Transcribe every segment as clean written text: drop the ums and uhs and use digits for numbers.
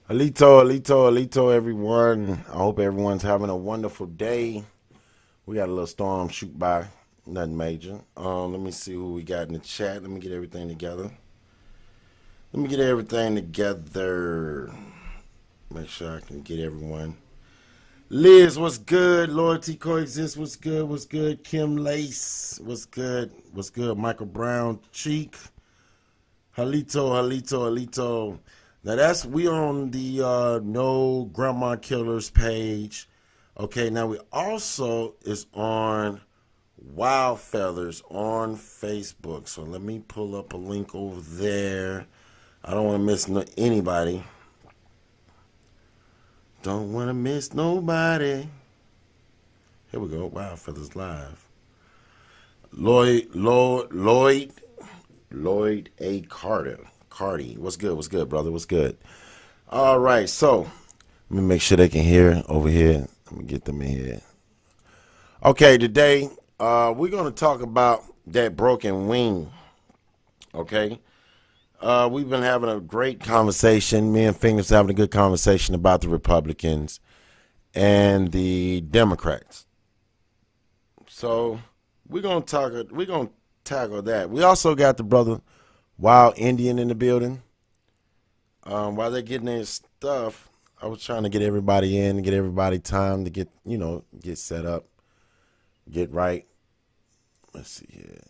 Alito, everyone. I hope everyone's having a wonderful day. We got a little storm shoot by, nothing major. Let me see who we got in the chat. Let me get everything together. Make sure I can get everyone. Liz, what's good? Loyalty Coexist, what's good? What's good? Kim Lace, what's good? What's good? Michael Brown, Cheek. Halito. Now we on the No Grandma Killers page. Okay, now we also is on Wild Feathers on Facebook. So let me pull up a link over there. I don't want to miss anybody. Don't want to miss nobody. Here we go. Wild Feathers Live. Lloyd A. Cardi. What's good, brother? What's good? All right, so let me make sure they can hear over here. Let me get them in here. Okay, today we're going to talk about that broken wing. Okay? We've been having a great conversation. Me and Fingers having a good conversation about the Republicans and the Democrats. So we're gonna tackle that. We also got the brother Wild Indian in the building. While they're getting their stuff, I was trying to get everybody in, get everybody time to get set up, get right. Let's see here.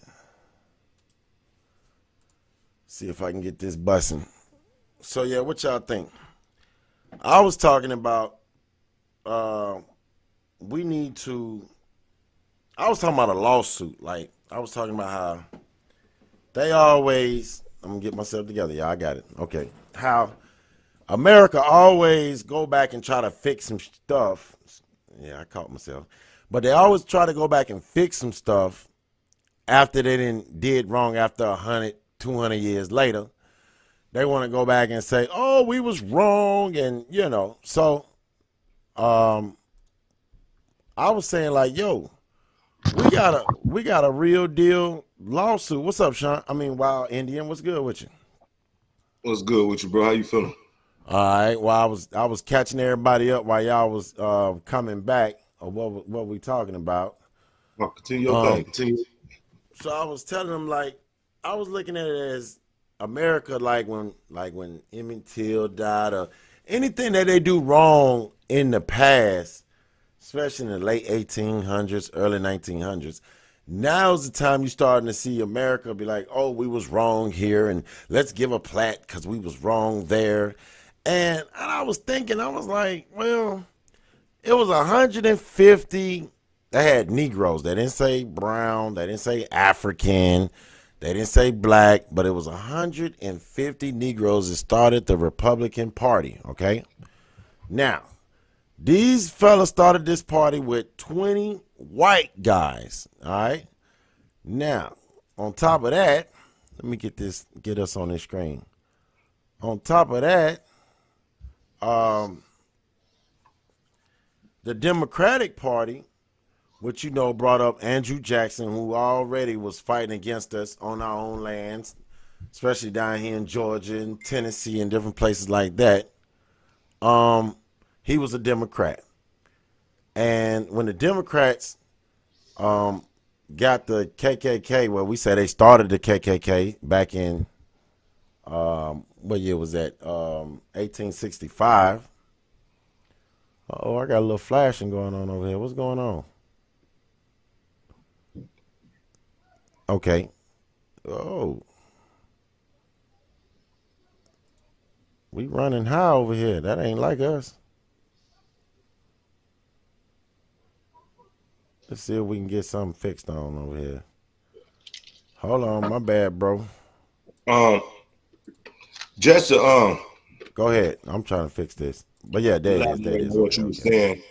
See if I can get this bussing. So yeah, what y'all think? I was talking about I was talking about a lawsuit. Like I was talking about how they always, I'm gonna get myself together. Yeah, I got it. Okay. How America always go back and try to fix some stuff. Yeah, I caught myself. But they always try to go back and fix some stuff after they did wrong after 100, 200 years later. They want to go back and say, oh, we was wrong. And, so I was saying like, yo, we got a real deal lawsuit. What's up, Sean? Wild Indian, what's good with you? What's good with you, bro? How you feeling? All right. Well, I was catching everybody up while y'all was coming back of what we talking about. Oh, continue your thing. Continue. So I was telling them I was looking at it as America like when Emmett Till died or anything that they do wrong in the past, especially in the late 1800s, early 1900s. Now's the time you're starting to see America be like, oh, we was wrong here, and let's give a plaque because we was wrong there. And I was thinking, I was like, well, it was 150. They had Negroes. They didn't say brown. They didn't say African. They didn't say black. But it was 150 Negroes that started the Republican Party, okay? Now, these fellas started this party with 20 white guys, all right? Now, on top of that, let me get us on this screen. On top of that, the Democratic Party, which brought up Andrew Jackson, who already was fighting against us on our own lands, especially down here in Georgia and Tennessee and different places like that. He was a Democrat. And when the Democrats got the KKK, well, we say they started the KKK back in, what year was that? 1865. Oh, I got a little flashing going on over here. What's going on? Okay. Oh. We running high over here. That ain't like us. Let's see if we can get something fixed on over here. Hold on, my bad, bro. Just to Go ahead. I'm trying to fix this. But yeah, there it is. What you were saying.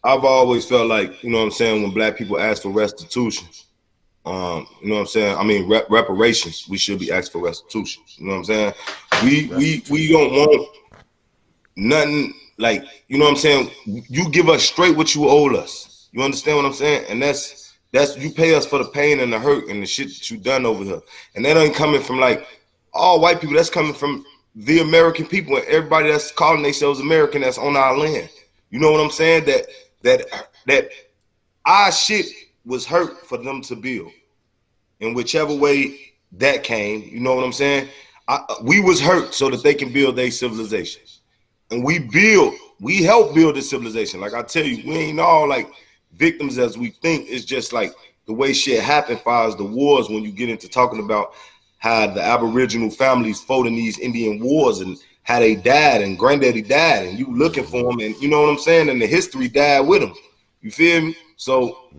I've always felt like, when black people ask for restitution, reparations, we should be asked for restitution. You know what I'm saying? We don't want nothing like, you give us straight what you owe us. You understand what I'm saying? And that's you pay us for the pain and the hurt and the shit that you done over here. And that ain't coming from like all white people. That's coming from the American people and everybody that's calling themselves American that's on our land. You know what I'm saying? That our shit was hurt for them to build. In whichever way that came, you know what I'm saying? We was hurt so that they can build their civilization. And we help build this civilization. Like I tell you, we ain't all like victims as we think. It's just like the way shit happened as far as the wars, when you get into talking about how the Aboriginal families fought in these Indian wars and how they died and granddaddy died and you looking for them, and you know what I'm saying? And the history died with them. You feel me? So,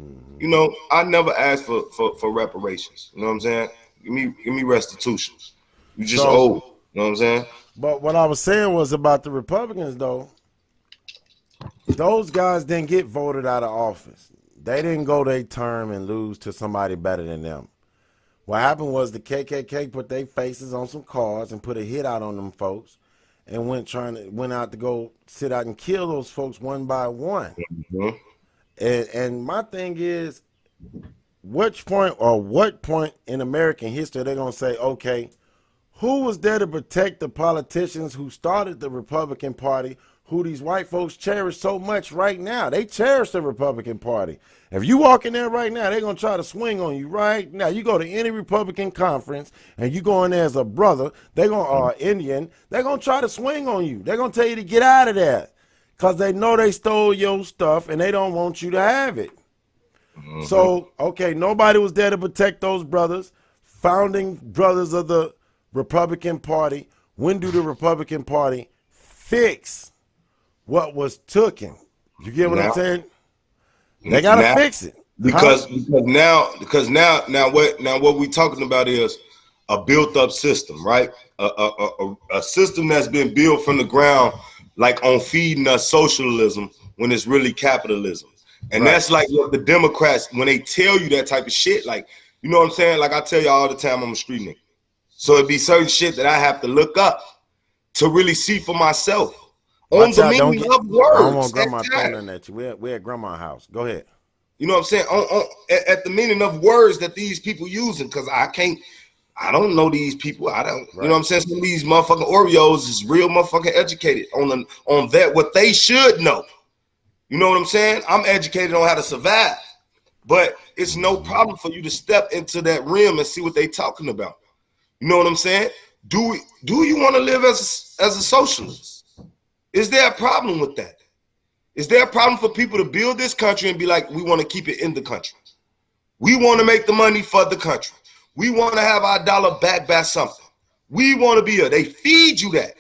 you know, I never asked for reparations. You know what I'm saying? Give me restitution. You just old. You know what I'm saying? But what I was saying was about the Republicans, though. Those guys didn't get voted out of office. They didn't go their term and lose to somebody better than them. What happened was the KKK put their faces on some cards and put a hit out on them folks, and went out to go sit out and kill those folks one by one. Mm-hmm. And my thing is, what point in American history are they gonna say, okay, who was there to protect the politicians who started the Republican Party, who these white folks cherish so much right now? They cherish the Republican Party. If you walk in there right now, they're going to try to swing on you right now. You go to any Republican conference and you go in there as a brother, they're going Indian, they're going to try to swing on you. They're going to tell you to get out of there because they know they stole your stuff and they don't want you to have it. Mm-hmm. So, okay, nobody was there to protect those brothers, founding brothers of the Republican Party. When do the Republican Party fix what was taken? You get what I'm saying? They gotta fix it because now what we talking about is a built up system, right? A system that's been built from the ground, like on feeding us socialism when it's really capitalism. And right. That's like what the Democrats, when they tell you that type of shit, like, you know what I'm saying? Like I tell you all the time, I'm a street nigga. So it'd be certain shit that I have to look up to really see for myself. On the meaning of words. I don't want grandma throwing at you. We're at grandma's house. Go ahead. You know what I'm saying? At the meaning of words that these people using, because I don't know these people. I don't, right. You know what I'm saying? Some of these motherfucking Oreos is real motherfucking educated on that, what they should know. You know what I'm saying? I'm educated on how to survive. But it's no problem for you to step into that realm and see what they talking about. You know what I'm saying? Do you want to live as a socialist? Is there a problem with that? Is there a problem for people to build this country and be like, we want to keep it in the country? We want to make the money for the country. We want to have our dollar backed by something. We want to be they feed you that.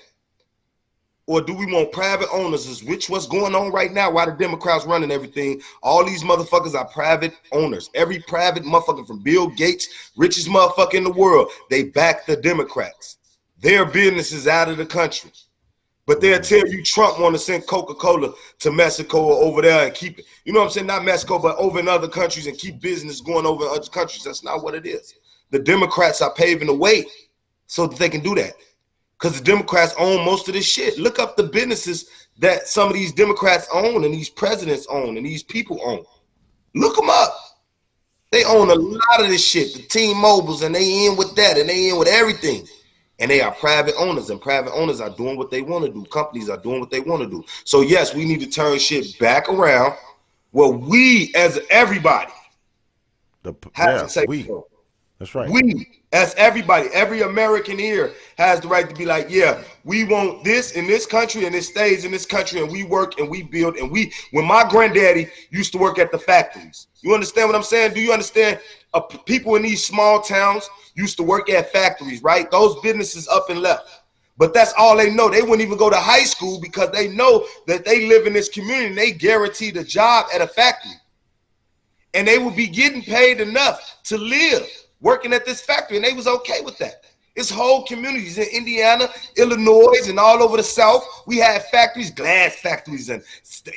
Or do we want private owners, which what's going on right now while the Democrats running everything? All these motherfuckers are private owners. Every private motherfucker from Bill Gates, richest motherfucker in the world, they back the Democrats. Their business is out of the country. But they'll tell you Trump want to send Coca-Cola to Mexico or over there and keep it. You know what I'm saying? Not Mexico, but over in other countries and keep business going over in other countries. That's not what it is. The Democrats are paving the way so that they can do that. Because the Democrats own most of this shit. Look up the businesses that some of these Democrats own and these presidents own and these people own. Look them up. They own a lot of this shit. The T-Mobiles, and they in with that, and they in with everything. And they are private owners, and private owners are doing what they want to do. Companies are doing what they want to do. So yes, we need to turn shit back around where we, as everybody, have to say so. That's right. We, as everybody, every American here has the right to be like, yeah, we want this in this country, and it stays in this country, and we work and we build, and when my granddaddy used to work at the factories. You understand what I'm saying? Do you understand? People in these small towns used to work at factories, right? Those businesses up and left. But that's all they know. They wouldn't even go to high school because they know that they live in this community and they guaranteed a job at a factory. And they would be getting paid enough to live working at this factory, and they was okay with that. It's whole communities in Indiana, Illinois, and all over the South. We had factories, glass factories, and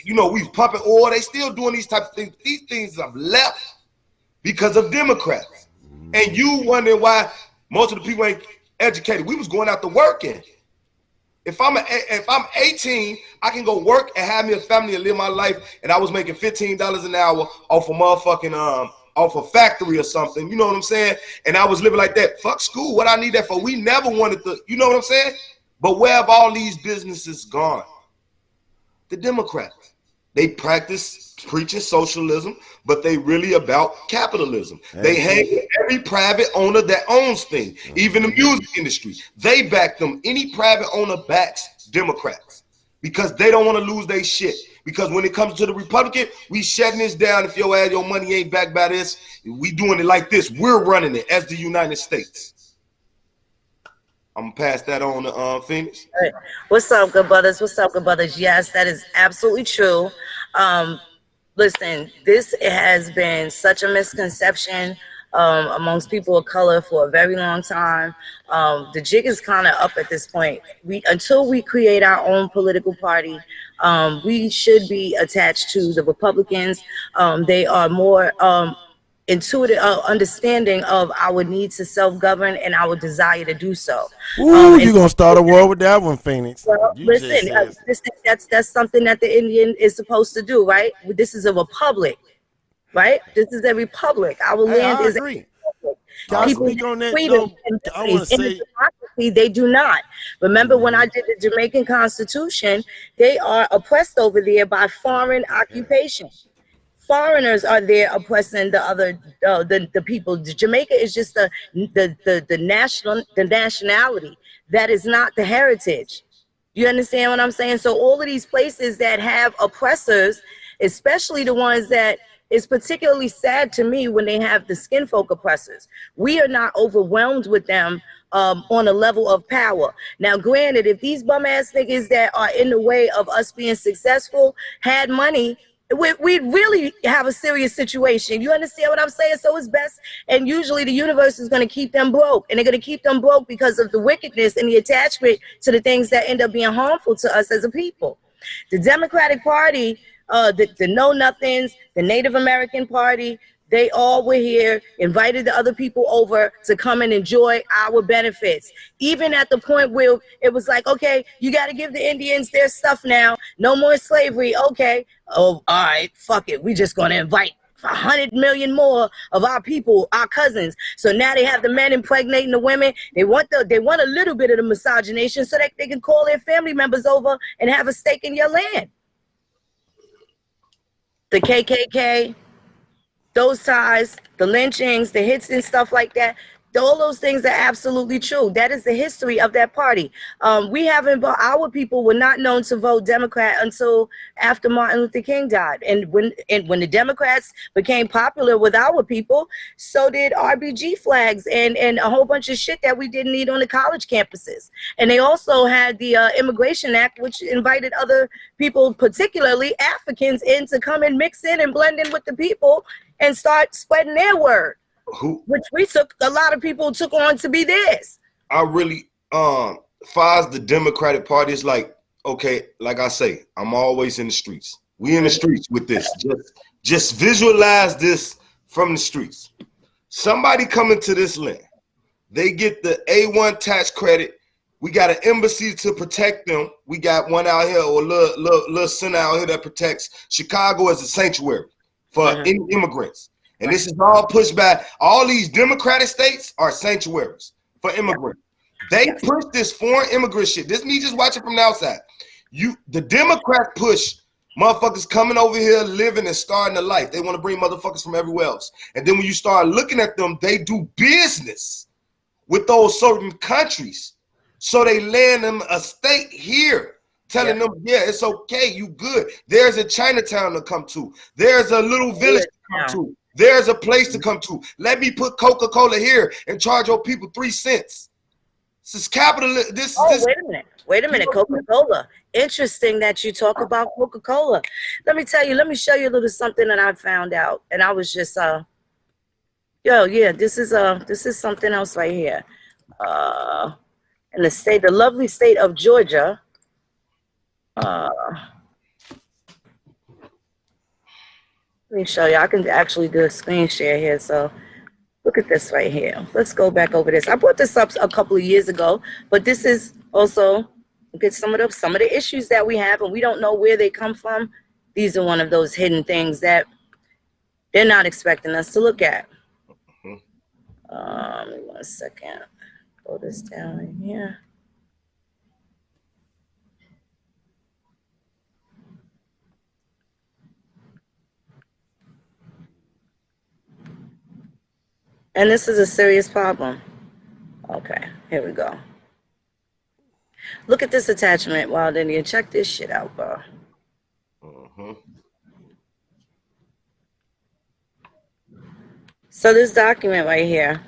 we was pumping oil. They still doing these type of things. These things have left because of Democrats. And you wonder why most of the people ain't educated. We was going out to working. If I'm 18, I can go work and have me a family and live my life. And I was making $15 an hour off a motherfucking off a factory or something. You know what I'm saying? And I was living like that. Fuck school. What I need that for? We never wanted to. You know what I'm saying? But where have all these businesses gone? The Democrats. They practice preaching socialism, but they really about capitalism. They hang with every private owner that owns things, even the music industry. They back them. Any private owner backs Democrats because they don't want to lose their shit. Because when it comes to the Republican, we shutting this down. If your money ain't backed by this, we doing it like this. We're running it as the United States. I'm gonna pass that on to Phoenix. Right. What's up, good brothers? What's up, good brothers? Yes, that is absolutely true. Listen, this has been such a misconception amongst people of color for a very long time. The jig is kind of up at this point. Until we create our own political party, we should be attached to the Republicans. They are more intuitive understanding of our need to self-govern and our desire to do so. Ooh, you're gonna start a war with that one, Phoenix. Well, listen, that's something that the Indian is supposed to do, right? This is a republic, right? This is a republic. Our land is a republic. Can I speak on that? Freedom I want to say democracy, they do not. Remember when I did the Jamaican Constitution, they are oppressed over there by foreign occupation. Foreigners are there oppressing the other the people. Jamaica is just the nationality. That is not the heritage. You understand what I'm saying? So all of these places that have oppressors, especially the ones that is particularly sad to me when they have the skin folk oppressors. We are not overwhelmed with them on a level of power. Now, granted, if these bum ass niggas that are in the way of us being successful had money, we'd really have a serious situation. You understand what I'm saying? So it's best, and usually the universe is going to keep them broke, and they're going to keep them broke because of the wickedness and the attachment to the things that end up being harmful to us as a people. The Democratic Party, the Know Nothings, the Native American Party, they all were here, invited the other people over to come and enjoy our benefits. Even at the point where it was like, okay, you got to give the Indians their stuff now. No more slavery. Okay. Oh, all right. Fuck it. We just going to invite 100 million more of our people, our cousins. So now they have the men impregnating the women. They want a little bit of the miscegenation so that they can call their family members over and have a stake in your land. The KKK, those ties, the lynchings, the hits and stuff like that, all those things are absolutely true. That is the history of that party. Our people were not known to vote Democrat until after Martin Luther King died. And when the Democrats became popular with our people, so did RBG flags and a whole bunch of shit that we didn't need on the college campuses. And they also had the Immigration Act, which invited other people, particularly Africans, in to come and mix in and blend in with the people and start spreading their word. Which a lot of people took on to be this. I really, far as the Democratic Party is like, okay, like I say, I'm always in the streets. We in the streets with this. Just visualize this from the streets. Somebody coming to this land, they get the A1 tax credit. We got an embassy to protect them. We got one out here, or a little center out here that protects Chicago as a sanctuary for immigrants. And this is all pushed back. All these Democratic states are sanctuaries for immigrants. They push this foreign immigrant shit. This me just watching from the outside. The Democrats push motherfuckers coming over here, living and starting a life. They want to bring motherfuckers from everywhere else. And then when you start looking at them, they do business with those certain countries. So they land them a state here, telling them, yeah, it's okay, you good. There's a Chinatown to come to. There's a little village to come to. There's a place to come to. Let me put Coca-Cola here and charge your people 3 cents. This is capitalism. Wait a minute, Coca-Cola. Interesting that you talk about Coca-Cola. Let me show you a little something that I found out. And I was just, this is something else right here. In the lovely state of Georgia. Let me show you. I can actually do a screen share here. So look at this right here. Let's go back over this. I brought this up a couple of years ago, but this is also some of the issues that we have, and we don't know where they come from. These are one of those hidden things that they're not expecting us to look at. Give me 1 second. Pull this down right here. And this is a serious problem. Okay, here we go. Look at this attachment. Well, then you check this shit out, bro. So this document right here,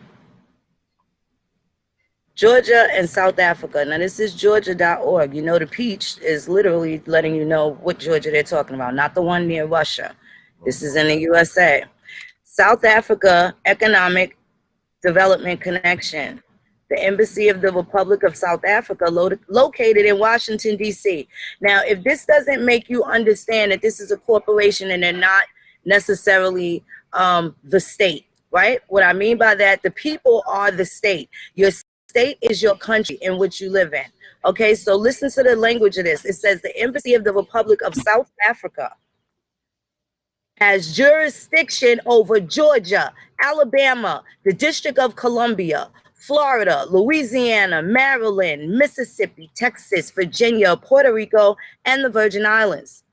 Georgia and South Africa. Now this is Georgia.org. You know, the peach is literally letting you know what Georgia they're talking about, not the one near Russia. This is in the USA. South Africa Economic Development Connection. The Embassy of the Republic of South Africa located in Washington, D.C. Now, if this doesn't make you understand that this is a corporation and they're not necessarily the state, right? What I mean by that, the people are the state. Your state is your country in which you live in. Okay, so listen to the language of this. It says the Embassy of the Republic of South Africa has jurisdiction over Georgia, Alabama, the District of Columbia, Florida, Louisiana, Maryland, Mississippi, Texas, Virginia, Puerto Rico, and the Virgin Islands.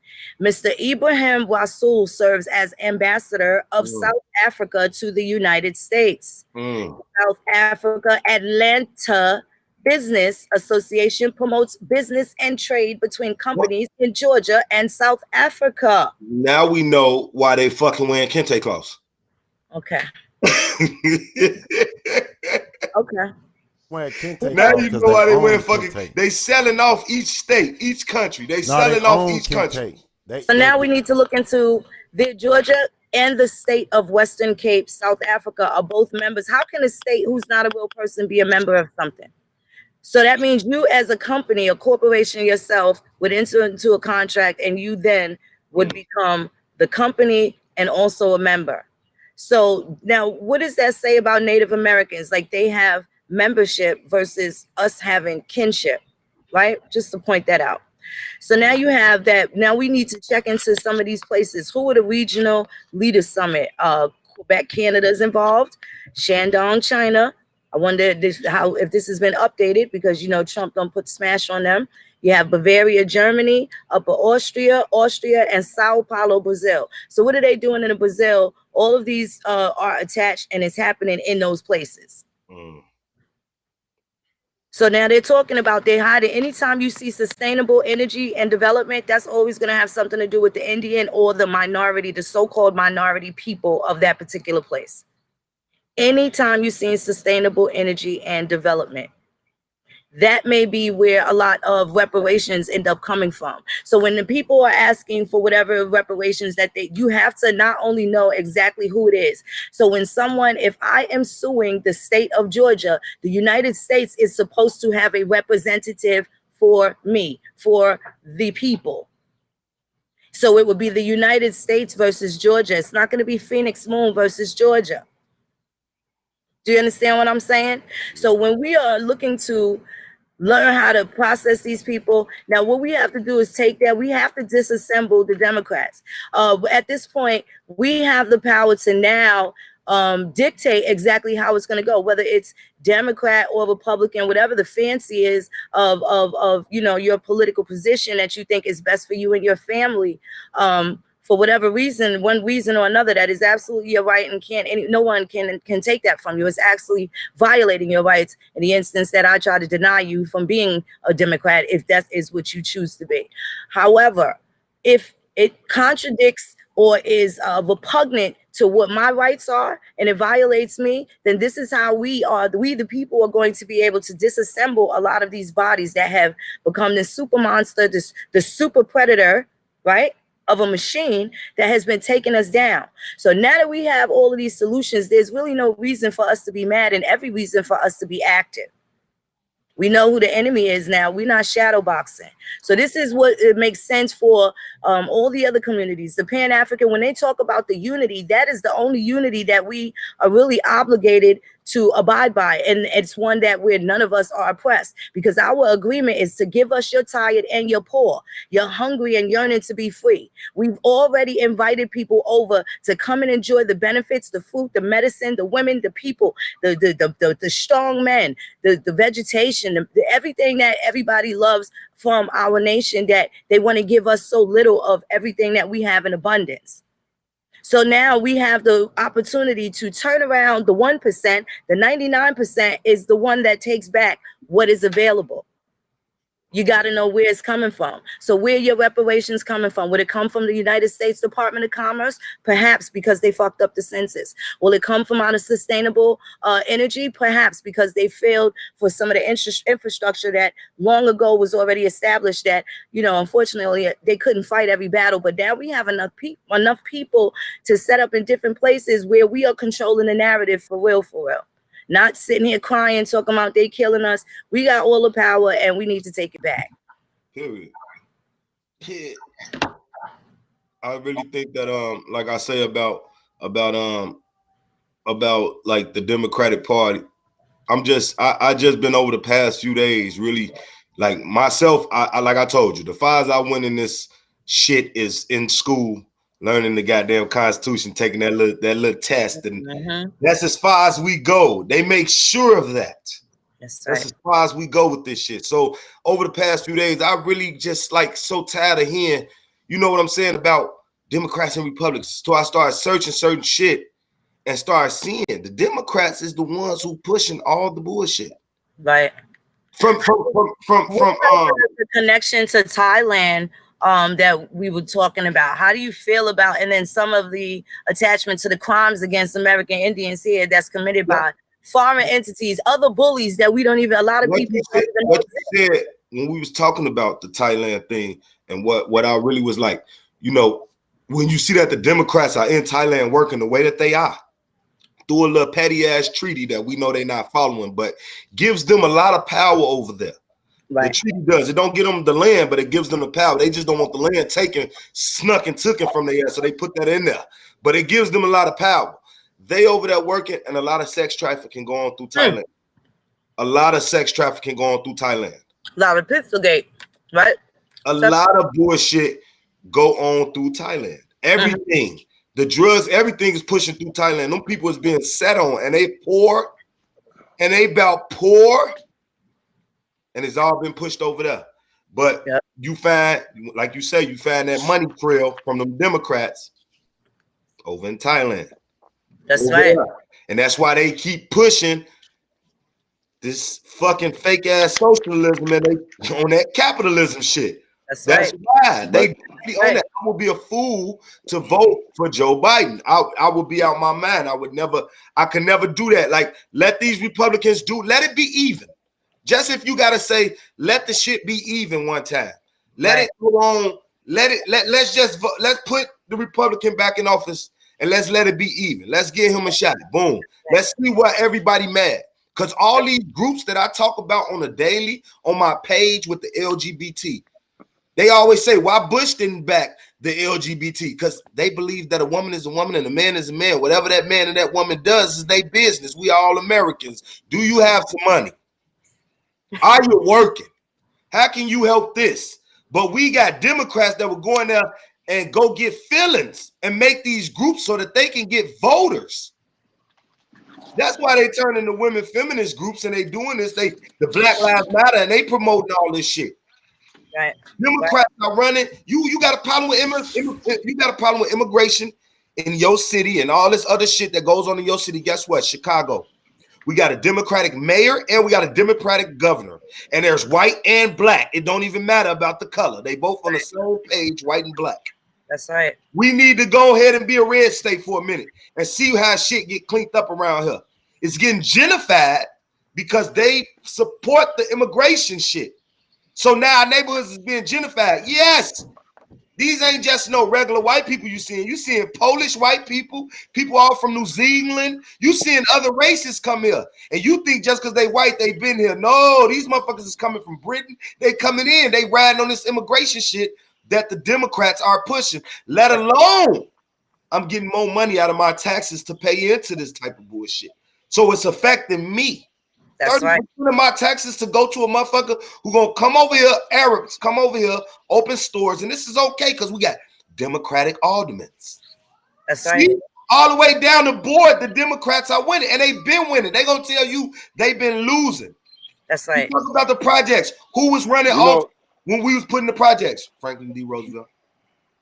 Mr. Ibrahim Wasul serves as ambassador of South Africa to the United States. South Africa Atlanta Business Association promotes business and trade between companies in Georgia and South Africa. Now we know why they fucking wearing kente cloths. Okay. Okay. Now you know why they wear fucking. They selling off each state, each country. They selling off each country. So now we need to look into the Georgia and the state of Western Cape, South Africa are both members. How can a state who's not a real person be a member of something? So that means you as a company, a corporation yourself would enter into a contract and you then would become the company and also a member. So now what does that say about Native Americans? Like they have membership versus us having kinship, right? Just to point that out. So now you have that. Now we need to check into some of these places. Who are the regional leaders summit? Quebec, Canada is involved. Shandong, China. I wonder if this has been updated because, you know, Trump don't put smash on them. You have Bavaria, Germany, Upper Austria, and Sao Paulo, Brazil. So what are they doing in Brazil? All of these are attached and it's happening in those places. So now they're talking about they're hiding. Anytime you see sustainable energy and development, that's always going to have something to do with the Indian or the minority, the so-called minority people of that particular place. Anytime you see sustainable energy and development, that may be where a lot of reparations end up coming from. So when the people are asking for whatever reparations that you have to not only know exactly who it is. So when if I am suing the state of Georgia, the United States is supposed to have a representative for me, for the people. So it would be the United States versus Georgia. It's not going to be Phoenix Moon versus Georgia. Do you understand what I'm saying? So when we are looking to learn how to process these people, now what we have to do is take that. We have to disassemble the Democrats. At this point, we have the power to now dictate exactly how it's going to go, whether it's Democrat or Republican, whatever the fancy is of you know, your political position that you think is best for you and your family. For whatever reason, one reason or another, that is absolutely your right, and no one can take that from you. It's actually violating your rights in the instance that I try to deny you from being a Democrat, if that is what you choose to be. However, if it contradicts or is repugnant to what my rights are and it violates me, then this is how we the people are going to be able to disassemble a lot of these bodies that have become this super monster, the super predator, right, of a machine that has been taking us down. So now that we have all of these solutions, there's really no reason for us to be mad and every reason for us to be active. We know who the enemy is now. We're not shadow boxing. So this is what it makes sense for all the other communities. The Pan-African, when they talk about the unity, that is the only unity that we are really obligated to abide by. And it's one that where none of us are oppressed, because our agreement is to give us your tired and your poor. You're hungry and yearning to be free. We've already invited people over to come and enjoy the benefits, the food, the medicine, the women, the people, the strong men, the vegetation, everything that everybody loves from our nation, that they want to give us so little of everything that we have in abundance. So now we have the opportunity to turn around the 1%. The 99% is the one that takes back what is available. You got to know where it's coming from. So where your reparations coming from? Would it come from the United States Department of Commerce? Perhaps because they fucked up the census. Will it come from out of sustainable energy? Perhaps because they failed for some of the infrastructure that long ago was already established that, you know, unfortunately they couldn't fight every battle. But now we have enough people to set up in different places where we are controlling the narrative for real, for real. Not sitting here crying, talking about they killing us. We got all the power and we need to take it back. Period. Yeah. I really think that like I say about like the Democratic Party, I just been over the past few days really like myself. I like I told you, the far as I went in this shit is in school, learning the goddamn Constitution, taking that little test, and that's as far as we go. They make sure of that. That's as far as we go with this shit. So over the past few days, I really just like so tired of hearing, you know what I'm saying, about Democrats and Republicans. So I started searching certain shit and started seeing the Democrats is the ones who pushing all the bullshit. Right. From the connection to Thailand that we were talking about. How do you feel about, and then some of the attachment to the crimes against American Indians here that's committed by foreign entities, other bullies that we don't even, a lot of what people. You said when we was talking about the Thailand thing and what I really was like, you know, when you see that the Democrats are in Thailand working the way that they are, through a little petty ass treaty that we know they're not following, but gives them a lot of power over there. Right. The treaty does. It don't give them the land, but it gives them the power. They just don't want the land taken, snuck and taken from their ass, so they put that in there. But it gives them a lot of power. They over there working, and a lot of sex trafficking going through Thailand. A lot of sex trafficking going through Thailand. A lot of Pizzagate, right? A lot of bullshit go on through Thailand. Everything, the drugs, everything is pushing through Thailand. Them people is being set on, and they poor, and they about poor. And it's all been pushed over there. But you find, like you say, you find that money trail from them Democrats over in Thailand. That's right. And that's why they keep pushing this fucking fake ass socialism and they on that capitalism shit. That's why they on that. I would be a fool to vote for Joe Biden. I would be out my mind. I could never do that. Like, let these Republicans let it be even. Just if you gotta say, let the shit be even one time. Let it go on. Let's put the Republican back in office and let's let it be even. Let's give him a shot. Boom. Let's see what everybody mad. Because all these groups that I talk about on a daily on my page with the LGBT, they always say, why Bush didn't back the LGBT? Because they believe that a woman is a woman and a man is a man. Whatever that man and that woman does is their business. We are all Americans. Do you have some money? Are you working? How can you help this? But we got Democrats that will go in there and go get feelings and make these groups so that they can get voters. That's why they turn into women feminist groups and they doing this. The Black Lives Matter and they promoting all this shit. Right. Democrats are running. You got a problem with immigration in your city and all this other shit that goes on in your city. Guess what? Chicago. We got a Democratic mayor and we got a Democratic governor. And there's white and black. It don't even matter about the color. They both on the same page, white and black. That's right. We need to go ahead and be a red state for a minute and see how shit get cleaned up around here. It's getting gentrified because they support the immigration shit. So now our neighborhoods is being gentrified. Yes. These ain't just no regular white people you seeing. You seeing Polish white people, people all from New Zealand. You seeing other races come here. And you think just because they white, they been here. No, these motherfuckers is coming from Britain. They coming in. They riding on this immigration shit that the Democrats are pushing. Let alone, I'm getting more money out of my taxes to pay into this type of bullshit. So it's affecting me. That's 30% right. of my taxes to go to a motherfucker who gonna come over here, Arabs come over here, open stores, and this is okay because we got Democratic aldermen. That's right. All the way down the board, the Democrats are winning, and they've been winning. They gonna tell you they've been losing. That's right. Talk about the projects. Who was running off when we was putting the projects? Franklin D. Roosevelt.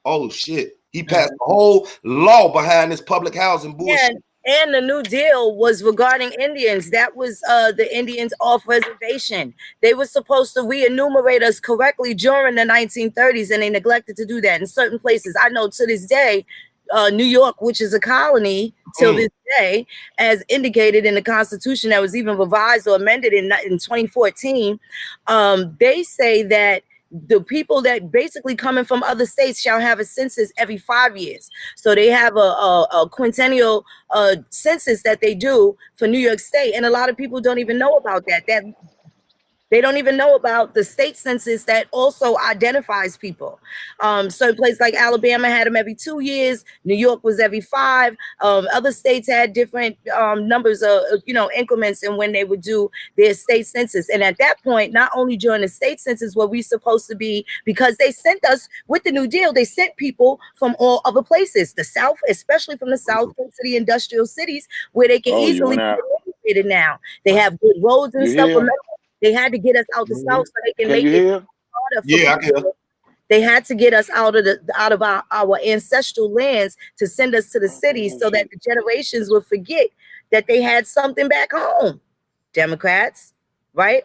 Oh shit, He passed a whole law behind this public housing bullshit. And the New Deal was regarding Indians. That was the Indians off reservation. They were supposed to re-enumerate us correctly during the 1930s, and they neglected to do that in certain places. I know to this day, New York, which is a colony till this day, as indicated in the Constitution that was even revised or amended in 2014, they say that the people that basically coming from other states shall have a census every 5 years. So they have a quintennial census that they do for New York State. And a lot of people don't even know about that. They don't even know about the state census that also identifies people. Certain places like Alabama had them every 2 years. New York was every 5. Other states had different numbers of, increments in when they would do their state census. And at that point, not only during the state census were we supposed to be, because they sent us with the New Deal, they sent people from all other places, the South, especially from the South into the industrial cities where they can easily get educated now. They have good roads and stuff. They had to get us out the South so they can make it harder for people. They had to get us out of our ancestral lands to send us to the cities so that the generations would forget that they had something back home. Democrats, right?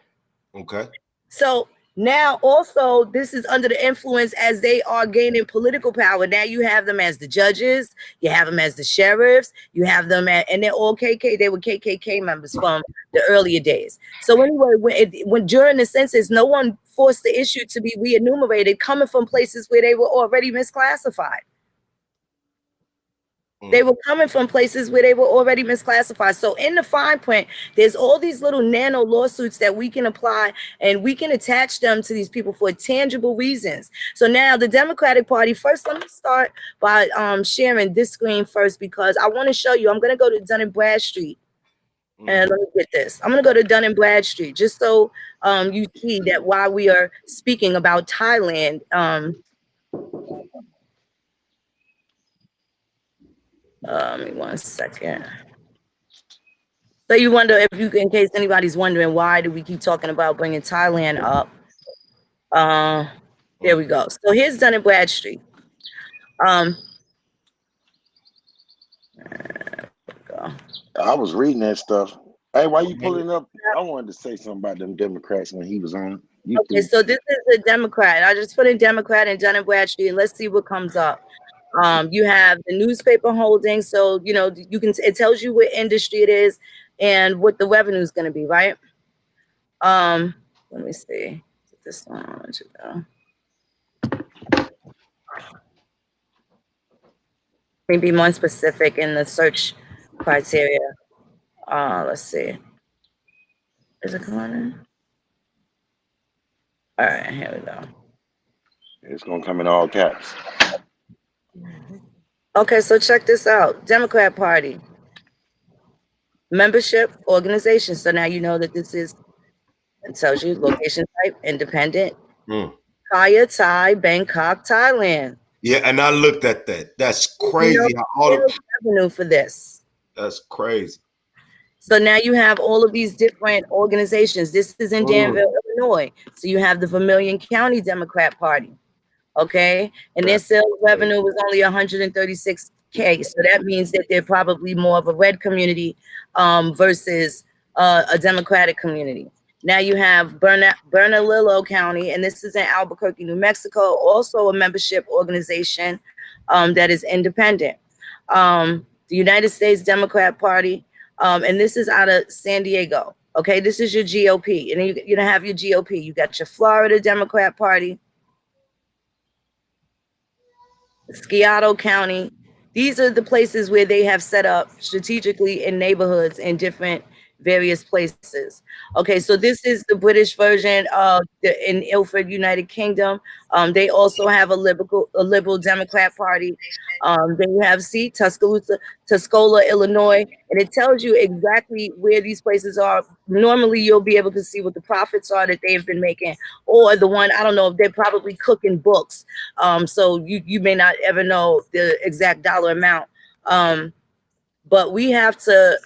Okay. So now also this is under the influence as they are gaining political power. Now you have them as the judges, you have them as the sheriffs, you have them and they're all they were KKK members from the earlier days. So anyway, when during the census, no one forced the issue to be re-enumerated coming from places where they were already misclassified. They were coming from places where they were already misclassified. So in the fine print, there's all these little nano lawsuits that we can apply and we can attach them to these people for tangible reasons. So now the Democratic Party, first, let me start by sharing this screen first, because I want to show you, I'm going to go to Dun & Bradstreet. And let me get this. I'm going to go to Dun & Bradstreet just so you see that while we are speaking about Thailand, give me 1 second. So you wonder in case anybody's wondering, why do we keep talking about bringing Thailand up? There we go. So here's Dun & Bradstreet. There we go. I was reading that stuff. Hey, why you pulling up? I wanted to say something about them Democrats when he was on. Okay, so this is a Democrat. I just put in Democrat and Dun & Bradstreet, and let's see what comes up. You have the newspaper holdings, so it tells you what industry it is and what the revenue is going to be, right? Let me see. This one, maybe more specific in the search criteria. Let's see. Is it coming in? All right, here we go. It's gonna come in all caps. Okay, so check this out. Democrat Party. Membership, organization. So now you know that this is, it tells you location type, independent. Kaya, Thai, Bangkok, Thailand. Yeah, and I looked at that. That's crazy. Revenue for this. That's crazy. So now you have all of these different organizations. This is in Danville, Illinois. So you have the Vermilion County Democrat Party. Okay, and their sales revenue was only $136K. So that means that they're probably more of a red community versus a Democratic community. Now you have Bernalillo County, and this is in Albuquerque, New Mexico, also a membership organization that is independent. The United States Democrat Party, and this is out of San Diego. Okay, this is your GOP, and you don't have your GOP. You got your Florida Democrat Party, Scioto County. These are the places where they have set up strategically in neighborhoods in different various places. Okay, so this is the British version of in Ilford, United Kingdom. They also have a liberal Democrat Party. Then you have Tuscola, Illinois, and it tells you exactly where these places are. Normally, you'll be able to see what the profits are that they've been making, or the one, I don't know, if they're probably cooking books. So you may not ever know the exact dollar amount. But we have to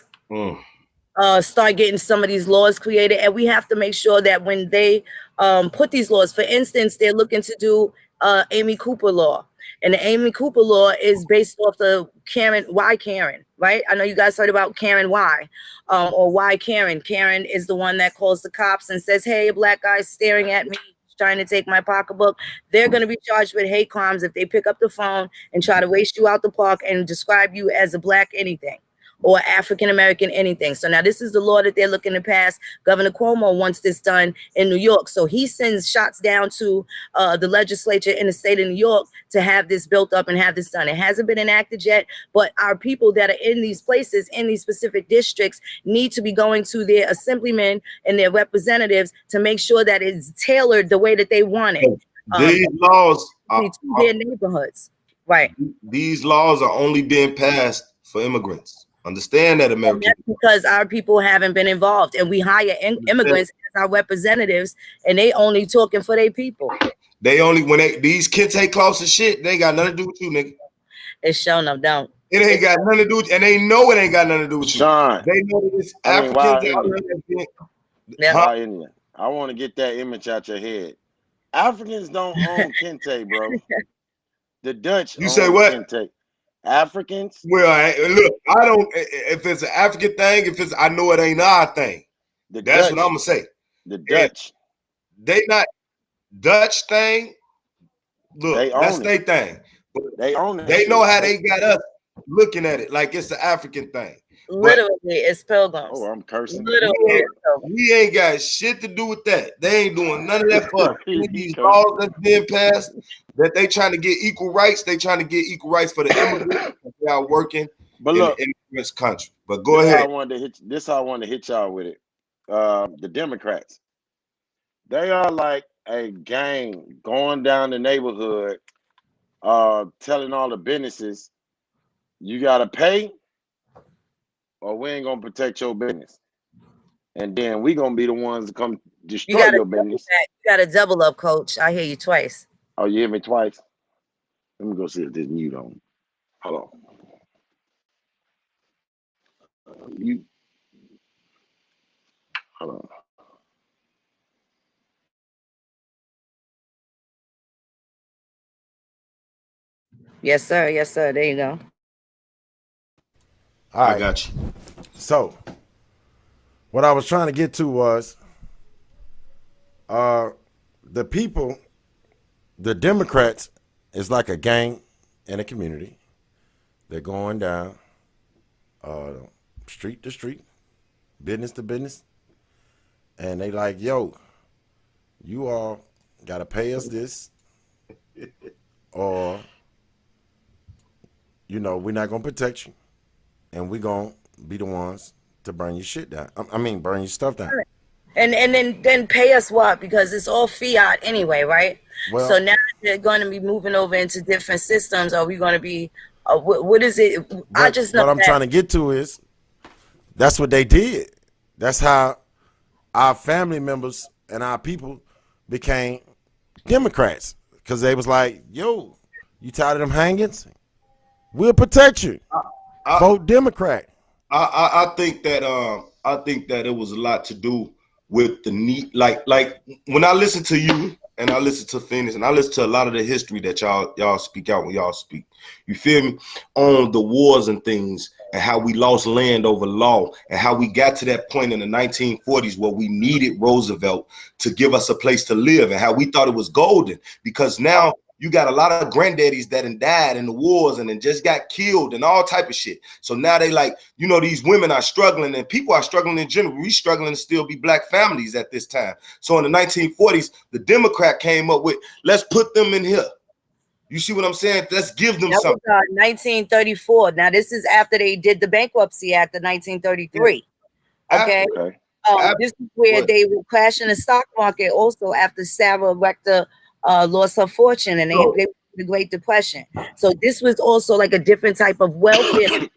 start getting some of these laws created, and we have to make sure that when they put these laws, for instance, they're looking to do Amy Cooper law. And the Amy Cooper law is based off the Karen, why Karen, right? I know you guys heard about Karen why, or why Karen. Karen is the one that calls the cops and says, hey, a black guy's staring at me, trying to take my pocketbook. They're going to be charged with hate crimes if they pick up the phone and try to waste you out the park and describe you as a black anything or African-American anything. So now this is the law that they're looking to pass. Governor Cuomo wants this done in New York. So he sends shots down to the legislature in the state of New York to have this built up and have this done. It hasn't been enacted yet, but our people that are in these places, in these specific districts, need to be going to their assemblymen and their representatives to make sure that it's tailored the way that they want it. These laws to their neighborhoods. Right. These laws are only being passed for immigrants. Understand that, American. That's because our people haven't been involved, and we hire immigrants as our representatives, and they only talking for their people. They only these kids take close and shit. They ain't got nothing to do with you, nigga. It's showing up, don't. It ain't got nothing to do with, and they know it ain't got nothing to do with you. Sean, they know that it's Africans. I want to get that image out your head. Africans don't own Kente, bro. The Dutch. You say what? Kente. Africans. Well, look, I don't. If it's an African thing, I know it ain't our thing. That's what I'm gonna say. The Dutch. They not Dutch thing. Look, that's their thing. But they own it. They know how they got us looking at it like it's the African thing. Literally, it's pilgrims. Oh, I'm cursing. Literally, we ain't got shit to do with that. They ain't doing none of that for us. These laws that's being passed, that they trying to get equal rights. They trying to get equal rights for the immigrants. They are working in this country. But go ahead. I wanted to hit y'all with it. The Democrats, they are like a gang going down the neighborhood, telling all the businesses, you gotta pay, or we ain't gonna protect your business, and then we gonna be the ones to come destroy your business. You gotta double up, coach. I hear you twice. Oh, you hear me twice? Let me go see if this mute on. Hold on. Hold on. Yes, sir. Yes, sir. There you go. All right. I got you. So, what I was trying to get to was the people, the Democrats is like a gang in a community. They're going down street to street, business to business, and they like, yo, you all got to pay us this, or, you know, we're not going to protect you, and we're going to be the ones to burn your shit down. I mean, burn your stuff down. And then pay us what? Because it's all fiat anyway, right? Well, so now they're going to be moving over into different systems. Are we going to be, what is it? I just know what I'm trying to get to is that's what they did. That's how our family members and our people became Democrats, because they was like, yo, you tired of them hangings? We'll protect you. Vote Democrat. I think that it was a lot to do with the need, like when I listen to you and I listen to Phoenix and I listen to a lot of the history that y'all speak out when y'all speak, you feel me, on the wars and things, and how we lost land over law, and how we got to that point in the 1940s where we needed Roosevelt to give us a place to live, and how we thought it was golden, because now you got a lot of granddaddies that died in the wars and then just got killed and all type of shit. So now they like, you know, these women are struggling and people are struggling in general. We struggling to still be black families at this time. So in the 1940s, the Democrat came up with, let's put them in here. You see what I'm saying? Let's give them something. 1934. Now this is after they did the Bankruptcy Act of 1933. Okay. This is where they were crashing the stock market also after Sarah Rector lost her fortune, and they the Great Depression. So this was also like a different type of welfare,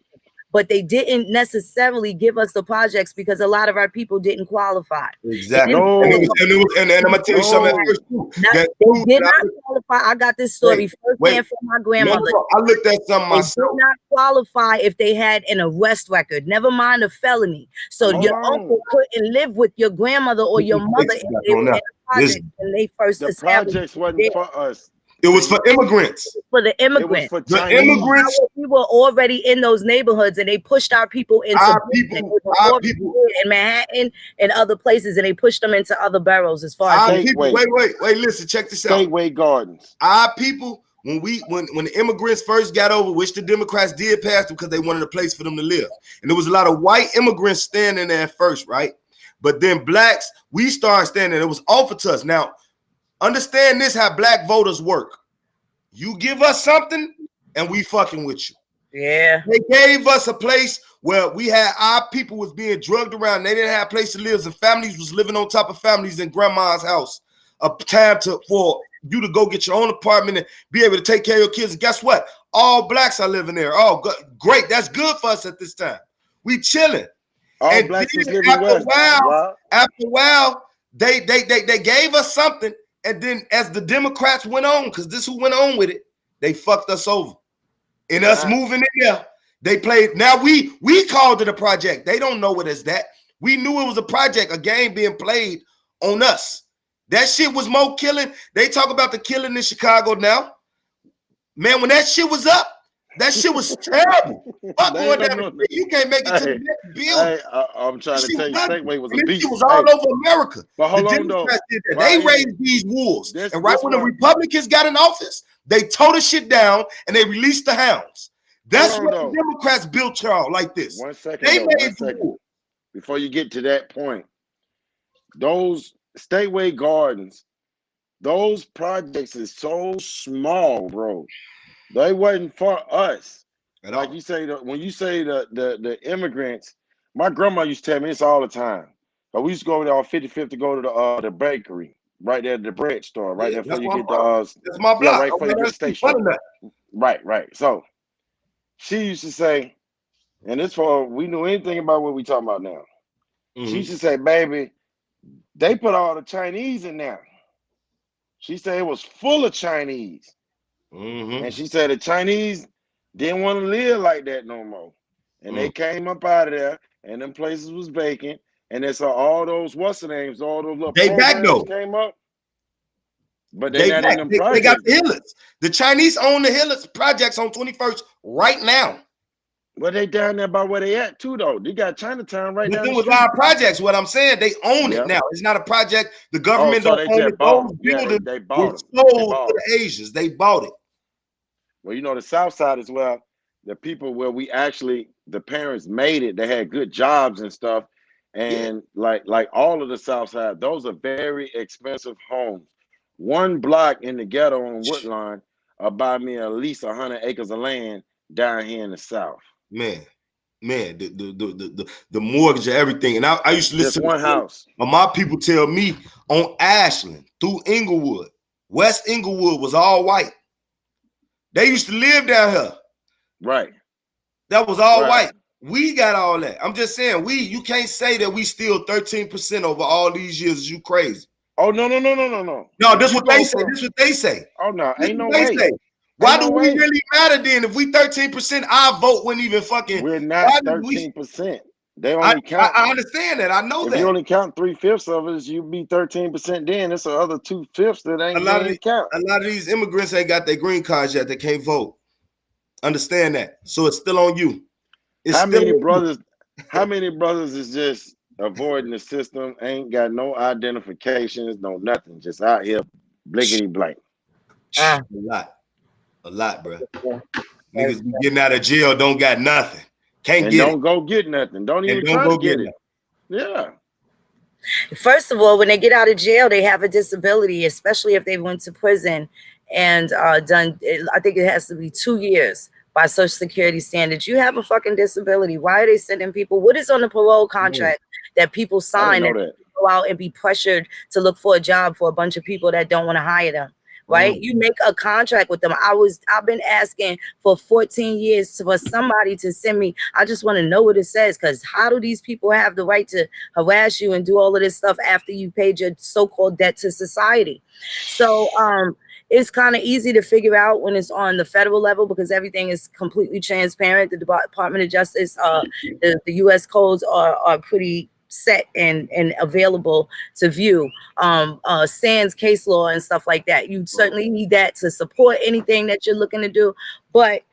but they didn't necessarily give us the projects because a lot of our people didn't qualify. Exactly. And I'm gonna tell you something. They did not qualify. I got this story firsthand from my grandmother. I looked at some myself. They did not qualify if they had an arrest record, never mind a felony. So your uncle couldn't live with your grandmother or your mother if they were in a project when they first established. The projects wasn't for us. It was for immigrants. For the immigrants. It was for The Chinese. immigrants. We were already in those neighborhoods, and they pushed our people into Our Brooklyn. people- They were our already people- here in Manhattan and other places, and they pushed them into other boroughs as far as Our Stateway. people. Wait. Listen, check this out. Stateway Gardens. Our people, when the immigrants first got over, which the Democrats did pass them because they wanted a place for them to live, and there was a lot of white immigrants standing there at first, right? But then blacks, we started standing. It was offered to us. Now, understand this: how black voters work. You give us something, and we fucking with you. Yeah. They gave us a place where we had our people was being drugged around. They didn't have a place to live, and families was living on top of families in grandma's house. A time for you to go get your own apartment and be able to take care of your kids. And guess what? All blacks are living there. Oh, great. That's good for us at this time. We chilling. All And blacks is then living west. Wow. after a while, they gave us something. And then as the Democrats went on, because this who went on with it, they fucked us over. And us moving in there, they played. Now we called it a project. They don't know what it's that. We knew it was a project, a game being played on us. That shit was more killing. They talk about the killing in Chicago now. Man, when that shit was up, that shit was terrible. Fuck going down. You can't make it to the next building. I'm trying to tell you, Stateway was a beast. It was all over America. But hold the on, though. did that. They raised these wolves. And right when the Republicans got in office, they tore the shit down and they released the hounds. That's what the Democrats built y'all like this. 1 second. They made 1 second. Before you get to that point, those Stateway Gardens, those projects is so small, bro. They wasn't for us. Like you say, when you say the immigrants, my grandma used to tell me this all the time. But we used to go over there on 55th to go to the bakery, right there, the bread store, right there before you get the that's my block. right before you get the station. Right. So she used to say, and this for we knew anything about what we talking about now. She used to say, baby, they put all the Chinese in there. She said it was full of Chinese. And she said the Chinese didn't want to live like that no more. And they came up out of there, and them places was vacant. And they saw all those what's the names, all those little programs came up. But they got in them projects. They got the Hillets. The Chinese own the Hillets projects on 21st right now. Well, they down there by where they at too, though. They got Chinatown right down there. With our projects, what I'm saying, they own it now. It's not a project. The government don't own it. Those buildings they bought it. Sold to the Asians. They bought it. Well, you know, the South Side as well, the people where we actually, the parents made it, they had good jobs and stuff. And like all of the South Side, those are very expensive homes. One block in the ghetto on Woodlawn buy me at least 100 acres of land down here in the South. Man, the mortgage of everything. And I used to listen to one house. My people tell me on Ashland through Inglewood, West Inglewood was all white. They used to live down here. Right. That was all white. We got all that. I'm just saying, you can't say that we still 13% over all these years. You crazy. Oh, no. No, this what they say. This what they say. Oh, no, ain't no way. Why do we really matter then? If we 13%, our vote wouldn't even fucking. We're not 13%. They only count. I understand that. I know that. If you only count 3/5 of it, you be 13%. Then it's the other 2/5 that ain't gonna count. A lot of these immigrants ain't got their green cards yet. They can't vote. Understand that. So it's still on you. How many brothers is just avoiding the system? Ain't got no identifications, no nothing. Just out here blinkety blank. A lot, bro. Niggas be getting out of jail, don't got nothing. Can't get don't go get nothing. Don't even try to get it. Yeah. First of all, when they get out of jail, they have a disability, especially if they went to prison and done, I think it has to be 2 years by Social Security standards. You have a fucking disability. Why are they sending people? What is on the parole contract that people sign and go out and be pressured to look for a job for a bunch of people that don't want to hire them? Right? You make a contract with them. I've been asking for 14 years for somebody to send me. I just want to know what it says, because how do these people have the right to harass you and do all of this stuff after you paid your so-called debt to society? So it's kind of easy to figure out when it's on the federal level, because everything is completely transparent. The Department of Justice, the U.S. codes are pretty set and available to view. Sans case law and stuff like that. You certainly need that to support anything that you're looking to do. But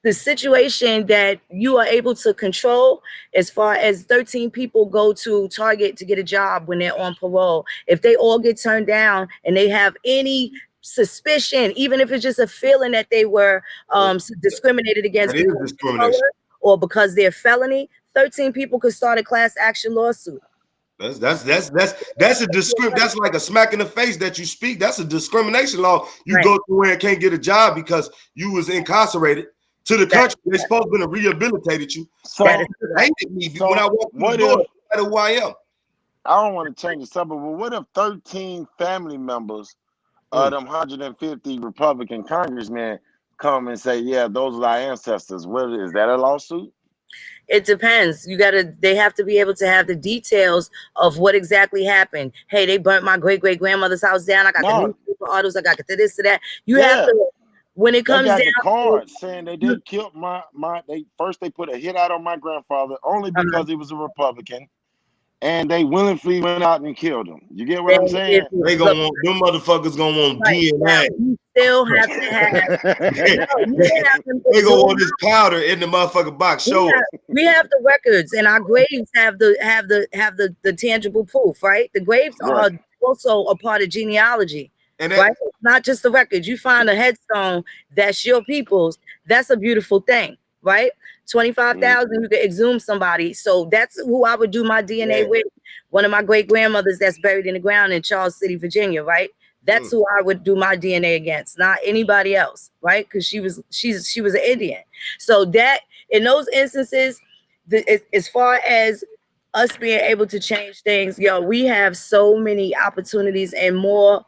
the situation that you are able to control, as far as 13 people go to Target to get a job when they're on parole, if they all get turned down and they have any suspicion, even if it's just a feeling that they were discriminated against because of color or because they're felony, 13 people could start a class action lawsuit. That's a that's like a smack in the face that you speak. That's a discrimination law. You go to and can't get a job because you was incarcerated. To the country, they're supposed to rehabilitated you. So hated me when I walked through the door, no matter who I am. I don't want to change the subject, but what if 13 family members of them 150 Republican congressmen come and say, yeah, those are our ancestors? What is that, a lawsuit? It depends. They have to be able to have the details of what exactly happened. Hey, they burnt my great-great-grandmother's house down. I got the newspaper articles. I got the this to that. You have to. When it comes down the cards saying they did kill they put a hit out on my grandfather only because he was a Republican, and they willingly went out and killed him. You get what I'm saying? They gonna want them motherfuckers gonna want DNA. You still have to have. They gonna want this powder in the motherfucking box. We have the records, and our graves have the tangible proof, right? The graves are also a part of genealogy. And right? It's not just the records. You find a headstone that's your people's. That's a beautiful thing, right? 25,000, you can exhume somebody. So that's who I would do my DNA with. One of my great grandmothers that's buried in the ground in Charles City, Virginia, right? That's who I would do my DNA against, not anybody else, right? Because she was an Indian. So that in those instances, as far as us being able to change things, we have so many opportunities and more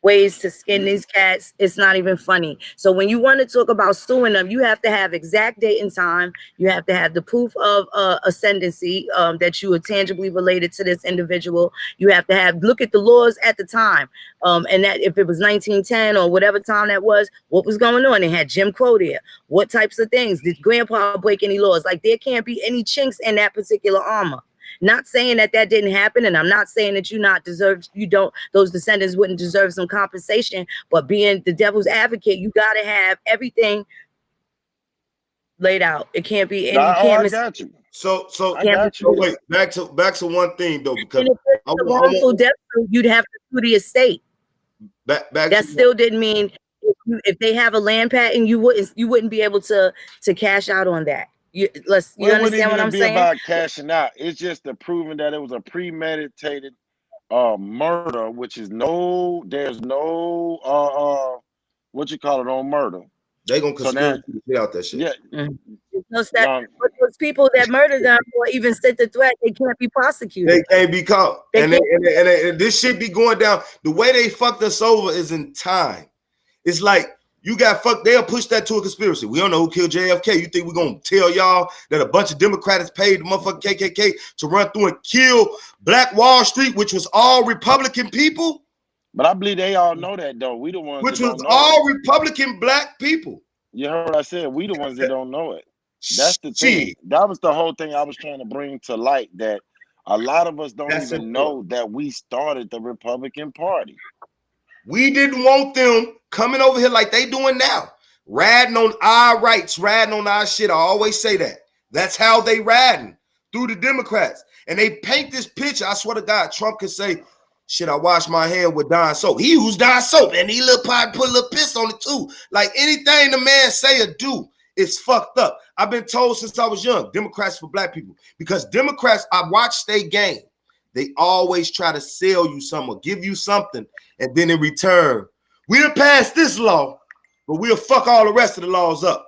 ways to skin these cats. It's not even funny. So when you want to talk about suing them, you have to have exact date and time. You have to have the proof of ascendancy, that you are tangibly related to this individual. You have to look at the laws at the time, and that if it was 1910 or whatever time that was, what was going on? They had Jim Crow there. What types of things? Did grandpa break any laws? Like, there can't be any chinks in that particular armor. Not saying that didn't happen, and I'm not saying that those descendants wouldn't deserve some compensation, but being the devil's advocate, you got to have everything laid out. It can't be any. I got you. So wait, back to one thing though, because wrongful death, you'd have to sue the estate. That still didn't mean if they have a land patent, you wouldn't be able to cash out on that. You understand what I'm saying? About cashing out. It's just the proving that it was a premeditated murder, which is there's no what you call it on murder. They gonna conspire to get out that shit. Yeah. But those people that murdered them or even sent the threat, they can't be prosecuted. They can't be caught. And this shit be going down. The way they fucked us over is in time. It's like, you got fucked. They'll push that to a conspiracy. We don't know who killed JFK. You think we're going to tell y'all that a bunch of Democrats paid the motherfucking KKK to run through and kill Black Wall Street, which was all Republican people? But I believe they all know that, though. We the ones which was all Republican Black people. You heard what I said. We the ones that don't know it. That's the thing. That was the whole thing I was trying to bring to light, that a lot of us don't even know that we started the Republican Party. We didn't want them coming over here like they doing now, riding on our rights, riding on our shit. I always say that. That's how they riding through the Democrats. And they paint this picture. I swear to God, Trump could say, shit, I wash my hand with Dawn soap. He used Dawn soap, and he put a little piss on it too. Like, anything the man say or do is fucked up. I've been told since I was young, Democrats for Black people. Because Democrats, I watched their game. They always try to sell you something or give you something, and then in return, we'll pass this law, but we'll fuck all the rest of the laws up.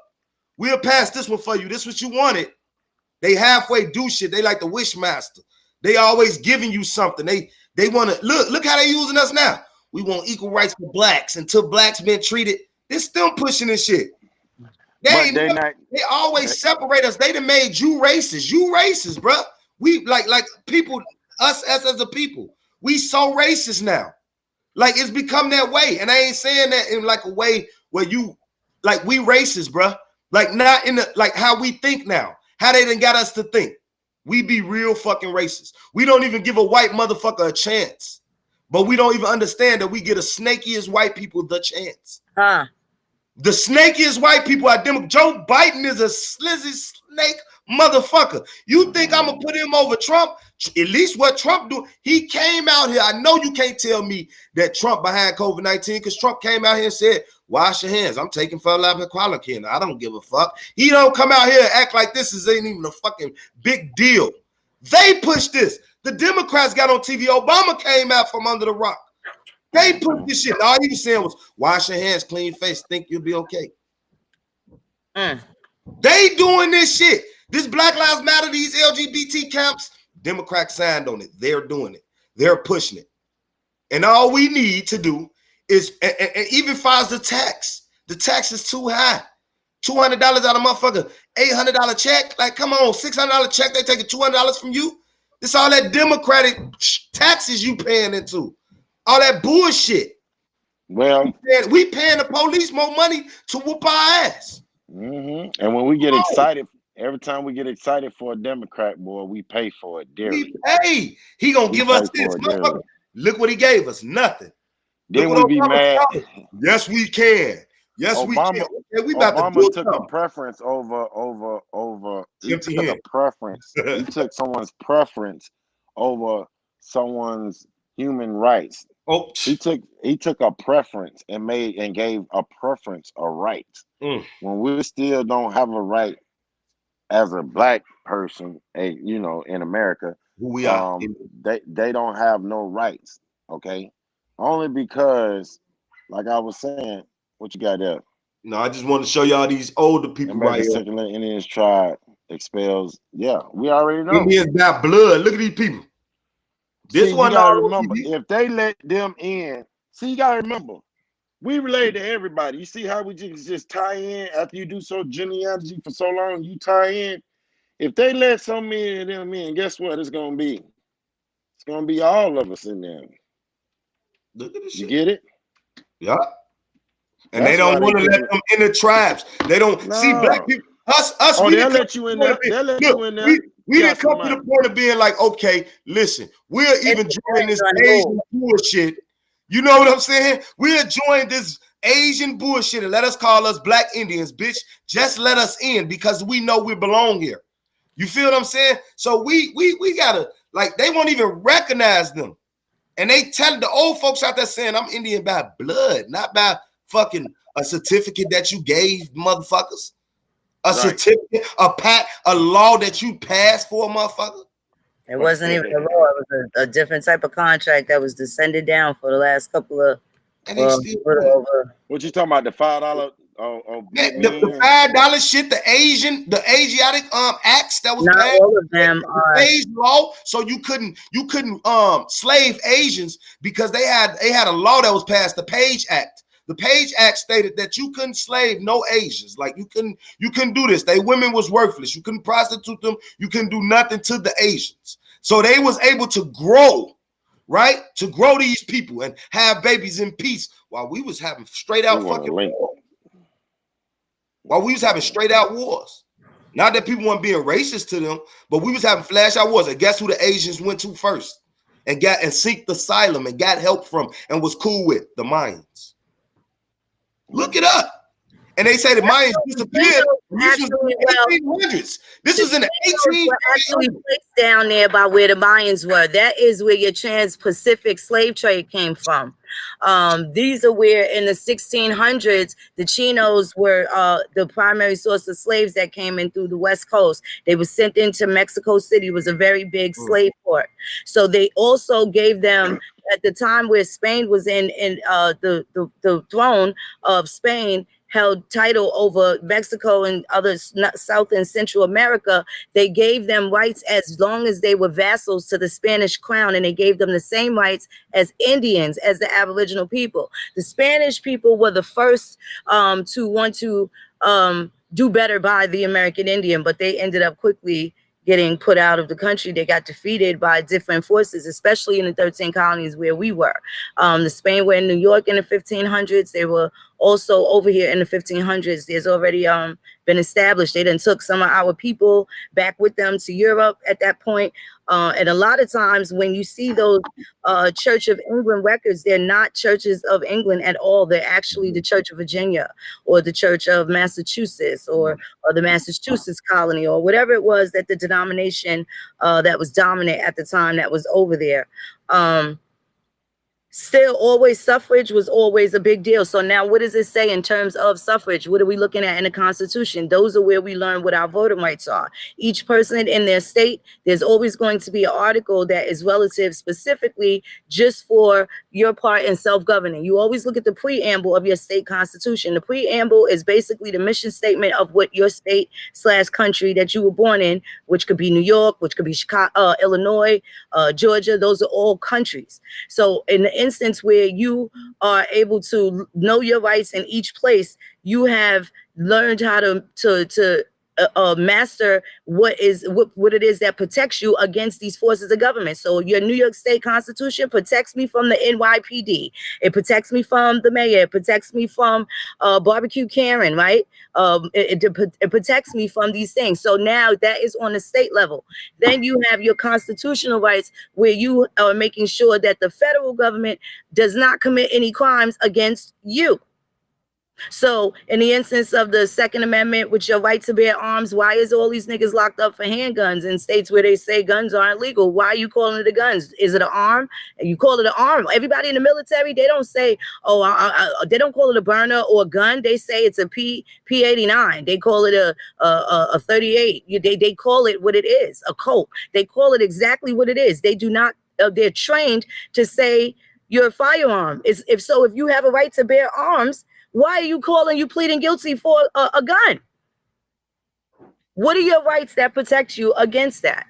We'll pass this one for you. This is what you wanted. They halfway do shit. They like the wish master. They always giving you something. They want to look how they using us now. We want equal rights for Blacks until Blacks been treated. They're still pushing this shit. They always separate us. They done made you racist. You racist, bro. We like people. Us as a people, we so racist now. Like, it's become that way. And I ain't saying that in like a way where you, like, we racist, bruh. Like, not in the, like how we think now. How they done got us to think. We be real fucking racist. We don't even give a white motherfucker a chance. But we don't even understand that we get a snakiest white people the chance. The snakiest white people are Democrats. Joe Biden is a slizzy snake motherfucker. You think I'm gonna put him over Trump? At least what Trump do, he came out here. I know you can't tell me that Trump behind COVID-19 because Trump came out here and said, wash your hands. I'm taking fellow equality. I don't give a fuck. He don't come out here and act like this ain't even a fucking big deal. They pushed this. The Democrats got on TV. Obama came out from under the rock. They put this shit. All he was saying was, wash your hands, clean face, think you'll be okay. They doing this shit. This Black Lives Matter, these LGBT camps, Democrats signed on it. They're doing it. They're pushing it. And all we need to do is, and even fires the tax is too high. $200 out of motherfucker, $800 check. Like, come on, $600 check. They taking $200 from you. It's all that Democratic taxes you paying into. All that bullshit. Well, we paying the police more money to whoop our ass. And when we get excited, every time we get excited for a Democrat, boy, we pay for it dearly. We pay. He gonna give us this. Look what he gave us. Nothing. Then we be mad. Yes, we can. Yes, Obama, we can. Okay, we about Obama to took a preference over. He took a preference. He took someone's preference over someone's human rights. Oh, he took a preference and gave a preference a right. When we still don't have a right as a black person, in America, who we are, they don't have no rights. Okay, only because, like I was saying, what you got there? No, I just want to show y'all these older people right here. Second Indians tribe expels. Yeah, we already know. Indians got blood. Look at these people. This one, you gotta remember, if they let them in, you gotta remember, we relate to everybody. You see how we just tie in after you do genealogy for so long, you tie in. If they let so many of them in, guess what it's gonna be? It's gonna be all of us in there. Look at this shit. You get it? Yeah. And they don't want to let them in the tribes. They don't see black people. Us. Oh, they'll let you in there. They'll let you in there. We didn't come to the point of being like, okay, listen, we're even joining this Asian bullshit. You know what I'm saying? We're joining this Asian bullshit and let us call us Black Indians, bitch. Just let us in because we know we belong here. You feel what I'm saying? So we gotta, like, they won't even recognize them. And they tell the old folks out there saying, I'm Indian by blood, not by fucking a certificate that you gave motherfuckers. A certificate, a law that you passed for a motherfucker. It wasn't even a law. It was a different type of contract that was descended down for the last couple of. What you talking about? The $5? The $5 shit. The Asiatic acts that was not passed. all of them are law. So you couldn't slave Asians because they had a law that was passed, the Page Act. The Page Act stated that you couldn't slave no Asians. Like you couldn't do this. They women was worthless. You couldn't prostitute them. You couldn't do nothing to the Asians. So they was able to grow, right? To grow these people and have babies in peace while we was having straight out wars. Not that people weren't being racist to them, but we was having flash out wars. And guess who the Asians went to first? And seeked asylum and got help from and was cool with? The Mayans. Look it up. And they say the Mayans disappeared. This was in the 1800s. This was in the 1800s. Actually placed down there by where the Mayans were. That is where your trans-Pacific slave trade came from. These are where in the 1600s, the Chinos were the primary source of slaves that came in through the West Coast. They were sent into Mexico City. It was a very big slave port. So they also gave them, at the time where Spain was in the throne of Spain, held title over Mexico and other South and Central America, they gave them rights as long as they were vassals to the Spanish crown, and they gave them the same rights as Indians, as the Aboriginal people. The Spanish people were the first to want to do better by the American Indian, but they ended up quickly getting put out of the country. They got defeated by different forces, especially in the 13 colonies where we were. The Spain were in New York in the 1500s. They were also over here in the 1500s. There's already been established. They then took some of our people back with them to Europe at that point. And a lot of times when you see those Church of England records, they're not churches of England at all. They're actually the Church of Virginia or the Church of Massachusetts or the Massachusetts colony or whatever it was that the denomination that was dominant at the time that was over there. Still, always suffrage was always a big deal. So now what does it say in terms of suffrage? What are we looking at in the Constitution? Those are where we learn what our voting rights are. Each person in their state, there's always going to be an article that is relative specifically just for your part in self-governing. You always look at the preamble of your state constitution. The preamble is basically the mission statement of what your state / country that you were born in, which could be New York, which could be Chicago, Illinois, Georgia. Those are all countries. So in the instance where you are able to know your rights in each place, you have learned how to master what it is that protects you against these forces of government. So your New York State Constitution protects me from the NYPD. It protects me from the mayor. It protects me from barbecue Karen, right? It protects me from these things. So now that is on the state level. Then you have your constitutional rights where you are making sure that the federal government does not commit any crimes against you. So in the instance of the Second Amendment with your right to bear arms, why is all these niggas locked up for handguns in states where they say guns aren't legal? Why are you calling it a gun? Is it an arm? You call it an arm. Everybody in the military, they don't say, they don't call it a burner or a gun. They say it's a P89. They call it a 38. They call it what it is, a Colt. They call it exactly what it is. They do not, they're trained to say you're a firearm. If you have a right to bear arms, why are you pleading guilty for a gun? What are your rights that protect you against that?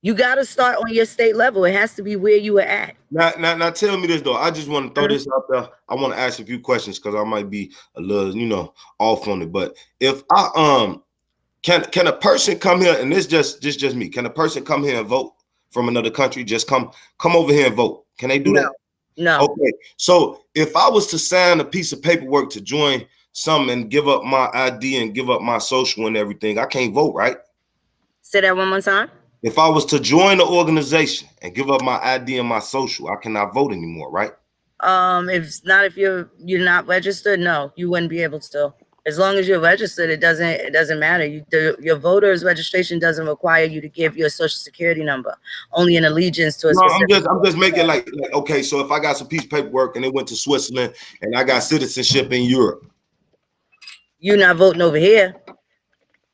You got to start on your state level. It has to be where you are at. Now tell me this, though. I just want to throw this out there. I want to ask a few questions because I might be a little, off on it. But if I can a person come here, and this just me, can a person come here and vote from another country? Just come over here and vote. Can they do that? No. Okay. So if I was to sign a piece of paperwork to join something and give up my ID and give up my social and everything, I can't vote, right? Say that one more time. If I was to join the organization and give up my ID and my social, I cannot vote anymore, right? If you're not registered, no, you wouldn't be able to. As long as you're registered, it doesn't matter. Your voter's registration doesn't require you to give your social security number. Only an allegiance to a specific. I'm just making like okay. So if I got some piece of paperwork and it went to Switzerland and I got citizenship in Europe, you're not voting over here.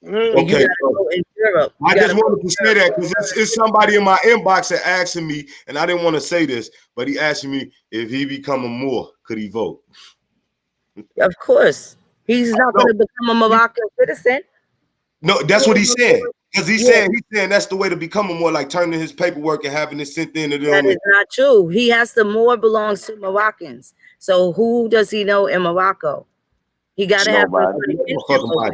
Okay. In Europe. I just wanted to say that because it's somebody in my inbox that asking me, and I didn't want to say this, but he asked me if he become a Moor, could he vote? Of course. He's not going to become a Moroccan citizen. No, that's what he's saying. Because he's saying that's the way to become a Moor, like turning his paperwork and having it sent in to them. That is not true. He has to Moor belongs to Moroccans. So who does he know in Morocco? He got to have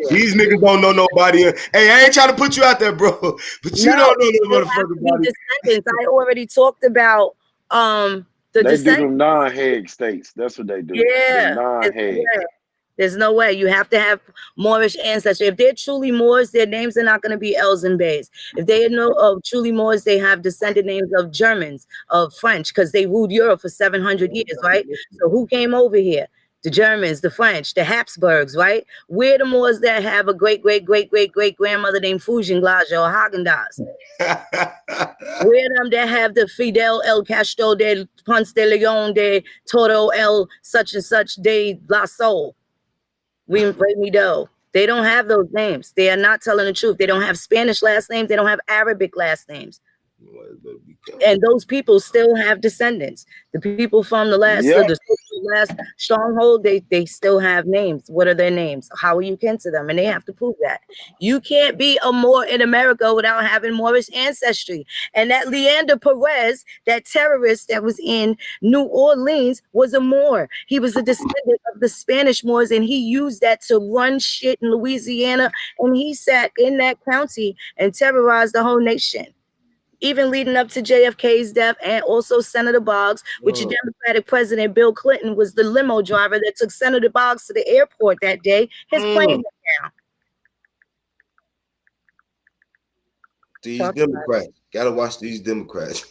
these niggas don't know nobody. Hey, I ain't trying to put you out there, bro. But you don't know no motherfucking body. I already talked about they do them non-Hague states. That's what they do. Yeah. Non-Hague. There's no way. You have to have Moorish ancestry. If they're truly Moors, their names are not going to be L's and Bays. If they are truly Moors, they have descended names of Germans, of French, because they ruled Europe for 700 years, right? So who came over here? The Germans, the French, the Habsburgs, right? We're the Moors that have a great-great-great-great-great-grandmother named Fugenglaja or Haagen-Dazs. We're them that have the Fidel El Castro de Ponce de Leon de Toro El such and such de La Sol. We me do. They don't have those names. They are not telling the truth. They don't have Spanish last names. They don't have Arabic last names. And those people still have descendants. The people from the last stronghold, they still have names. What are their names? How are you kin to them? And they have to prove that. You can't be a Moor in America without having Moorish ancestry. And that Leander Perez, that terrorist that was in New Orleans, was a Moor. He was a descendant of the Spanish Moors, and he used that to run shit in Louisiana. And he sat in that county and terrorized the whole nation. even leading up to JFK's death, and also Senator Boggs, which the Democratic President Bill Clinton was the limo driver that took Senator Boggs to the airport that day. His plane went down. These Democrats, gotta watch these Democrats.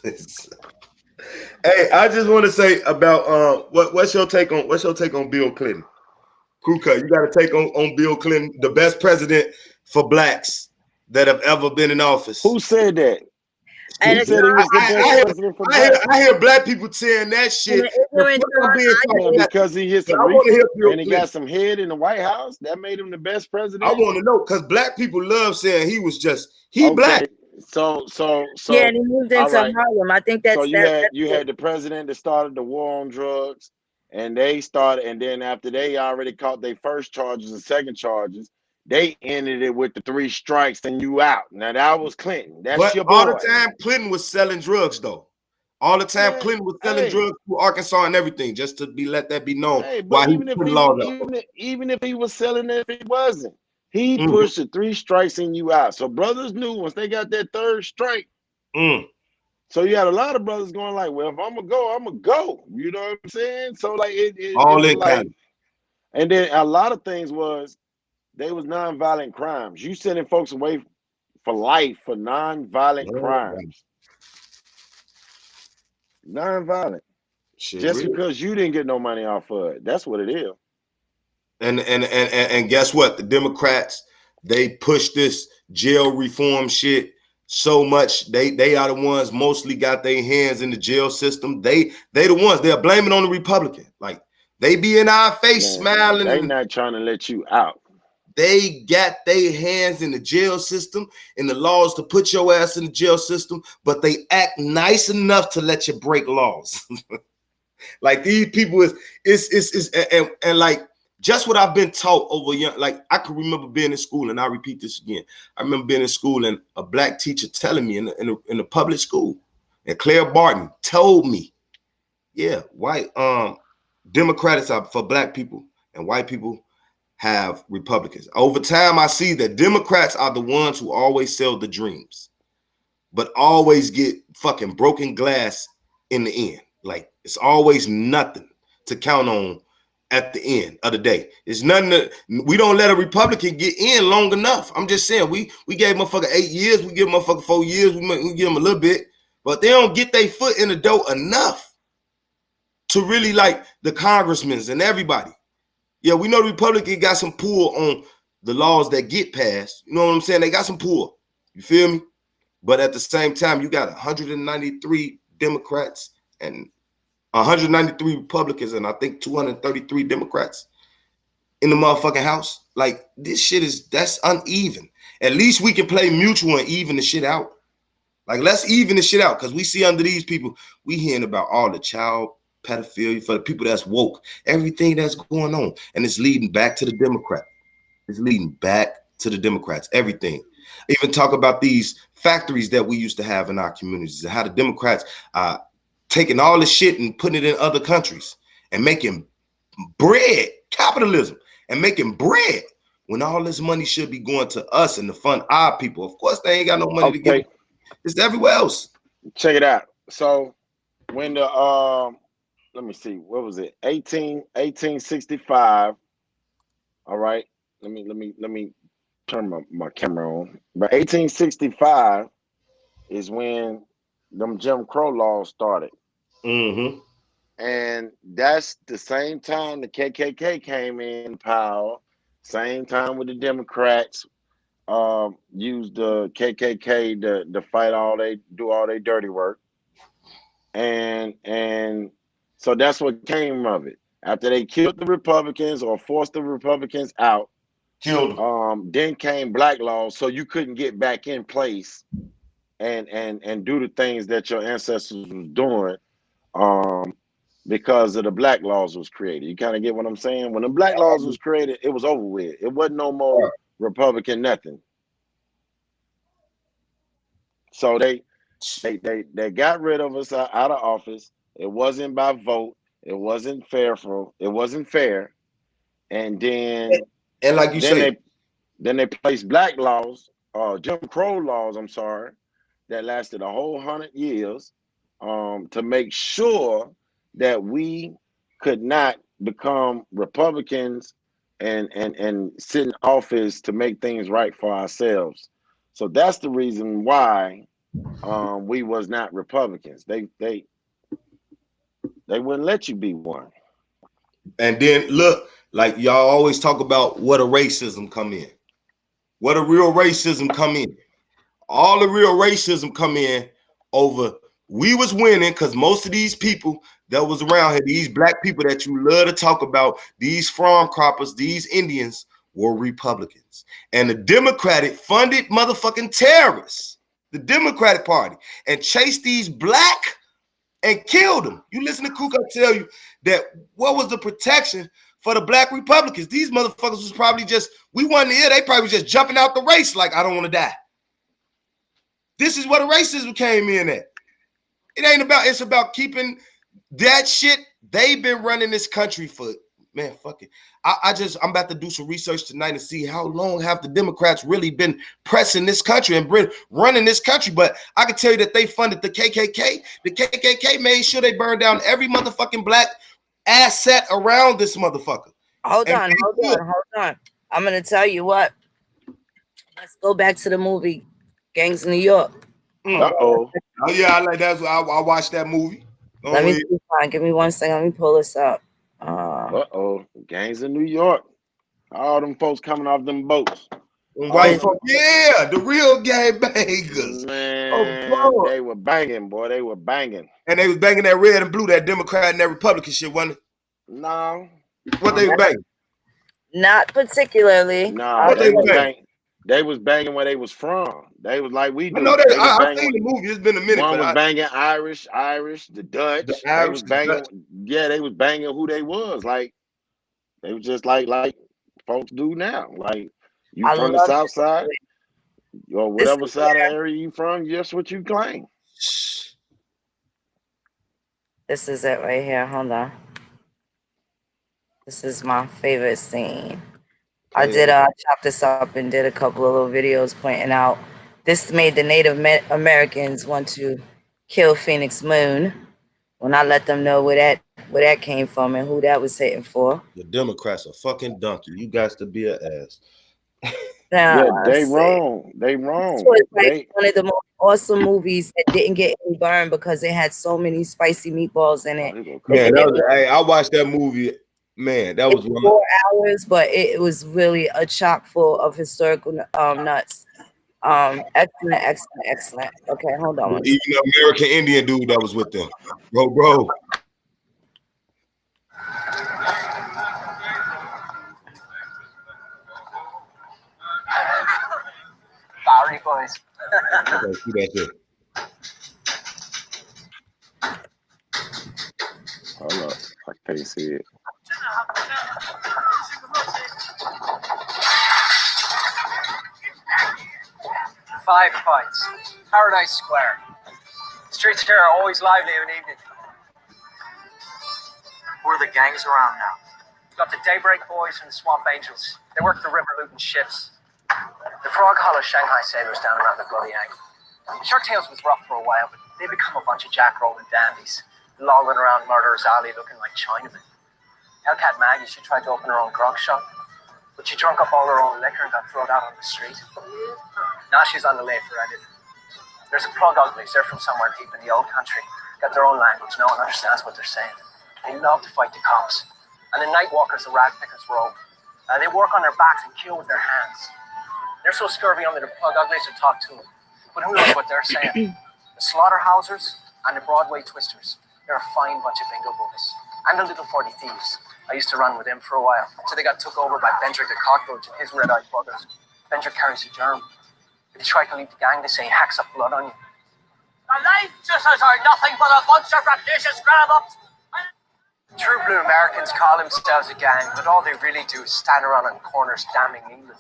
Hey, I just want to say about what's your take on Bill Clinton? Crew cut, you got to take on Bill Clinton, the best president for blacks that have ever been in office. Who said that? And said he was the best president for blacks? I hear black people saying that shit. Because he hit some and he got some head in the White House. That made him the best president. I want to know, because black people love saying he was just black. So yeah, and he moved into Harlem. I think that's so you had the president that started the war on drugs, and they started, and then after they already caught their first charges and second charges, they ended it with the 3 strikes and you out. Now that was Clinton. That's your boy. All the time Clinton was selling drugs though. All the time Clinton was selling drugs to Arkansas and everything, just to let that be known. But even if he was selling it, if he wasn't. He pushed the 3 strikes and you out. So brothers knew once they got that 3rd strike. So you had a lot of brothers going like, well, if I'm gonna go, I'm gonna go. You know what I'm saying? So like all in like, and then a lot of things was they was nonviolent crimes. You sending folks away for life for nonviolent crimes. Nonviolent. Just because you didn't get no money off of it. That's what it is. And guess what? The Democrats, they push this jail reform shit so much. They are the ones mostly got their hands in the jail system. They the ones they're blaming on the Republican. Like they be in our face smiling. They not trying to let you out. They got their hands in the jail system and the laws to put your ass in the jail system, but they act nice enough to let you break laws. Like these people is like. Just what I've been taught over young, like I can remember being in school, and I'll repeat this again. I remember being in school and a black teacher telling me in the public school, and Claire Barton told me, yeah, white Democrats are for black people and white people have Republicans. Over time, I see that Democrats are the ones who always sell the dreams, but always get fucking broken glass in the end. Like it's always nothing to count on. At the end of the day, it's nothing that we don't let a Republican get in long enough. I'm just saying we gave motherfucker 8 years, we give motherfucker 4 years, we give them a little bit, but they don't get their foot in the door enough to really like the congressmen and everybody. Yeah, we know the Republican got some pull on the laws that get passed. You know what I'm saying? They got some pull. You feel me? But at the same time, you got 193 Democrats and 193 Republicans and I think 233 Democrats in the motherfucking house. Like this shit that's uneven. At least we can play mutual and even the shit out. Like let's even the shit out, because we see under these people, we hearing about all the child pedophilia for the people that's woke, everything that's going on, and it's leading back to the Democrat. It's leading back to the Democrats. Everything. Even talk about these factories that we used to have in our communities and how the Democrats taking all this shit and putting it in other countries and making bread, capitalism, and making bread when all this money should be going to us and to fund our people. Of course, they ain't got no money to give. It's everywhere else. Check it out. So when the let me see, what was it? 1865. All right. Let me turn my camera on. But 1865 is when them Jim Crow laws started. And that's the same time the KKK came in power, same time with the Democrats used the KKK to fight do all their dirty work. And so that's what came of it. After they killed the Republicans or forced the Republicans out, killed them. Then came black laws, so you couldn't get back in place and do the things that your ancestors was doing because of the black laws was created. You kind of get what I'm saying? When the black laws was created, it was over with. It wasn't no more Republican nothing. So they got rid of us out of office. It wasn't by vote. It wasn't fair. And then like you say, then they placed black laws, Jim Crow laws, I'm sorry. that lasted a whole 100 years to make sure that we could not become Republicans and sit in office to make things right for ourselves. So that's the reason why we was not Republicans. They wouldn't let you be one. And then look, like y'all always talk about what a racism come in. What a real racism come in. All the real racism come in over we was winning because most of these people that was around here, these black people that you love to talk about, these farm croppers, these Indians were Republicans. And the Democratic funded motherfucking terrorists, the Democratic Party, and chased these black and killed them. You listen to Kuka tell you that what was the protection for the black Republicans? These motherfuckers was probably just, we wasn't here, they probably just jumping out the race like, I don't want to die. This is what a racism came in at. It ain't about, it's about keeping that shit. They've been running this country for, man, fuck it. I'm about to do some research tonight and see how long have the Democrats really been pressing this country and running this country. But I can tell you that they funded the KKK. The KKK made sure they burned down every motherfucking black asset around this motherfucker. Hold on. I'm going to tell you what. Let's go back to the movie Gangs in New York. Oh yeah, I like that. I watched that movie. Let me give me 1 second. Let me pull this up. Gangs in New York. All them folks coming off them boats. White folks, yeah, the real gang bangers. Man, they were banging, boy. They were banging. And they was banging that red and blue, that Democrat and that Republican shit, wasn't it? No. What they were banging? Not particularly. No, they was banging where they was from. They was like we do. I've seen the movie. It's been a minute. One was banging Irish, the Dutch. They was banging. Yeah, they was banging who they was. Like they was just like folks do now. Like you from the South Side or whatever side of the area you from, just what you claim. This is it right here. Hold on. This is my favorite scene. I did chop this up and did a couple of little videos pointing out this made the Native Americans want to kill Phoenix Moon when I let them know where that came from and who that was hitting for. The Democrats are fucking donkey. You guys to be an ass. Yeah, they wrong. They wrong. So it's like one of the most awesome movies that didn't get any burn because it had so many spicy meatballs in it. Man, I watched that movie. Man, that was 4 hours, but it was really a chock full of historical nuts. Excellent. Okay, hold on. Even the American Indian dude that was with them, bro. Sorry, boys. Okay, see that shit. Hold up, I can't see it. 5 fights. Paradise Square. Streets here are always lively of an evening. Who are the gangs around now? We've got the Daybreak Boys and the Swamp Angels. They work the river looting ships. The Frog Hollow Shanghai sailors down around the Bloody Angle. Shark Tales was rough for a while, but they become a bunch of jack-rolling dandies, lollering around Murderer's Alley looking like Chinamen. Hellcat Maggie, she tried to open her own grog shop, but she drunk up all her own liquor and got thrown out on the street. Now she's on the lay for edit. There's a plug uglies, they're from somewhere deep in the old country. Got their own language, no one understands what they're saying. They love to fight the cops. And the night walkers, the rag pickers rogue. They work on their backs and kill with their hands. They're so scurvy under the plug uglies to talk to them. But who knows what they're saying? The slaughterhousers and the Broadway twisters. They're a fine bunch of bingo boys. And the little 40 thieves. I used to run with them for a while. So they got took over by Bendrick the cockroach and his red-eyed buggers. Bendrick carries a germ. If you try to leave the gang, they say he hacks up blood on you. The life sisters are nothing but a bunch of rapacious grab-ups. True blue Americans call themselves a gang, but all they really do is stand around on corners damning England.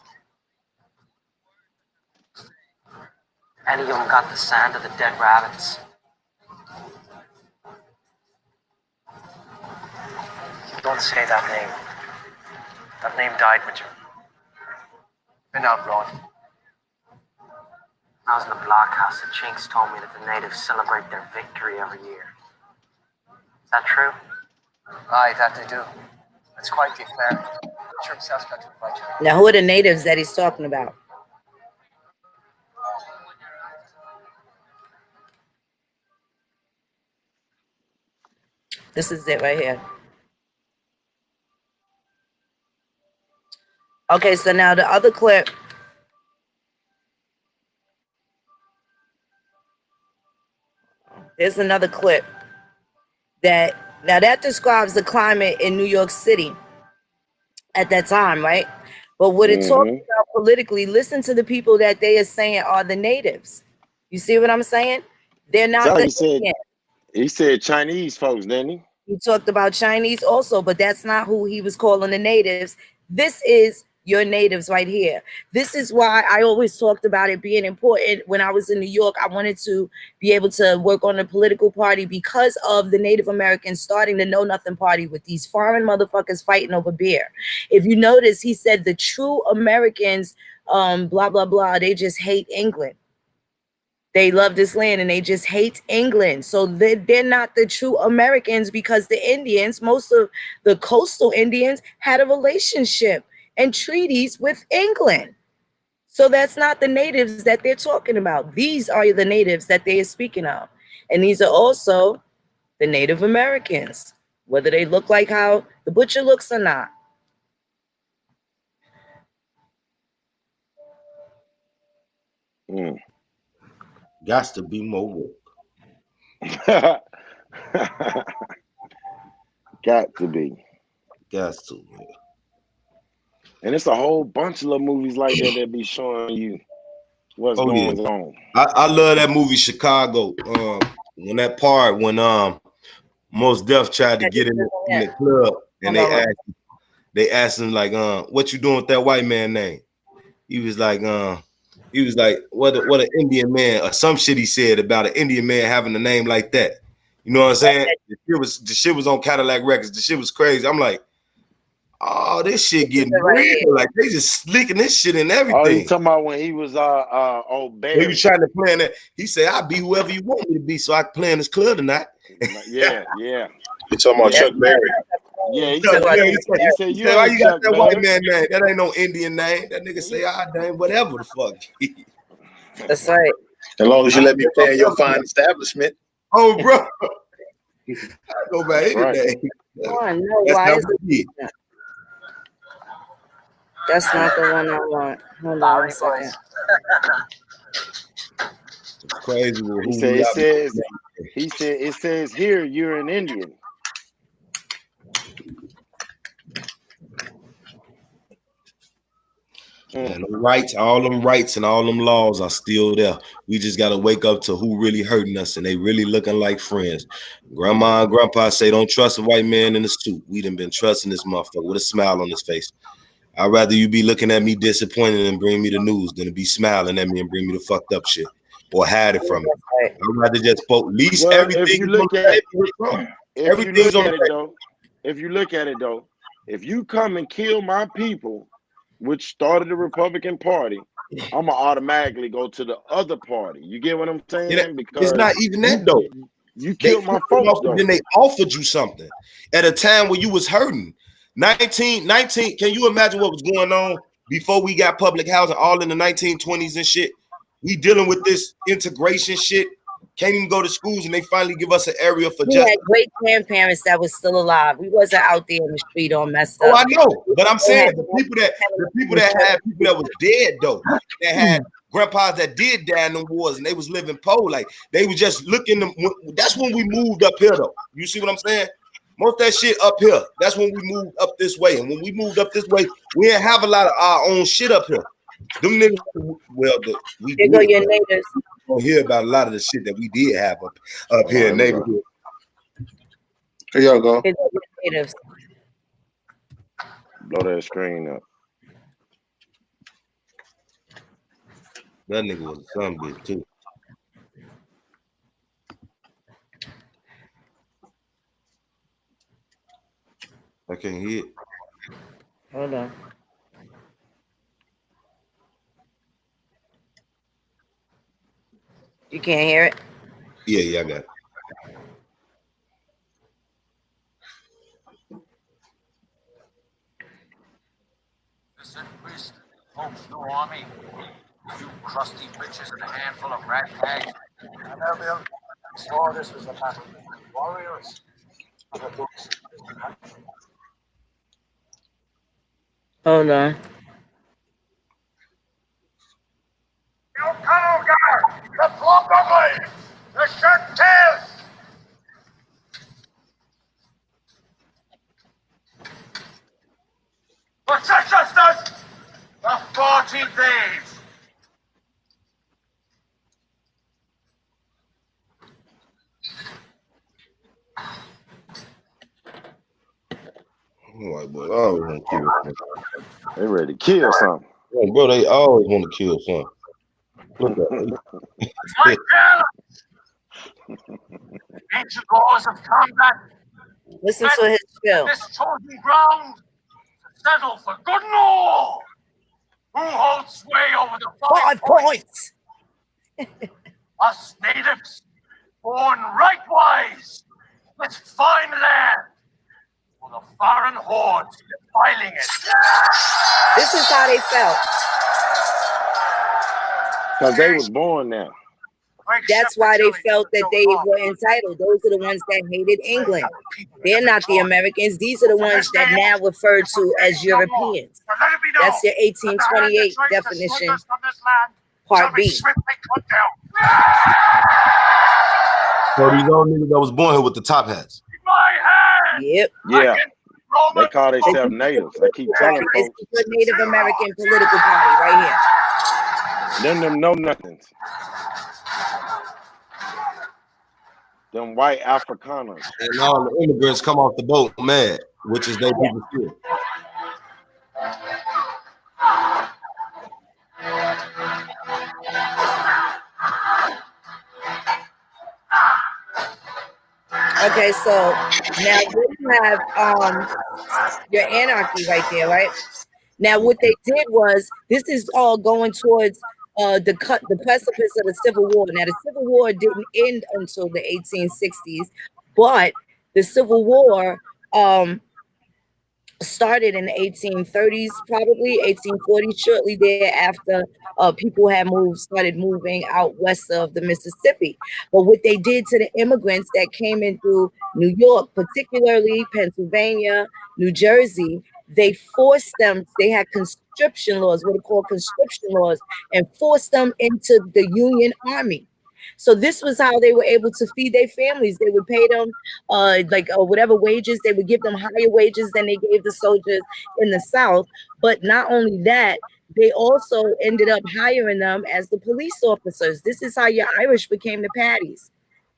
Any of them got the sand of the dead rabbits. Don't say that name. That name died with you. Been outlawed. When I was in the blockhouse, the Chinks told me that the natives celebrate their victory every year. Is that true? Aye, that they do. It's quite the affair. I'm sure himself's got to invite you. Now, who are the natives that he's talking about? This is it right here. Okay, so now the other clip. There's another clip that describes the climate in New York City at that time, right? But what it talks about politically, listen to the people that they are saying are the natives. You see what I'm saying? They're not So the he said, Indians. he said Chinese folks, didn't he? He talked about Chinese also, but that's not who he was calling the natives. This is your natives right here. This is why I always talked about it being important. When I was in New York, I wanted to be able to work on a political party because of the Native Americans starting the Know Nothing Party with these foreign motherfuckers fighting over beer. If you notice, he said the true Americans, blah, blah, blah, they just hate England. They love this land and they just hate England. So they're not the true Americans because the Indians, most of the coastal Indians, had a relationship and treaties with England. So that's not the natives that they're talking about. These are the natives that they are speaking of. And these are also the Native Americans, whether they look like how the butcher looks or not. Got to be more woke. Got to be. Got to, man. And it's a whole bunch of little movies like that be showing you what's going on. I love that movie Chicago. When that part when Mos Def tried to get in the club and they asked him like what you doing with that white man name? He was like what an Indian man or some shit he said about an Indian man having a name like that. You know what I'm saying? The shit was on Cadillac Records. The shit was crazy. I'm like, oh, this shit getting real. Like they just slicking this shit and everything. Oh, you talking about when he was Barry. He was trying to play in that. He said, I'll be whoever you want me to be so I can play in this club tonight. Yeah. You talking about Chuck Berry? Yeah, he said why you got that white man name? That ain't no Indian name. That nigga say, name whatever the fuck. That's right. As long as you let me play in your fine establishment. Oh, bro. I go back any day. That's not the one I want. Hold on a second. It's crazy. He said it says here you're an Indian. And the rights, all them rights and all them laws are still there. We just gotta wake up to who really hurting us, and they really looking like friends. Grandma and grandpa say don't trust a white man in a suit. We done been trusting this motherfucker with a smile on his face. I'd rather you be looking at me disappointed and bring me the news than to be smiling at me and bring me the fucked up shit or hide it from me. I'd rather just at least everything. If you look at it though, if you come and kill my people, which started the Republican Party, I'm gonna automatically go to the other party. You get what I'm saying? Because it's not even that though. You killed my folks though. Then they offered you something at a time when you was hurting. 19, can you imagine what was going on before we got public housing all in the 1920s and shit? We dealing with this integration shit. Can't even go to schools, and they finally give us an area for justice. We had great grandparents that was still alive. We wasn't out there in the street all messed up. Oh, I know, but I'm saying the people that had people that was dead though, that had grandpas that did die in the wars, and they was living poor. Like they was just looking. That's when we moved up here though. You see what I'm saying? Most of that shit up here. That's when we moved up this way, and when we moved up this way, we didn't have a lot of our own shit up here. Them niggas, we go your neighbors. Don't hear about a lot of the shit that we did have up here in neighborhood. Here y'all go. Blow that screen up. That nigga was a son bitch too. I can't hear it. Hold on. You can't hear it? Yeah, I got it. Listen, priest, folks, no army. You crusty bitches and a handful of ragtags. I know, Bill. I swore this was a battle between warriors and the books. Hold on. You tunnel guard! The plumberly! The shirt tails! What's that, Justice? The 40 thieves! White boy always want to kill something. They ready to kill something. Yeah, bro, they always want to kill something. Look at My ancient laws of combat. Listen to his spiel. This chosen ground to settle for good and all. Who holds sway over the 5 points. Us natives, born rightwise, this fine land, for the foreign hordes defiling it. This is how they felt. Because they was born now. That's why they felt that they were entitled. Those are the ones that hated England. They're not the Americans. These are the ones that now refer to as Europeans. That's your 1828 definition, Part B. So these old niggas that was born here with the top hats. Yep. Yeah. They call themselves natives. They keep telling folks. It's a Native American political party right here. Them know nothings. Them white Afrikaners. And all the immigrants come off the boat mad, which is their people too. Okay, so now you have your anarchy right there, right? Now what they did was, this is all going towards the precipice of the Civil War. Now the Civil War didn't end until the 1860s, but the Civil War started in the 1830s, probably 1840s. Shortly thereafter, people had started moving out west of the Mississippi. But what they did to the immigrants that came in through New York, particularly Pennsylvania, New Jersey, they forced them. They had conscription laws, what are called conscription laws, and forced them into the Union Army. So this was how they were able to feed their families. They would pay them whatever wages. They would give them higher wages than they gave the soldiers in the South. But not only that, they also ended up hiring them as the police officers. This is how your Irish became the Paddies,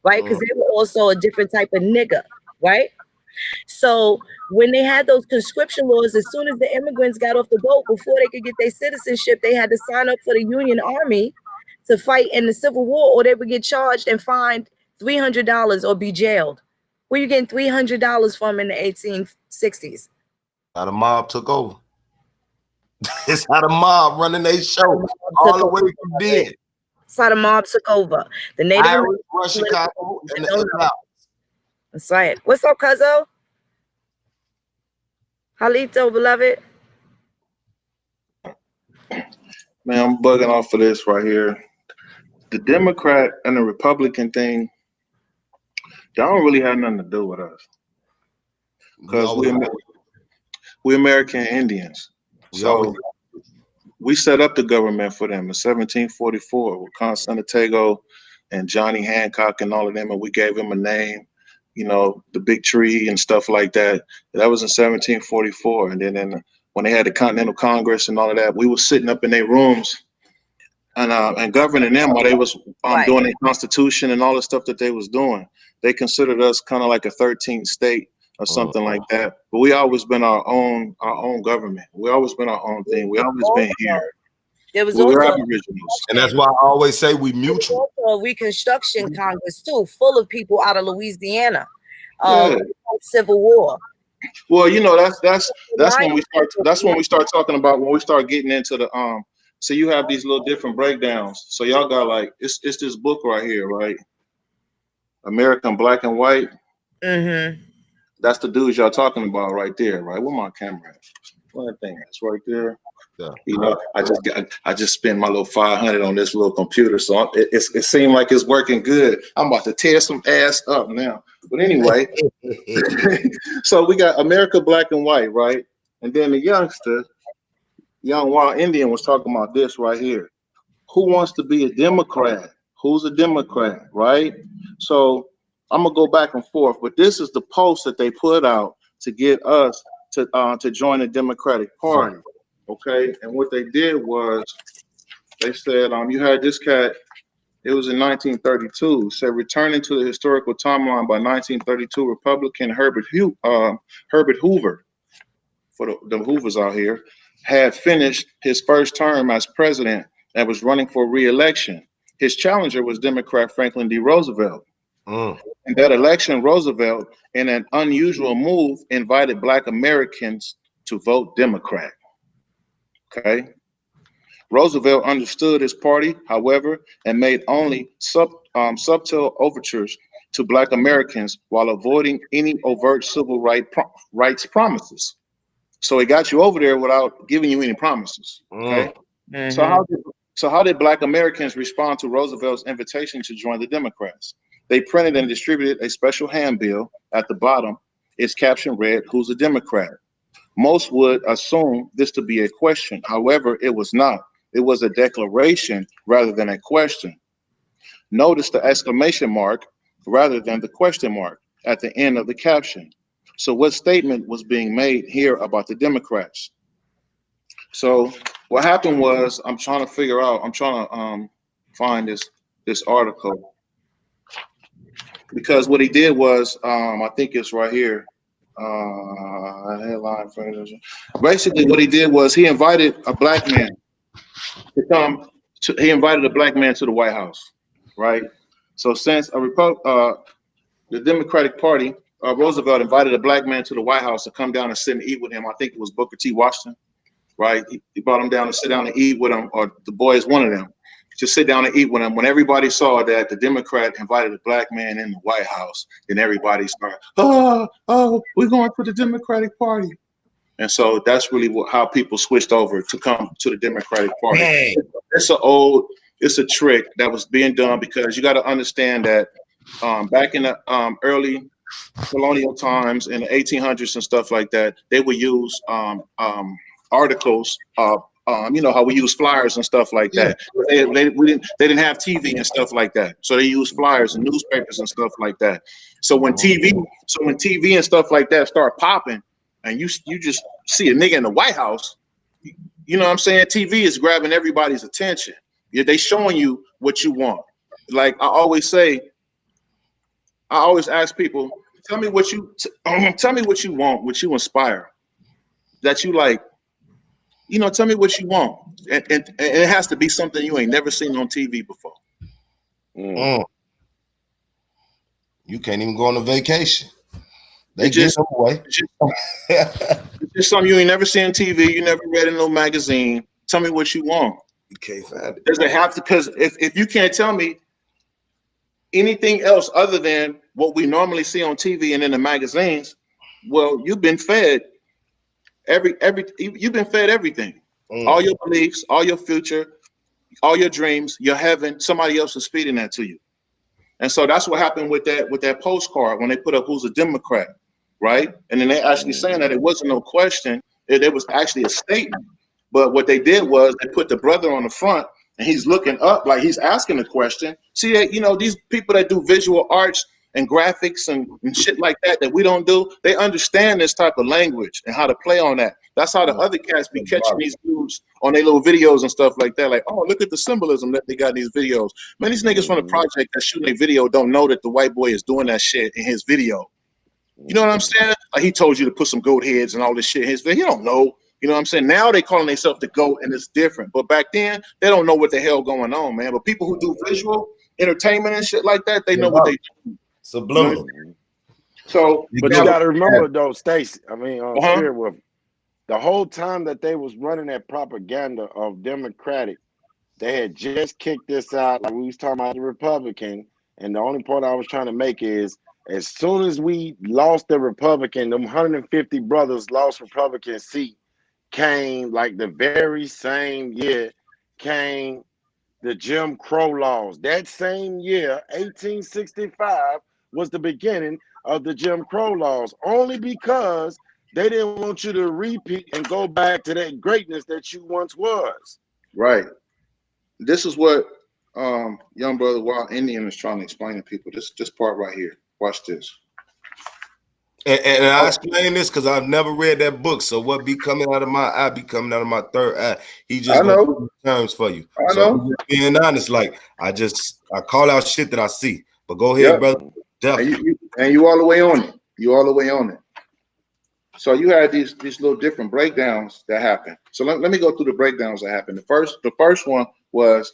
right? Because they were also a different type of nigger, right? So when they had those conscription laws, as soon as the immigrants got off the boat, before they could get their citizenship, they had to sign up for the Union Army to fight in the Civil War, or they would get charged and fined $300 or be jailed. Where you getting $300 from in the 1860s? How the mob took over. It's how the mob running their show all the way from then. That's how the mob took over. The Native Irish, Russian, Chicago, and the South. That's right. What's up, Cuzzo? Halito, beloved. Man, I'm bugging off of this right here. The Democrat and the Republican thing, y'all don't really have nothing to do with us. Because we're American Indians. So we set up the government for them in 1744 with Constantino and Johnny Hancock and all of them, and we gave them a name, you know, the big tree and stuff like that. That was in 1744. And then when they had the Continental Congress and all of that, we were sitting up in their rooms and governing them while they was doing their constitution and all the stuff that they was doing. They considered us kind of like a 13th state or something like that. But we always been our own government. We always been our own thing. We always been here. There was also Aboriginals. And that's why I always say we mutual. Also a Reconstruction Congress too, full of people out of Louisiana. Civil War. Well, you know, that's when we start talking about, when we start getting into So you have these little different breakdowns. So y'all got like it's this book right here, right? American Black and White. Mm-hmm. That's the dudes y'all talking about right there, right? Where my camera at? One thing that's right there. Yeah. You know, I just spent my little 500 on this little computer, so it seemed like it's working good. I'm about to tear some ass up now. But anyway, so we got America Black and White, right? And then the young wild Indian was talking about this right here. Who wants to be a Democrat? Who's a Democrat, right? So I'm gonna go back and forth, but this is the post that they put out to get us to join the Democratic Party, okay? And what they did was they said, you had this cat. It was in 1932. Said returning to the historical timeline by 1932, Republican Herbert Hoover, for the Hoovers out here, had finished his first term as president and was running for re-election. His challenger was Democrat Franklin D. Roosevelt. In that election, Roosevelt, in an unusual move, invited Black Americans to vote Democrat. Okay. Roosevelt understood his party, however, and made only subtle overtures to Black Americans while avoiding any overt civil rights promises. So he got you over there without giving you any promises. Okay. So how did Black Americans respond to Roosevelt's invitation to join the Democrats? They printed and distributed a special handbill. At the bottom, its caption read, "Who's a Democrat?" Most would assume this to be a question. However, it was not. It was a declaration rather than a question. Notice the exclamation mark rather than the question mark at the end of the caption. So what statement was being made here about the Democrats? So what happened was, I'm trying to find this article, because what he did was, I think it's right here. Headline. Basically, what he did was he invited a black man to come. He invited a black man to the White House, right? So since the Democratic Party, Roosevelt invited a black man to the White House to come down and sit and eat with him. I think it was Booker T. Washington, right? He brought him down to sit down and eat with him, or the boy is one of them, to sit down and eat with him. When everybody saw that the Democrat invited a black man in the White House, then everybody started, oh, we're going to the Democratic Party. And so that's really how people switched over to come to the Democratic Party. Hey. It's a trick that was being done, because you got to understand that back in the early colonial times in the 1800s and stuff like that, they would use articles, you know how we use flyers and stuff like that. They didn't have TV and stuff like that, so they used flyers and newspapers and stuff like that. So when TV and stuff like that start popping, and you just see a nigga in the White House, you know what I'm saying? TV is grabbing everybody's attention. Yeah, they showing you what you want. Like I always ask people, tell me what you want, what you inspire, that you like. You know, tell me what you want, and it has to be something you ain't never seen on TV before. You can't even go on a vacation. They give them away. It's just something you ain't never seen on TV. You never read in no magazine. Tell me what you want. You can't find it. Does it have to? Because if you can't tell me anything else other than what we normally see on TV and in the magazines, well, you've been fed you've been fed everything. All your beliefs, all your future, all your dreams, your heaven. Somebody else is feeding that to you. And so that's what happened with that postcard when they put up who's a Democrat, right? And then they actually saying that it wasn't no question, it was actually a statement. But what they did was they put the brother on the front, and he's looking up like he's asking a question. See, you know, these people that do visual arts and graphics and shit like that we don't do, they understand this type of language and how to play on that. That's how the other cats be catching these dudes on their little videos and stuff like that. Like, oh, look at the symbolism that they got in these videos. Man, these niggas from the project that shooting a video don't know that the white boy is doing that shit in his video. You know what I'm saying? Like, he told you to put some goat heads and all this shit in his video. He don't know. You know what I'm saying? Now they calling themselves the GOAT, and it's different. But back then, they don't know what the hell going on, man. But people who do visual entertainment and shit like that, they know what they do. Subliminal. So, but you got to remember though, Stacey. I mean, Spirit with the whole time that they was running that propaganda of Democratic, they had just kicked this out. Like we was talking about the Republican, and the only point I was trying to make is, as soon as we lost the Republican, them 150 brothers lost Republican seat, came like the very same year came the Jim Crow laws. That same year, 1865, was the beginning of the Jim Crow laws, only because they didn't want you to repeat and go back to that greatness that you once was. Right. This is what young brother Wild Indian is trying to explain to people. This part right here. Watch this. And I explain this because I've never read that book. So what be coming out of my eye be coming out of my third eye. He just gonna put terms for you. So being honest, like I call out shit that I see. But go ahead, brother. Definitely. And you all the way on it. You all the way on it. So you had these little different breakdowns that happened. So let me go through the breakdowns that happened. The first one was,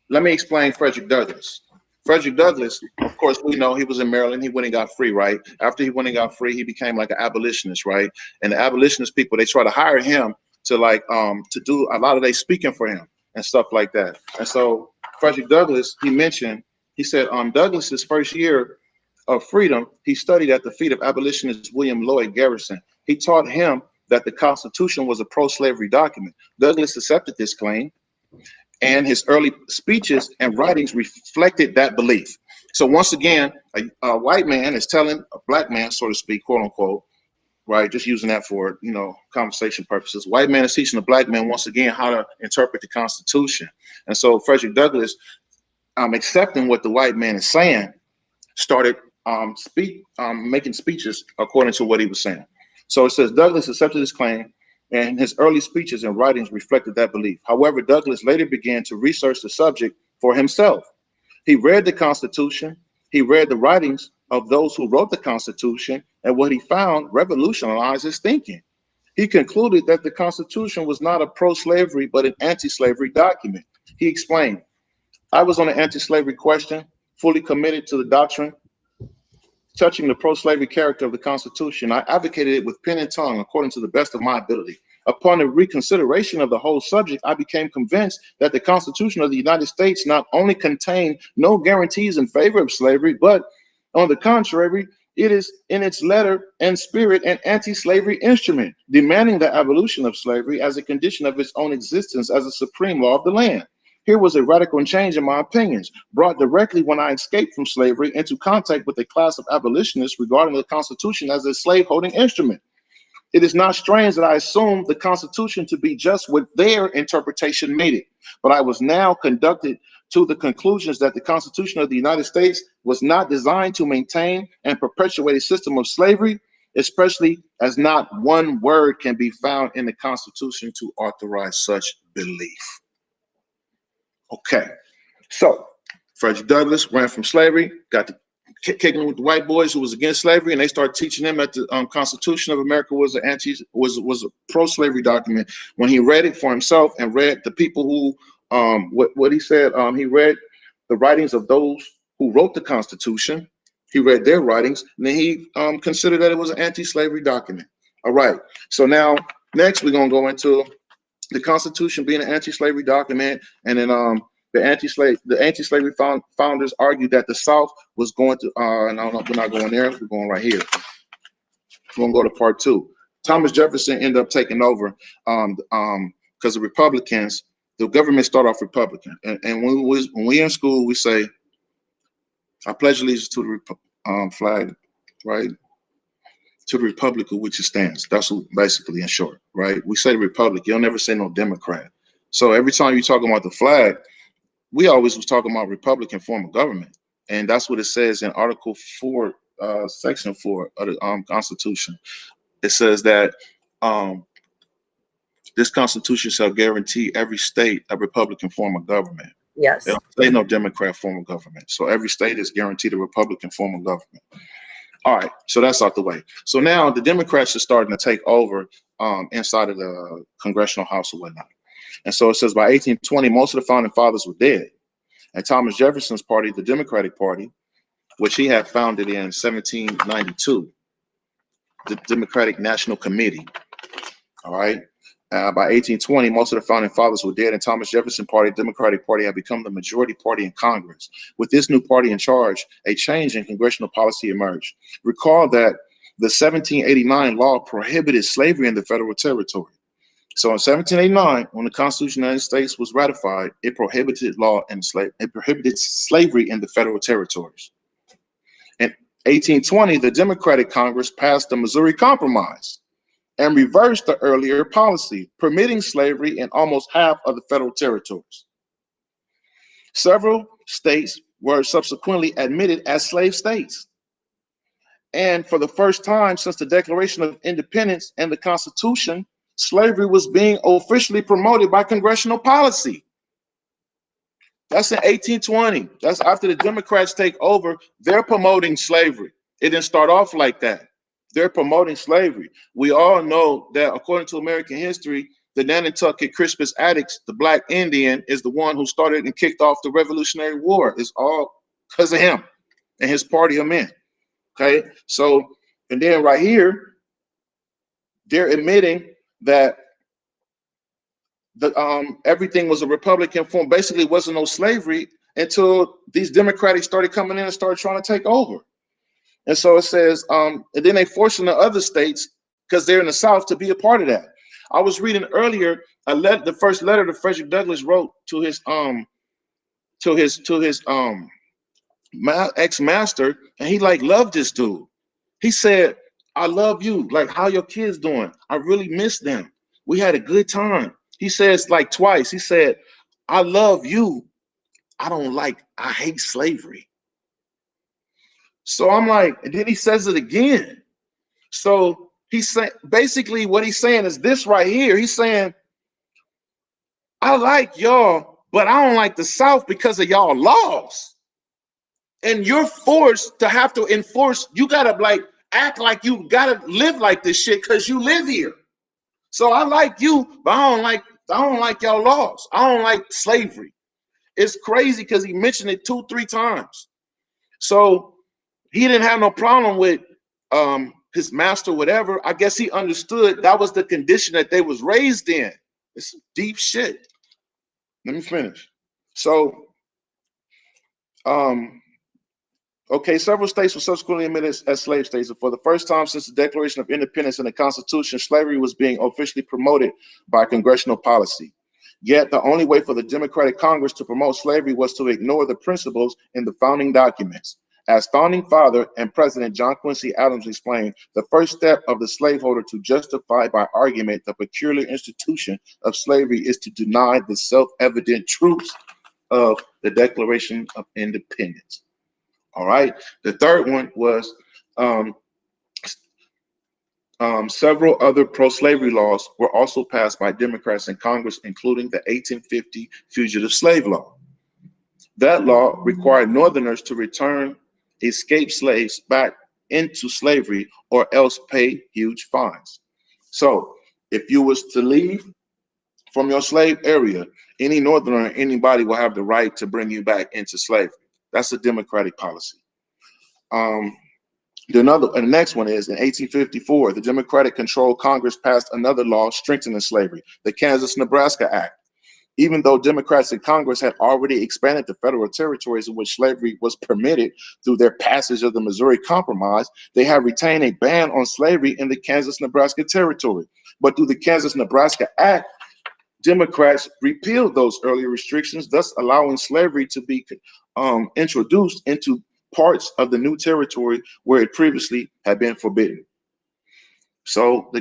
let me explain Frederick Douglass. Frederick Douglass, of course, we know he was in Maryland. He went and got free, right? After he went and got free, he became like an abolitionist, right? And the abolitionist people, they try to hire him to do a lot of their speaking for him and stuff like that. And so Frederick Douglass, he said Douglass's first year of freedom, he studied at the feet of abolitionist William Lloyd Garrison. He taught him that the Constitution was a pro-slavery document. Douglass accepted this claim, and his early speeches and writings reflected that belief. So once again, a white man is telling a black man, so to speak, quote unquote, right? Just using that for, conversation purposes. White man is teaching the black man once again how to interpret the Constitution. And so Frederick Douglass, accepting what the white man is saying, started making speeches according to what he was saying. So it says Douglass accepted his claim, and his early speeches and writings reflected that belief. However, Douglass later began to research the subject for himself. He read the Constitution, he read the writings of those who wrote the Constitution, and what he found revolutionized his thinking. He concluded that the Constitution was not a pro-slavery, but an anti-slavery document. He explained, I was on the anti-slavery question, fully committed to the doctrine touching the pro-slavery character of the Constitution. I advocated it with pen and tongue according to the best of my ability. Upon the reconsideration of the whole subject, I became convinced that the Constitution of the United States not only contained no guarantees in favor of slavery, but on the contrary, it is in its letter and spirit an anti-slavery instrument, demanding the abolition of slavery as a condition of its own existence as a supreme law of the land. Here was a radical change in my opinions, brought directly when I escaped from slavery into contact with a class of abolitionists regarding the Constitution as a slave-holding instrument. It is not strange that I assumed the Constitution to be just what their interpretation made it, but I was now conducted to the conclusions that the Constitution of the United States was not designed to maintain and perpetuate a system of slavery, especially as not one word can be found in the Constitution to authorize such belief. Okay, so Frederick Douglass ran from slavery, got to kicking with the white boys who was against slavery, and they started teaching him that the Constitution of America was a pro-slavery document. When he read it for himself and read the people who what he said, he read the writings of those who wrote the Constitution. He read their writings, and then he considered that it was an anti-slavery document. All right, so now next we're gonna go into the Constitution being an anti-slavery document, and then the anti-slavery founders argued that the South was going to. No, we're not going there. We're going right here. We're gonna go to part two. Thomas Jefferson ended up taking over because the Republicans, the government started off Republican, and when we in school, we say, "I pledge allegiance to the flag," right? To the Republic of which it stands. That's what, basically, in short, right? We say Republic. You'll never say no Democrat. So every time you talk about the flag, we always was talking about Republican form of government, and that's what it says in Article 4, Section 4 of the Constitution. It says that this Constitution shall guarantee every state a Republican form of government. Yes. They don't say no Democrat form of government. So every state is guaranteed a Republican form of government. All right, so that's out the way. So now the Democrats are starting to take over inside of the Congressional House or whatnot. And so it says by 1820, most of the founding fathers were dead. And Thomas Jefferson's party, the Democratic Party, which he had founded in 1792, the Democratic National Committee. All right. By 1820, most of the founding fathers were dead, and Thomas Jefferson Party, Democratic Party, had become the majority party in Congress. With this new party in charge, a change in congressional policy emerged. Recall that the 1789 law prohibited slavery in the federal territory. So in 1789, when the Constitution of the United States was ratified, it prohibited slavery in the federal territories. In 1820, the Democratic Congress passed the Missouri Compromise and reversed the earlier policy, permitting slavery in almost half of the federal territories. Several states were subsequently admitted as slave states. And for the first time since the Declaration of Independence and the Constitution, slavery was being officially promoted by congressional policy. That's in 1820. That's after the Democrats take over. They're promoting slavery. It didn't start off like that. They're promoting slavery. We all know that according to American history, the Nantucket Crispus Attucks, the Black Indian, is the one who started and kicked off the Revolutionary War. It's all because of him and his party of men. Okay, so, and then right here, they're admitting that everything was a Republican form. Basically, it wasn't no slavery until these Democrats started coming in and started trying to take over. And so it says, and then they forcing the other states, because they're in the South, to be a part of that. I was reading earlier the first letter that Frederick Douglass wrote to his ex-master, and he like loved this dude. He said, "I love you. Like, how your kids doing? I really miss them. We had a good time." He says like twice. He said, "I love you. I hate slavery." So I'm like, and then he says it again. So he's saying, basically what he's saying is this right here. He's saying, I like y'all, but I don't like the South because of y'all laws. And you're forced to have to enforce, you gotta like act like you gotta live like this shit because you live here. So I like you, but I don't like y'all laws. I don't like slavery. It's crazy because he mentioned it 2-3 times. So he didn't have no problem with his master, whatever. I guess he understood that was the condition that they was raised in. It's deep shit. Let me finish. So, okay, several states were subsequently admitted as slave states. And for the first time since the Declaration of Independence and the Constitution, slavery was being officially promoted by congressional policy. Yet the only way for the Democratic Congress to promote slavery was to ignore the principles in the founding documents. As founding father and President John Quincy Adams explained, the first step of the slaveholder to justify by argument the peculiar institution of slavery is to deny the self-evident truths of the Declaration of Independence. All right. The third one was several other pro-slavery laws were also passed by Democrats in Congress, including the 1850 Fugitive Slave Law. That law required Northerners to return escaped slaves back into slavery or else pay huge fines. So if you was to leave from your slave area, any Northerner, anybody will have the right to bring you back into slavery. That's a Democratic policy. The next one is in 1854, the Democratic-controlled Congress passed another law strengthening slavery, the Kansas-Nebraska Act. Even though Democrats in Congress had already expanded the federal territories in which slavery was permitted through their passage of the Missouri Compromise, they had retained a ban on slavery in the Kansas-Nebraska territory. But through the Kansas-Nebraska Act, Democrats repealed those earlier restrictions, thus allowing slavery to be introduced into parts of the new territory where it previously had been forbidden. So the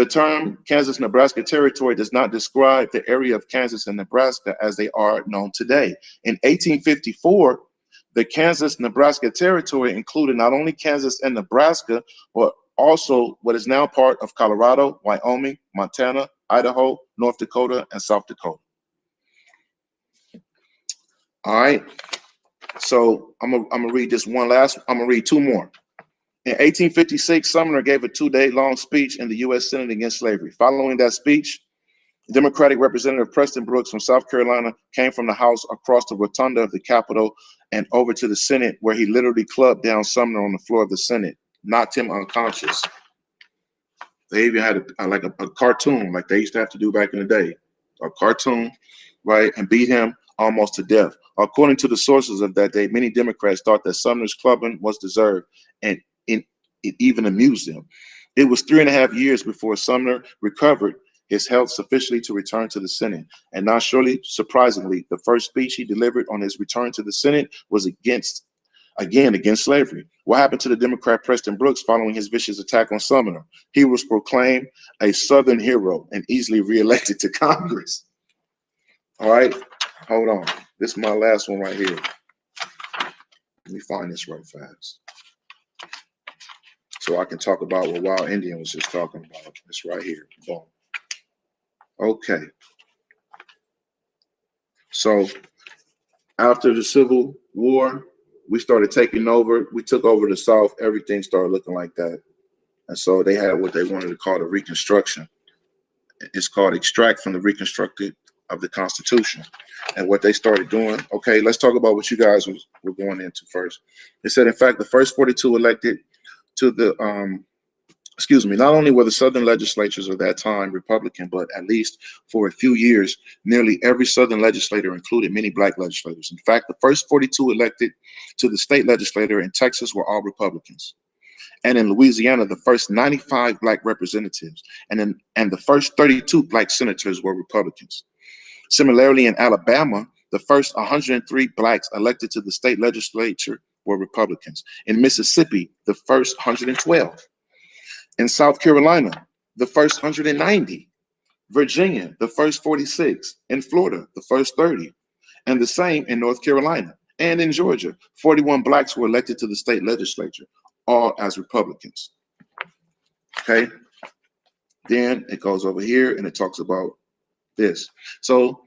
term Kansas-Nebraska territory does not describe the area of Kansas and Nebraska as they are known today. In 1854, the Kansas-Nebraska territory included not only Kansas and Nebraska, but also what is now part of Colorado, Wyoming, Montana, Idaho, North Dakota, and South Dakota. All right. So I'm gonna read this one last. I'm gonna read two more. In 1856, Sumner gave a 2-day-long speech in the U.S. Senate against slavery. Following that speech, Democratic Representative Preston Brooks from South Carolina came from the House across the rotunda of the Capitol and over to the Senate, where he literally clubbed down Sumner on the floor of the Senate, knocked him unconscious. They even had a cartoon like they used to have to do back in the day, a cartoon, right, and beat him almost to death. According to the sources of that day, many Democrats thought that Sumner's clubbing was deserved, and it even amused them. It was 3.5 years before Sumner recovered his health sufficiently to return to the Senate. And not surely surprisingly, the first speech he delivered on his return to the Senate was against slavery. What happened to the Democrat Preston Brooks following his vicious attack on Sumner? He was proclaimed a Southern hero and easily reelected to Congress. All right, hold on. This is my last one right here. Let me find this right fast, so I can talk about what Wild Indian was just talking about. It's right here. Boom. Okay. So after the Civil War, we started taking over. We took over the South. Everything started looking like that. And so they had what they wanted to call the Reconstruction. It's called extract from the Reconstructed of the Constitution. And what they started doing, okay, let's talk about what you guys were going into first. They said, in fact, the first 42 elected to the, not only were the Southern legislatures of that time Republican, but at least for a few years, nearly every Southern legislator included many black legislators. In fact, the first 42 elected to the state legislature in Texas were all Republicans. And in Louisiana, the first 95 black representatives and the first 32 black senators were Republicans. Similarly, in Alabama, the first 103 blacks elected to the state legislature were Republicans. In Mississippi, the first 112. In South Carolina, the first 190. Virginia, the first 46. In Florida, the first 30. And the same in North Carolina. And in Georgia, 41 blacks were elected to the state legislature, all as Republicans. Okay. Then it goes over here and it talks about this. So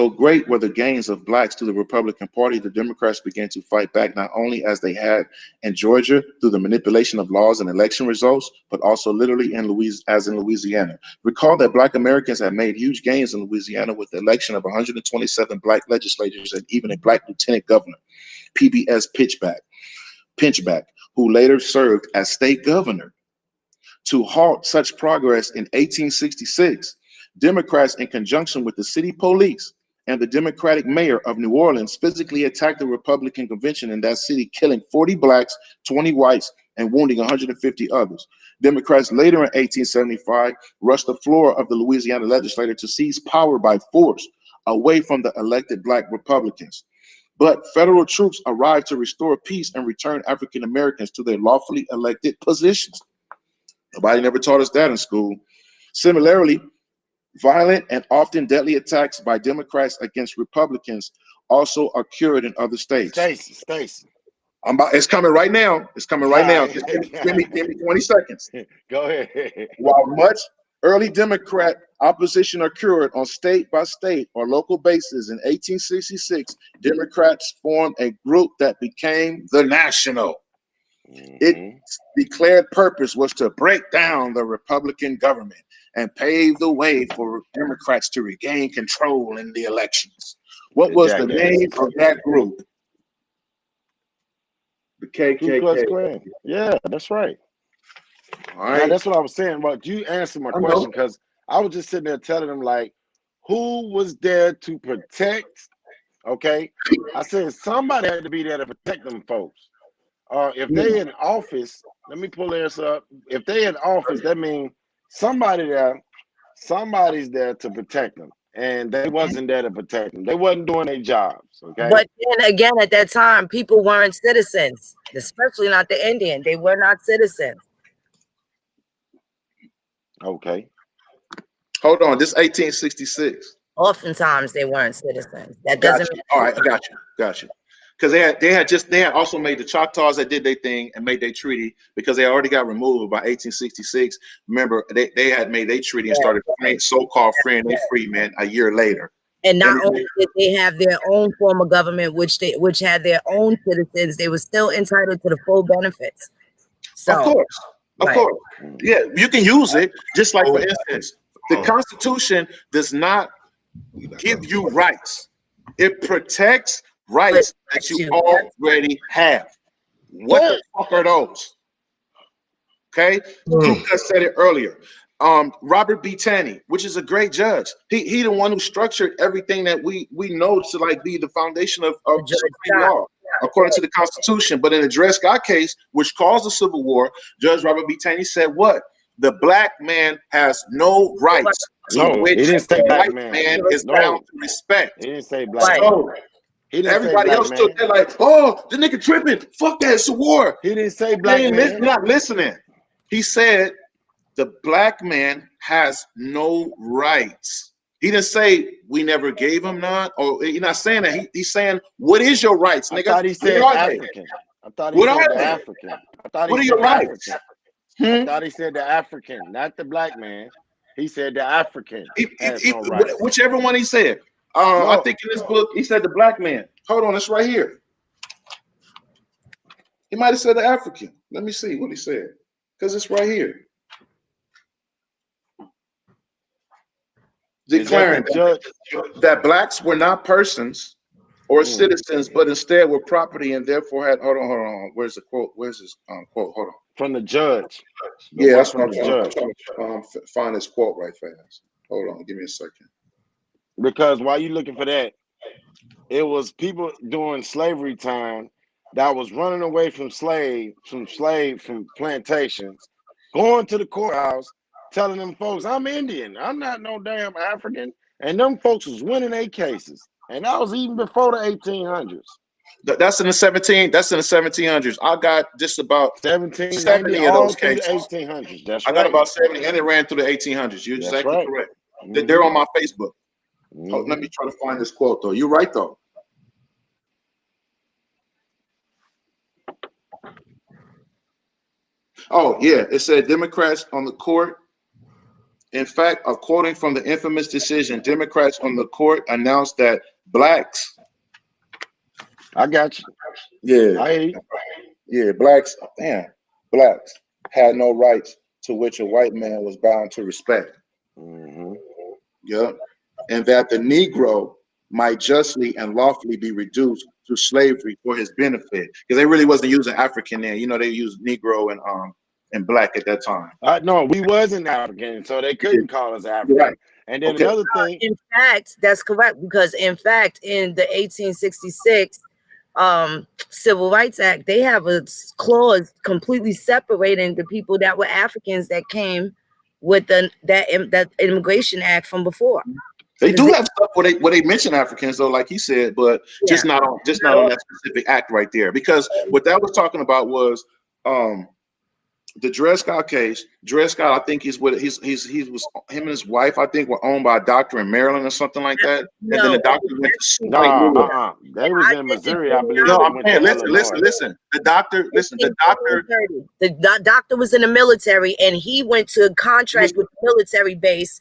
great were the gains of blacks to the Republican Party, the Democrats began to fight back, not only as they had in Georgia through the manipulation of laws and election results, but also literally in Louisiana. Recall that black Americans had made huge gains in Louisiana with the election of 127 black legislators and even a black lieutenant governor, PBS Pinchback, who later served as state governor. To halt such progress in 1866, Democrats, in conjunction with the city police and the Democratic mayor of New Orleans, physically attacked the Republican convention in that city, killing 40 blacks, 20 whites, and wounding 150 others. Democrats later in 1875 rushed the floor of the Louisiana legislature to seize power by force away from the elected black Republicans. But federal troops arrived to restore peace and return African Americans to their lawfully elected positions. Nobody never taught us that in school. Similarly, violent and often deadly attacks by Democrats against Republicans also occurred in other states. Stacy. It's coming right now. It's coming right now. Just give me 20 seconds. Go ahead. While much early Democrat opposition occurred on state by state or local basis in 1866, Democrats formed a group that became the National. Its declared purpose was to break down the Republican government and pave the way for Democrats to regain control in the elections. What was the name of that group? The KKK. Yeah, that's right. All right. Now, that's what I was saying. But you answered my question, because I was just sitting there telling them, like, who was there to protect? Okay. I said somebody had to be there to protect them folks. If they in office, let me pull this up. If they in office, that means somebody's there to protect them. And they wasn't there to protect them. They wasn't doing their jobs. Okay. But then again, at that time, people weren't citizens, especially not the Indian. They were not citizens. Okay. Hold on. This 1866. Oftentimes they weren't citizens. That doesn't mean. All right, I got you. Because they had also made the Choctaws that did their thing and made their treaty, because they already got removed by 1866. Remember, they had made their treaty and started so-called freeing their free men a year later. And not only did they have their own form of government, which had their own citizens, they were still entitled to the full benefits. So, of course, yeah, you can use it. Just like, for instance, the Constitution does not give you rights; it protects rights that you already have. What the fuck are those? Okay, Dukas said it earlier. Robert B. Taney, which is a great judge. He the one who structured everything that we know to like be the foundation of supreme law according to the Constitution. But in the Dred Scott case, which caused the Civil War, Judge Robert B. Taney said what? The black man has no rights to which he didn't say the black white man is bound to respect. He didn't say black So, man. He didn't everybody say else black took man. that like, oh, the nigga tripping. Fuck that, it's a war. He didn't say black man. Not listening. He said the black man has no rights. He didn't say we never gave him none, or he's not saying that. He's saying, what is your rights, nigga? I thought he said African. I thought he said the African. I thought he what are said your the rights? I thought he said the African, not the black man. He said the African has no rights. Whichever one he said. I think in this book he said the black man. Hold on, it's right here. He might have said the African. Let me see what he said, because it's right here. Declaring that blacks were not persons or citizens, but instead were property and therefore had. Hold on. Where's the quote? Where's this quote? Hold on. From the judge. Yeah, that's from the judge. I'm trying to find this quote right fast. Hold on, give me a second. Because while you looking for that, it was people during slavery time that was running away from plantations, going to the courthouse, telling them folks, I'm Indian, I'm not no damn African. And them folks was winning their cases. And that was even before the 1800s. That's in the 1700s. I got just about 70 of those cases. 1800s. That's right. I got about 70, and it ran through the 1800s. You're exactly correct. They're on my Facebook. Oh, let me try to find this quote, though. You're right, though. Oh, yeah. It said Democrats on the court. In fact, quoting from the infamous decision, Democrats on the court announced that blacks. I got you. Yeah. Yeah, blacks had no rights to which a white man was bound to respect. Yeah. And that the Negro might justly and lawfully be reduced to slavery for his benefit. Because they really wasn't using African there. You know, they used Negro and black at that time. No, we wasn't African, so they couldn't call us African. Right. And then another thing. In fact, that's correct, because in fact, in the 1866 Civil Rights Act, they have a clause completely separating the people that were Africans that came with that Immigration Act from before. They do have stuff where they mention Africans, though, like he said, but just not on that specific act right there. Because what that was talking about was the Dred Scott case. Dred Scott, I think he was him and his wife, I think, were owned by a doctor in Maryland or something like that. And then the doctor went to they was in Missouri, I believe. No, I'm saying, listen. The doctor was in the military, and he went to contract with the military base,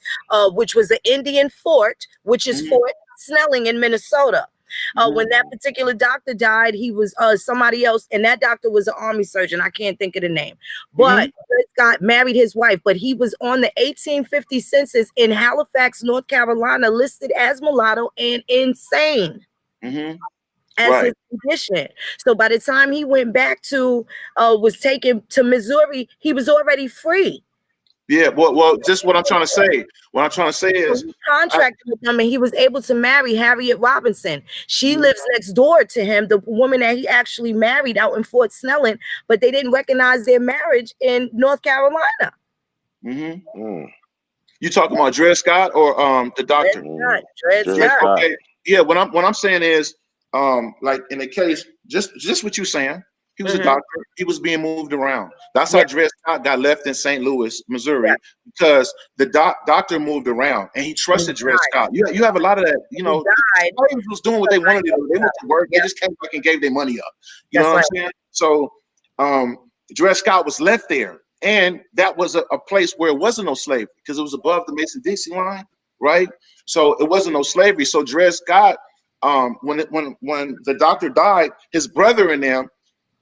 which was an Indian fort, which is Fort Snelling in Minnesota. When that particular doctor died, he was somebody else, and that doctor was an Army surgeon. I can't think of the name, but Scott married his wife, but he was on the 1850 census in Halifax, North Carolina, listed as mulatto and insane as his condition. So by the time he went back to was taken to Missouri, he was already free. Yeah, well, just what I'm trying to say. What I'm trying to say is, he contracted with them, and he was able to marry Harriet Robinson. She lives next door to him, the woman that he actually married out in Fort Snelling, but they didn't recognize their marriage in North Carolina. You talking about Dred Scott or the doctor? Dred Scott. Okay. Yeah, what I'm saying is, like in the case, just what you're saying. He was a doctor. He was being moved around. That's how Dred Scott got left in St. Louis, Missouri, because the doctor moved around and he trusted Dred Scott. You have a lot of that, you know. Slaves was doing what they wanted to do. They went to work. They just came back and gave their money up. You know what I'm saying? So Dred Scott was left there, and that was a place where it wasn't no slavery because it was above the Mason-Dixie line, right? So it wasn't no slavery. So Dred Scott, when the doctor died, his brother and them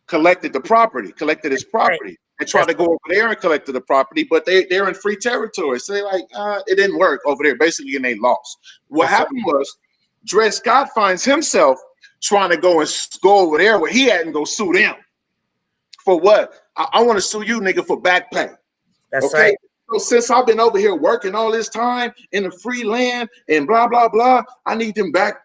collected his property, and tried to go over there and collected the property, but they're in free territory. So they're like, it didn't work over there, basically, and they lost. What happened was Dred Scott finds himself trying to go over there where he had and go sue them. For what? I want to sue you, nigga, for back pay. That's right. So since I've been over here working all this time in the free land and blah blah blah, I need back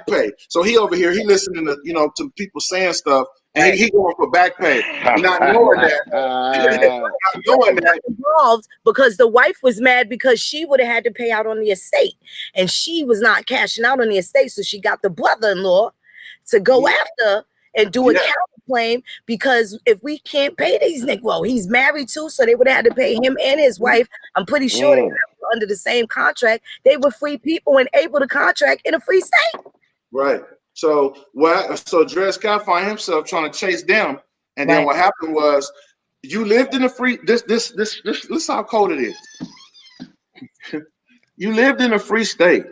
pay. So he over here, he listening to to people saying stuff, and he going for back pay, not knowing that. Not knowing that. Involved because the wife was mad because she would have had to pay out on the estate, and she was not cashing out on the estate, so she got the brother-in-law to go after and do a counterclaim, because if we can't pay these niggas, well, he's married too, so they would have had to pay him and his wife. I'm pretty sure they were under the same contract. They were free people and able to contract in a free state. Right. So so Dred Scott found himself trying to chase them, and then what happened was, you lived in a free. This how cold it is. You lived in a free state.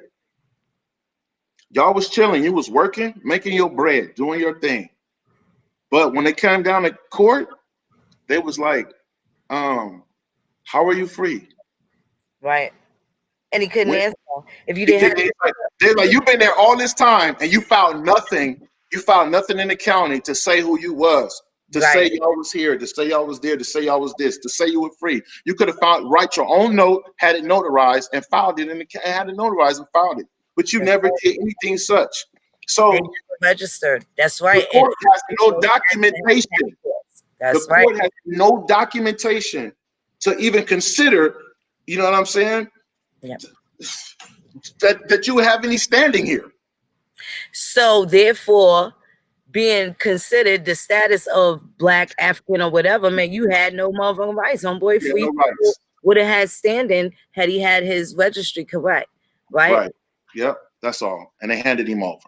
Y'all was chilling. You was working, making your bread, doing your thing. But when they came down to court, they was like, how are you free? Right. And he couldn't answer. If you didn't have they're like, you've been there all this time and you found nothing. You found nothing in the county to say who you was, to say y'all was here, to say y'all was there, to say y'all was this, to say you were free. You could have write your own note, had it notarized, and filed it had it notarized and filed it. But you never did anything such. So registered. That's right. The court has no documentation. That's the court has no documentation to even consider, you know what I'm saying? Yeah. That you would have any standing here. So therefore, being considered the status of Black, African, or whatever, man, you had no motherfucking rights, homeboy. Free no rights. Would have had standing had he had his registry correct, right? Yep, that's all. And they handed him over.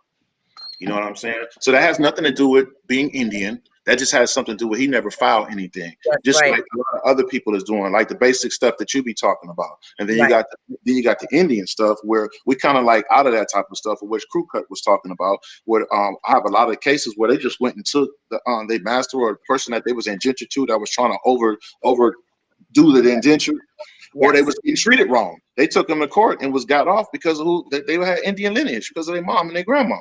You know what I'm saying? So that has nothing to do with being Indian. That just has something to do with he never filed anything. That's just like a lot of other people is doing, like the basic stuff that you be talking about. And then you got the Indian stuff where we kind of like out of that type of stuff, which Crew Cut was talking about. Where I have a lot of cases where they just went and took the they master or the person that they was indentured to that was trying to overdo the indenture. Or they was being treated wrong. They took them to court and was got off because of who they had Indian lineage, because of their mom and their grandma.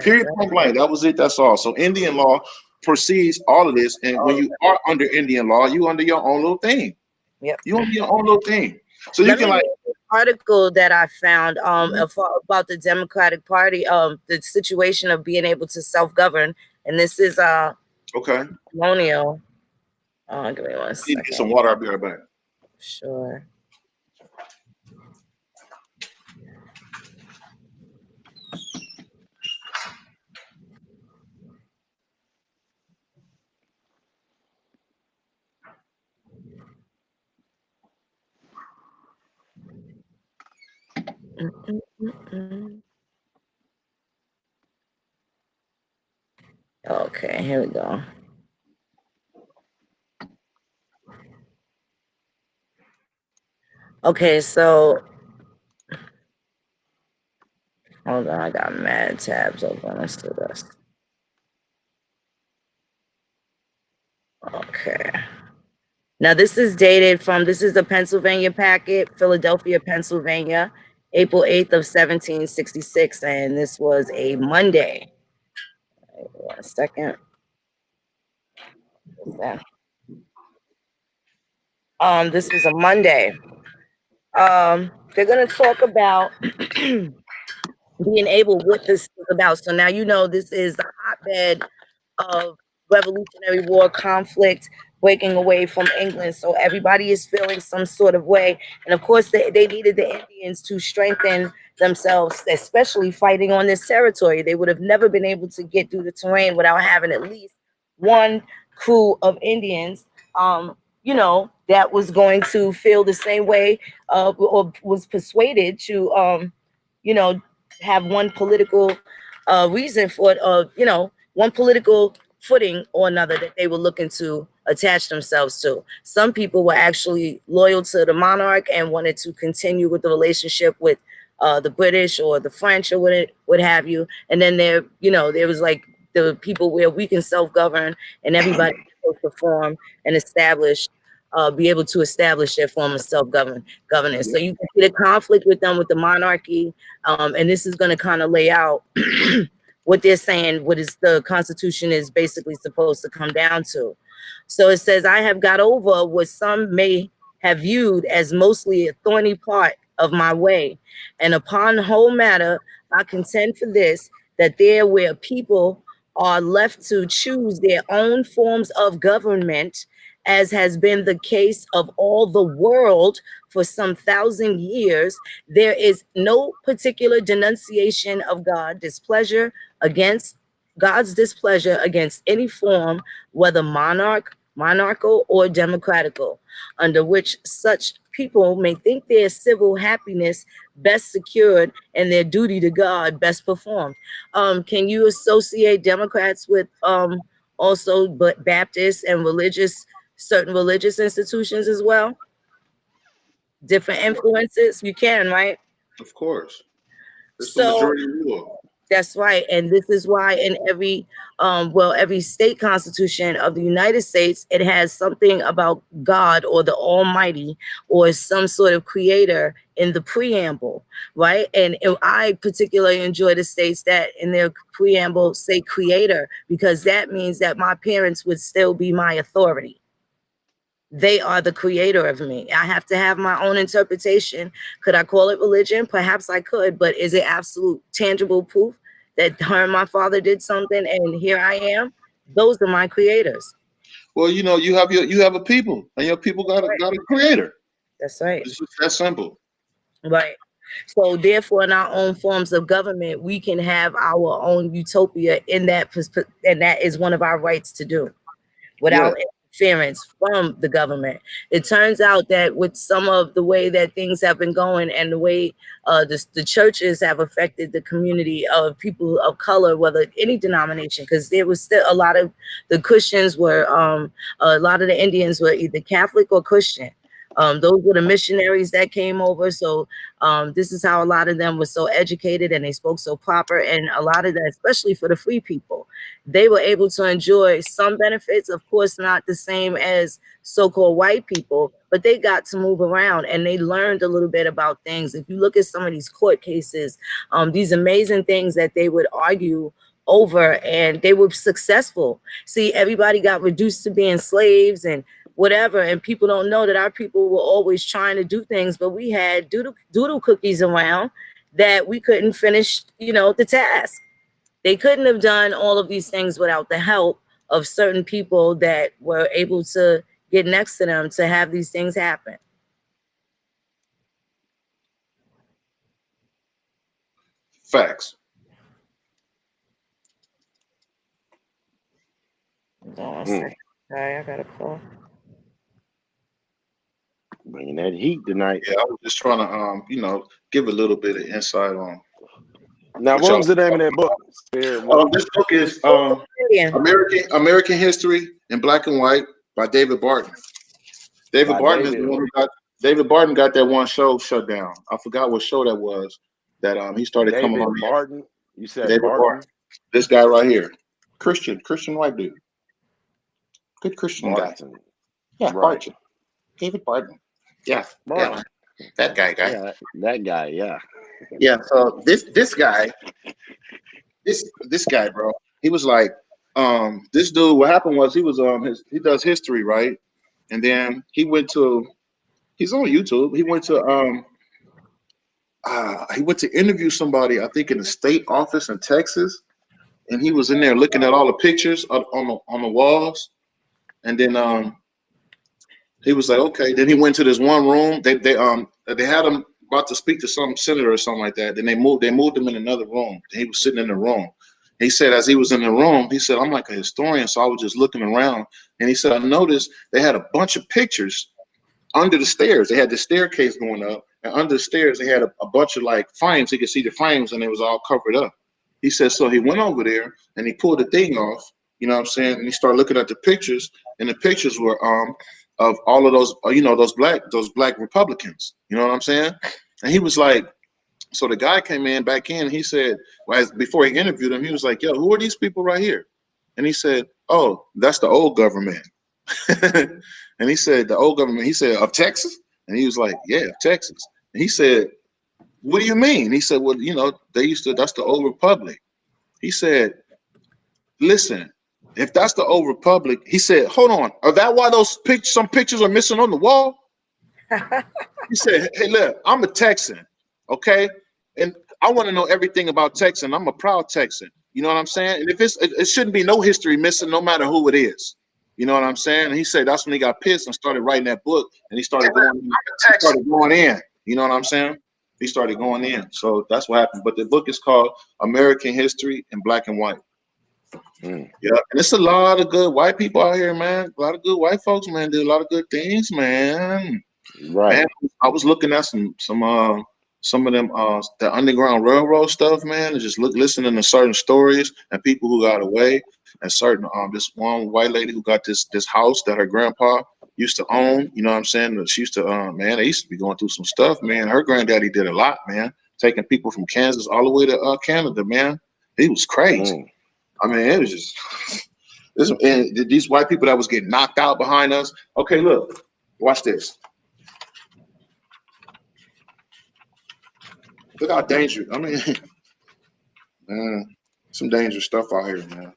Period, point blank. That was it. That's all. So Indian law precedes all of this. And when you are under Indian law, you under your own little thing. Yep. You under your own little thing. So you can like article that I found about the Democratic Party, the situation of being able to self-govern, and this is colonial. Give me 1 second. Get some water. I'll be right back. Sure. Okay, here we go. Okay, so hold on, I got mad tabs open. Let's do this. Okay. Now this is dated from, this is the Pennsylvania packet, Philadelphia, Pennsylvania, April 8th of 1766, and this was a Monday. Wait 1 second. This was a Monday. They're gonna talk about being able, what this is about. So now you know this is the hotbed of Revolutionary War conflict, breaking away from England. So everybody is feeling some sort of way. And of course, they needed the Indians to strengthen themselves, especially fighting on this territory. They would have never been able to get through the terrain without having at least one crew of Indians, you know, that was going to feel the same way, or was persuaded to, you know, have one political reason for it, you know, one political footing or another that they were looking to attach themselves to. Some people were actually loyal to the monarch and wanted to continue with the relationship with the British or the French or what have you. And then there, you know, there was like the people where we can self-govern and everybody can perform and establish, be able to establish their form of self-governance. So you can see the conflict with them, with the monarchy. And this is going to kind of lay out what they're saying, what is the Constitution is basically supposed to come down to. So it says, I have got over what some may have viewed as mostly a thorny part of my way. And upon the whole matter, I contend for this, that there where people are left to choose their own forms of government, as has been the case of all the world for some 1,000 years, there is no particular denunciation of God's displeasure against any form, whether monarchical or democratical, under which such people may think their civil happiness best secured and their duty to God best performed. Can you associate Democrats with also but Baptists and certain religious institutions as well? Different influences? You can, right? Of course. It's the So majority rule. that's right. And this is why in every state constitution of the United States, it has something about God or the Almighty or some sort of creator in the preamble, right? And I particularly enjoy the states that in their preamble say creator, because that means that my parents would still be my authority. They are the creator of me. I have to have my own interpretation. Could I call it religion? Perhaps I could, but is it absolute tangible proof that her and my father did something and here I am? Those are my creators. Well, you know, you have a people, and your people got a creator. That's right. It's just that simple. Right. So therefore, in our own forms of government, we can have our own utopia in that, and that is one of our rights to do without interference from the government. It turns out that with some of the way that things have been going and the way the churches have affected the community of people of color, whether any denomination, because there was still a lot of the Christians were, a lot of the Indians were either Catholic or Christian. Those were the missionaries that came over. So this is how a lot of them were so educated and they spoke so proper. And a lot of that, especially for the free people, they were able to enjoy some benefits, of course, not the same as so-called white people, but they got to move around and they learned a little bit about things. If you look at some of these court cases, these amazing things that they would argue over, and they were successful. See, everybody got reduced to being slaves and whatever, and people don't know that our people were always trying to do things, but we had doodle cookies around that we couldn't finish, the task. They couldn't have done all of these things without the help of certain people that were able to get next to them to have these things happen. Facts. Sorry, I got a call. Bringing that heat tonight. Yeah, I was just trying to, give a little bit of insight on. Now, what was the name of that book? This book is American History in Black and White by David Barton. David Barton got that one show shut down. I forgot what show that was. That he started coming on. Barton. You said David Barton. This guy right here, Christian white dude, good Christian Barton. guy. Yeah, right. Barton. David Barton. Yeah, Barton. Yeah. That guy. Yeah, that guy. Yeah. Yeah. So this guy, bro, he was like, this dude. What happened was he was he does history, right? And then he's on YouTube. He went to interview somebody, I think in the state office in Texas, and he was in there looking at all the pictures on the walls, and then he was like, okay. Then he went to this one room. They had him about to speak to some senator or something like that. Then they moved him in another room. He was sitting in the room. He said, as he was in the room, he said, I'm like a historian, so I was just looking around, and he said, I noticed they had a bunch of pictures under the stairs. They had the staircase going up, and under the stairs they had a bunch of like frames. He could see the frames, and it was all covered up. He said, so he went over there and he pulled the thing off, you know what I'm saying? And he started looking at the pictures, and the pictures were of all of those, those black Republicans, you know what I'm saying? And he was like, so the guy came back in, he said, before he interviewed him, he was like, yo, who are these people right here? And he said, oh, that's the old government. And he said, the old government, he said, of Texas? And he was like, yeah, Texas. And he said, what do you mean? He said, well, that's the old republic. He said, listen, if that's the old republic, he said, hold on, are that why those some pictures are missing on the wall? He said, hey, look, I'm a Texan, okay? And I want to know everything about Texan. I'm a proud Texan. You know what I'm saying? And if it shouldn't be no history missing, no matter who it is. You know what I'm saying? And he said that's when he got pissed and started writing that book, and he started going in. You know what I'm saying? He started going in. So that's what happened. But the book is called American History in Black and White. Yeah, and it's a lot of good white people out here, man. A lot of good white folks, man, do a lot of good things, man. Right. Man, I was looking at some of them the Underground Railroad stuff, man, and just listening to certain stories and people who got away, and certain this one white lady who got this house that her grandpa used to own. You know what I'm saying? She used to man, they used to be going through some stuff, man. Her granddaddy did a lot, man, taking people from Kansas all the way to Canada, man. He was crazy. I mean, it was just and these white people that was getting knocked out behind us. Okay, look, watch this. Look how dangerous. I mean, man, some dangerous stuff out here, man.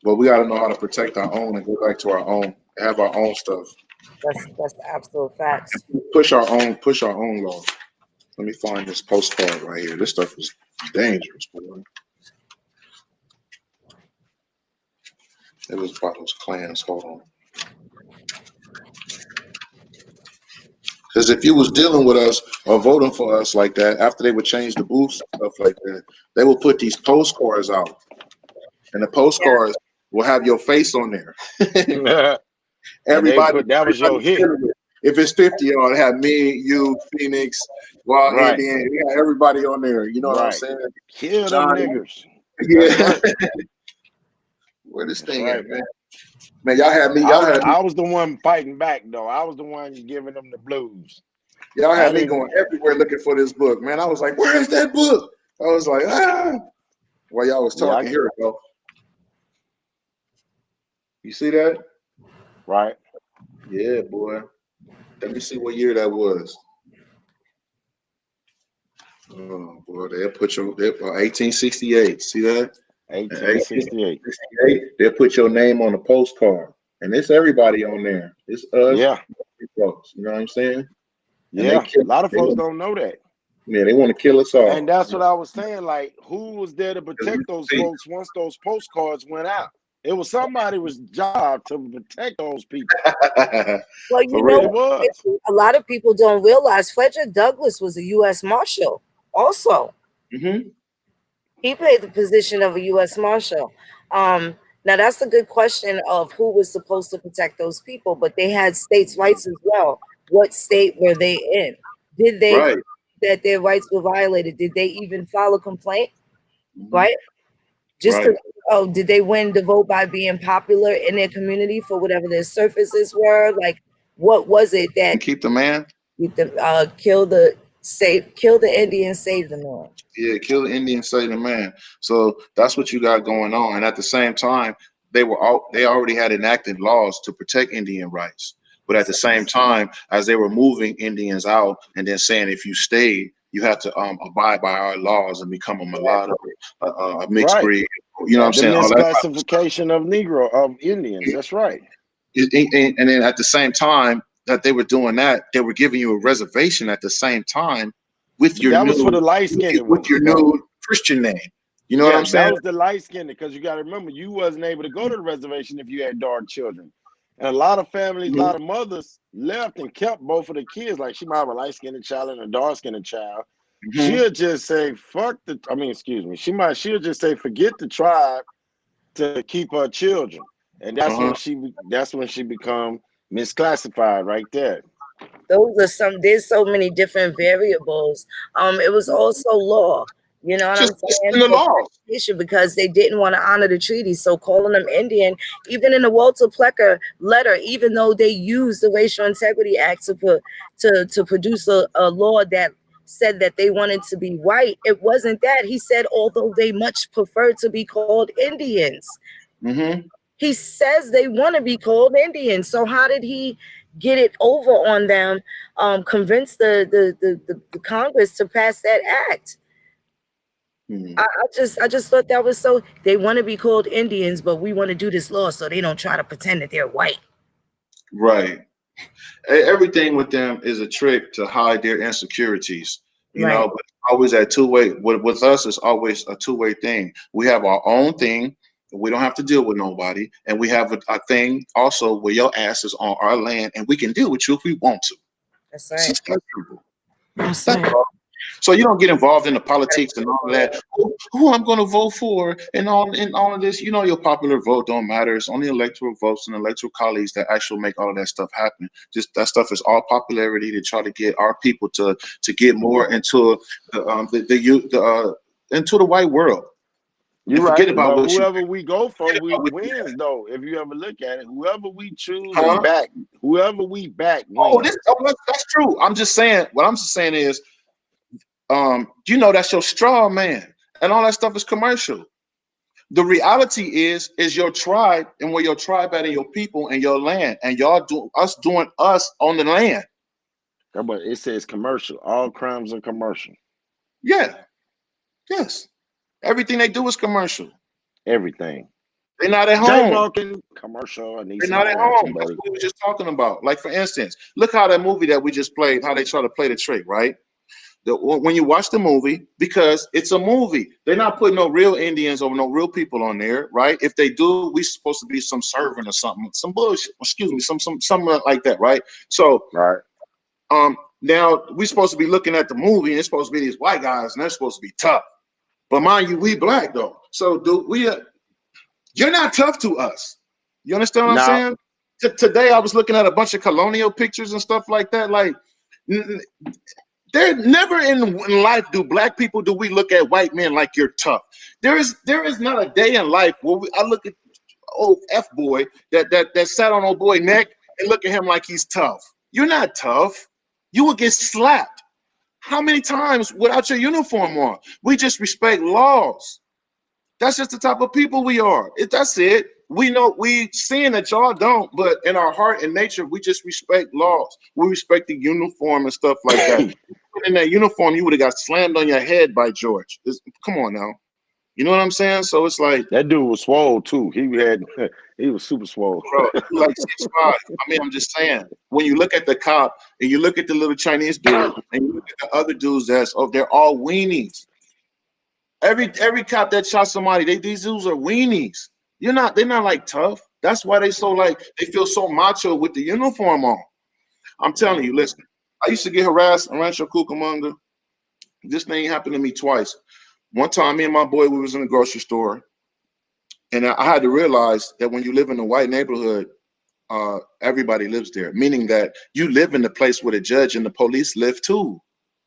But we got to know how to protect our own and go back to our own, have our own stuff. That's the absolute facts. Push our own law. Let me find this postcard right here. This stuff is dangerous, boy. It was about those clans. Hold on. Because if you was dealing with us or voting for us like that, after they would change the booths and stuff like that, they would put these postcards out. And the postcards will have your face on there. Everybody, that was your hit. If it's 50 y'all, have me, you, Phoenix, Wild Indian, we got everybody on there. You know what I'm saying? Kill them niggers. Yeah. Where this thing at, man? Man, y'all had me. I was the one fighting back, though. I was the one giving them the blues. Y'all had me going everywhere looking for this book, man. I was like, "Where is that book?" I was like, "Ah." While y'all was talking, here it go. You see that? Right. Yeah, boy. Let me see what year that was. Oh boy, they'll put your 1868. See that? 1868. They'll put your name on the postcard, and it's everybody on there. It's us. Yeah. Folks, you know what I'm saying? Yeah. A lot of folks don't know that. Yeah, they want to kill us all. And that's what I was saying. Like, who was there to protect those folks once those postcards went out? It was somebody's job to protect those people. Well, you know, a lot of people don't realize Frederick Douglass was a U.S. Marshal also. He played the position of a U.S. Marshal. Now, that's a good question of who was supposed to protect those people, but they had states' rights as well. What state were they in? Did they that their rights were violated? Did they even file a complaint? Right? Did they win the vote by being popular in their community for whatever their surfaces were? Like, what was it that keep the man? Kill the Indian, save the man. Yeah, kill the Indian, save the man. So that's what you got going on. And at the same time, they already had enacted laws to protect Indian rights. But at the same time, as they were moving Indians out and then saying if you stay, you have to abide by our laws and become a mulatto, a mixed breed. You know what I'm saying? The misclassification of Indians. That's right. And then at the same time that they were doing that, they were giving you a reservation at the same time with your new Christian name. You know what I'm saying? That was the light skinned, because you got to remember, you wasn't able to go to the reservation if you had dark children. And a lot of families, a lot of mothers left and kept both of the kids. Like, she might have a light-skinned child and a dark-skinned child. She'll just say, she'll just say, forget the tribe to keep her children. And that's when she become misclassified right there. There's so many different variables. It was also law. You know what I'm saying? In the law. Because they didn't want to honor the treaty. So calling them Indian, even in the Walter Plecker letter, even though they used the Racial Integrity Act to produce a law that said that they wanted to be white, it wasn't that. He said, although they much prefer to be called Indians. He says they want to be called Indians. So how did he get it over on them, convince the Congress to pass that act? I just thought that was so. They want to be called Indians, but we want to do this law so they don't try to pretend that they're white. Right. Everything with them is a trick to hide their insecurities. You know, but always that two-way. With us, it's always a two-way thing. We have our own thing. We don't have to deal with nobody, and we have a thing also where your ass is on our land, and we can deal with you if we want to. That's right. That's all. So you don't get involved in the politics and all of that. Who I'm going to vote for and all of this. You know, your popular vote don't matter. It's only electoral votes and electoral colleagues that actually make all of that stuff happen. Just that stuff is all popularity to try to get our people to get more into into the white world. You're right, but whoever we go for, we wins though. If you ever look at it, whoever we choose and back, whoever we back wins. That's true. I'm just saying. What I'm just saying is, you know, that's your straw man, and all that stuff is commercial. The reality is your tribe and where your tribe at and your people and your land, and y'all doing us on the land. But it says commercial. All crimes are commercial. Yeah. Yes. Everything they do is commercial. Everything. They're not at home. Jaywalking, commercial. They're not at home. That's what we were just talking about. Like, for instance, look how that movie that we just played, how they try to play the trick, right? When you watch the movie, because it's a movie, they're not putting no real Indians or no real people on there, right? If they do, we supposed to be some servant or something, some bullshit. Excuse me, something like that, right? So, now we supposed to be looking at the movie, and it's supposed to be these white guys, and they're supposed to be tough. But mind you, we black though. So you're not tough to us. You understand what I'm saying? Today I was looking at a bunch of colonial pictures and stuff like that. Like, they're never in life do we look at white men like you're tough. There is not a day in life where I look at old F boy that sat on old boy neck and look at him like he's tough. You're not tough. You will get slapped. How many times without your uniform on? We just respect laws. That's just the type of people we are. That's it. We know we seeing that y'all don't, but in our heart and nature, we just respect laws. We respect the uniform and stuff like that. In that uniform, you would have got slammed on your head by George. Come on now. You know what I'm saying? So it's like that dude was swole too. He was super swole. Bro, like 6'5". I mean, I'm just saying. When you look at the cop and you look at the little Chinese dude and you look at the other dudes, they're all weenies. Every cop that shot somebody, these dudes are weenies. They're not like tough. That's why they feel so macho with the uniform on. I'm telling you, listen. I used to get harassed in Rancho Cucamonga. This thing happened to me twice. One time, me and my boy, we was in the grocery store, and I had to realize that when you live in a white neighborhood, everybody lives there, meaning that you live in the place where the judge and the police live too.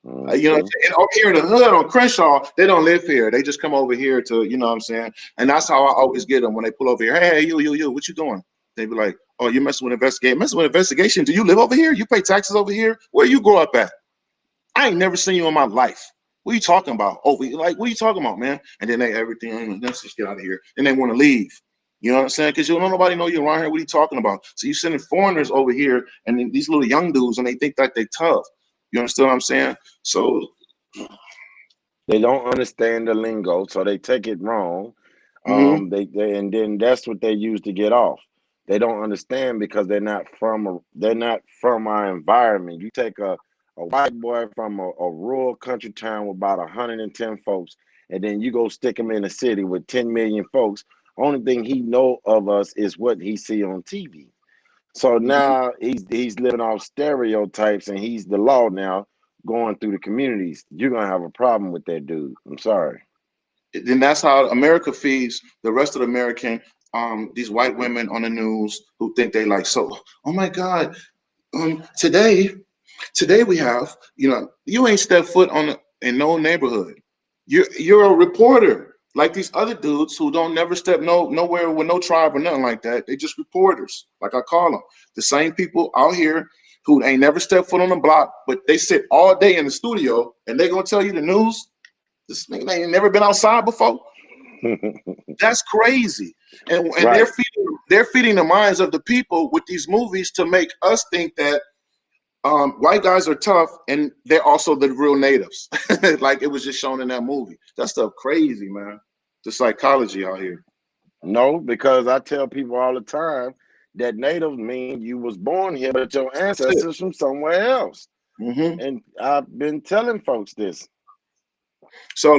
You know, and here in the hood on Crenshaw, they don't live here. They just come over here to, you know what I'm saying? And that's how I always get them when they pull over here. Hey, you, what you doing? They be like, oh, you're messing with investigation. Messing with investigation? Do you live over here? You pay taxes over here? Where you grow up at? I ain't never seen you in my life. What are you talking about? What are you talking about, man? And then let's just get out of here. And they want to leave. You know what I'm saying? Because you don't nobody know you're around here. What are you talking about? So you're sending foreigners over here and then these little young dudes, and they think that they're tough. You understand what I'm saying? So they don't understand the lingo, so they take it wrong. And then that's what they use to get off. They don't understand because they're not from our environment. You take a white boy from a rural country town with about 110 folks, and then you go stick him in a city with 10 million folks. Only thing he know of us is what he see on TV. So now he's living off stereotypes, and he's the law now going through the communities. You're gonna have a problem with that dude. I'm sorry. Then that's how America feeds the rest of the American, these white women on the news who think they like, so, oh my God, today we have, you know, you ain't stepped foot in no neighborhood. You're a reporter. Like these other dudes who don't never step nowhere with no tribe or nothing like that. They just reporters, like I call them. The same people out here who ain't never stepped foot on the block, but they sit all day in the studio and they gonna tell you the news. This nigga ain't never been outside before. That's crazy. And they're feeding the minds of the people with these movies to make us think that white guys are tough, and they're also the real natives. Like it was just shown in that movie. That stuff crazy, man. The psychology out here. No, because I tell people all the time that native mean you was born here, but your ancestors from somewhere else. And I've been telling folks this. So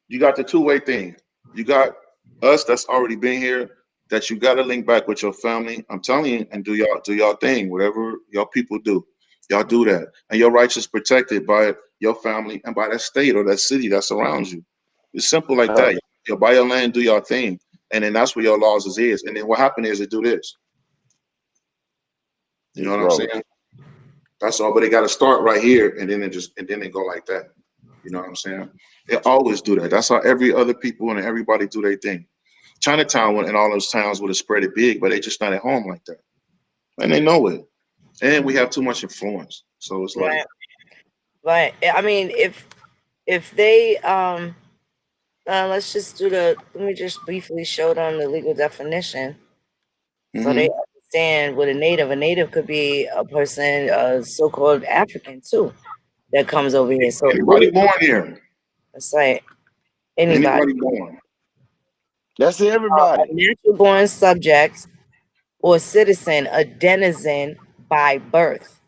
you got the two-way thing. You got us that's already been here, that you got to link back with your family. I'm telling you, and do y'all thing, whatever y'all people do. Y'all do that. And your rights is protected by your family and by that state or that city that surrounds you. It's simple like that. You buy your land, do your thing. And then that's where your laws is. And then what happened is they do this. You know what I'm saying? That's all, but they got to start right here, and then they go like that. You know what I'm saying? They always do that. That's how every other people and everybody do their thing. Chinatown and all those towns would have spread it big, but they just not at home like that, and they know it. And we have too much influence, so it's like. But I mean, if they let's just let me just briefly show them the legal definition, so they understand what a native. A native could be a person, so-called African too, that comes over here. So anybody born here. That's right. Anybody born. That's everybody. A natural born subject or citizen, a denizen by birth,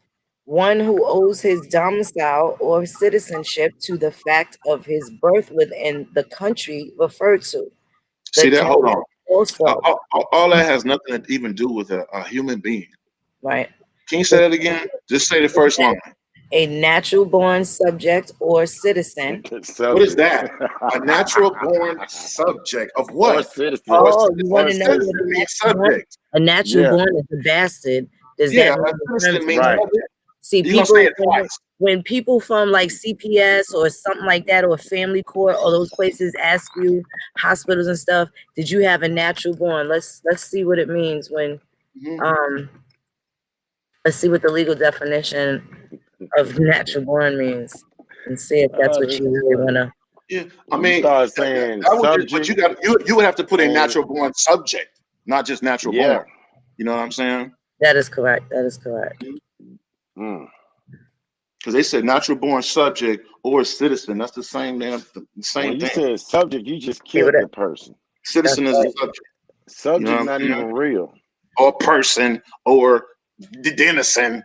one who owes his domicile or citizenship to the fact of his birth within the country referred to. See that? Hold on. Also, all that has nothing to even do with a human being. Right. Can you say that again? Just say the first line. A natural born subject or citizen. What is that? A natural born subject of what? Or citizen. Oh, you want to know what a subject? A natural born is a bastard. Does that mean right? See, when people from like CPS or something like that, or family court or those places ask you, hospitals and stuff, did you have a natural born? Let's see what it means when let's see what the legal definition of natural born means and see if that's what you really wanna. Yeah, I mean, start saying but you would have to put a natural born subject, not just natural born. You know what I'm saying? That is correct. That is correct. Because they said natural born subject or citizen. That's the same damn same when thing. You said subject, you just killed the person. Citizen is a subject. Subject not even real. Or person or the denizen.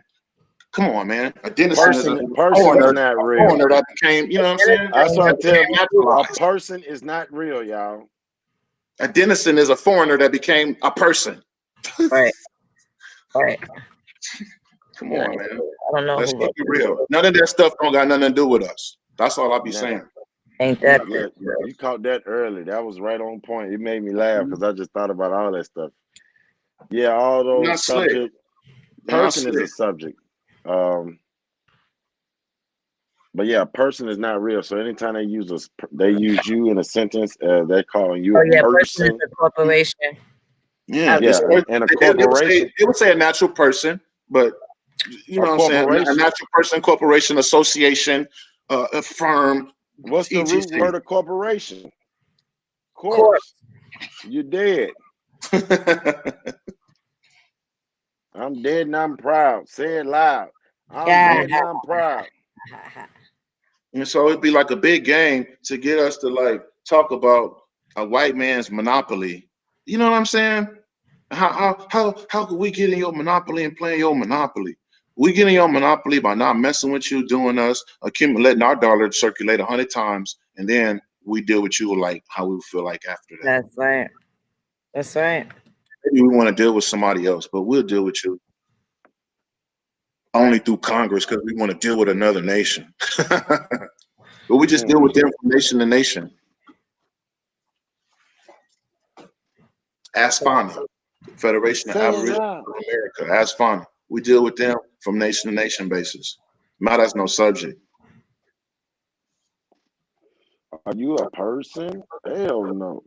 Come on, man. A denizen is a foreigner, not real. Foreigner that became, you know what I'm saying? That's what I'm telling you. A person is not real, y'all. A denizen is a foreigner that became a person. Right. Right. Come on, man. I don't know. Let's keep it real. None of that stuff don't got nothing to do with us. That's all I'll be saying. Ain't that? You caught that early. That was right on point. It made me laugh because I just thought about all that stuff. Yeah, all those subjects. Person is a subject. But yeah, person is not real. So anytime they use you in a sentence, they're calling you a person. Is a corporation. Yeah, and a corporation. It would say a natural person, but you know what I'm saying? A natural person, corporation, association, a firm. What's the root word of corporation? Corpse. You're dead. I'm dead and I'm proud. Say it loud. I'm dead and I'm proud. And so it'd be like a big game to get us to like talk about a white man's monopoly. You know what I'm saying? How could we get in your monopoly and play your monopoly? We get in your monopoly by not messing with you, doing us, letting our dollar circulate 100 times, and then we deal with you like how we feel like after that. That's right. That's right. Maybe we want to deal with somebody else, but we'll deal with you only through Congress because we want to deal with another nation. But we just deal with them from nation to nation. Ask FANA, Federation of Aboriginal America. Ask FANA. We deal with them from nation to nation basis. Not as no subject. Are you a person? Hell no.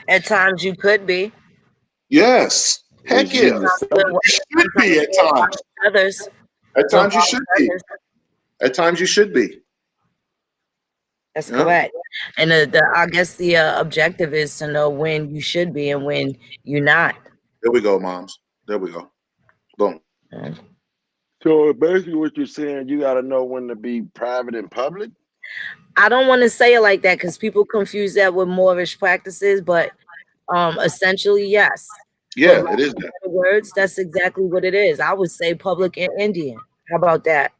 At times you could be. Yes. Heck yeah. You should be at times. Others. At times you should be. At times you should be. That's correct. And I guess the objective is to know when you should be and when you're not. There we go, moms. There we go. Boom. So basically, what you're saying, you got to know when to be private and public. I don't want to say it like that because people confuse that with Moorish practices, but essentially, yes. Yeah, it is that. Words, that's exactly what it is. I would say public and Indian. How about that?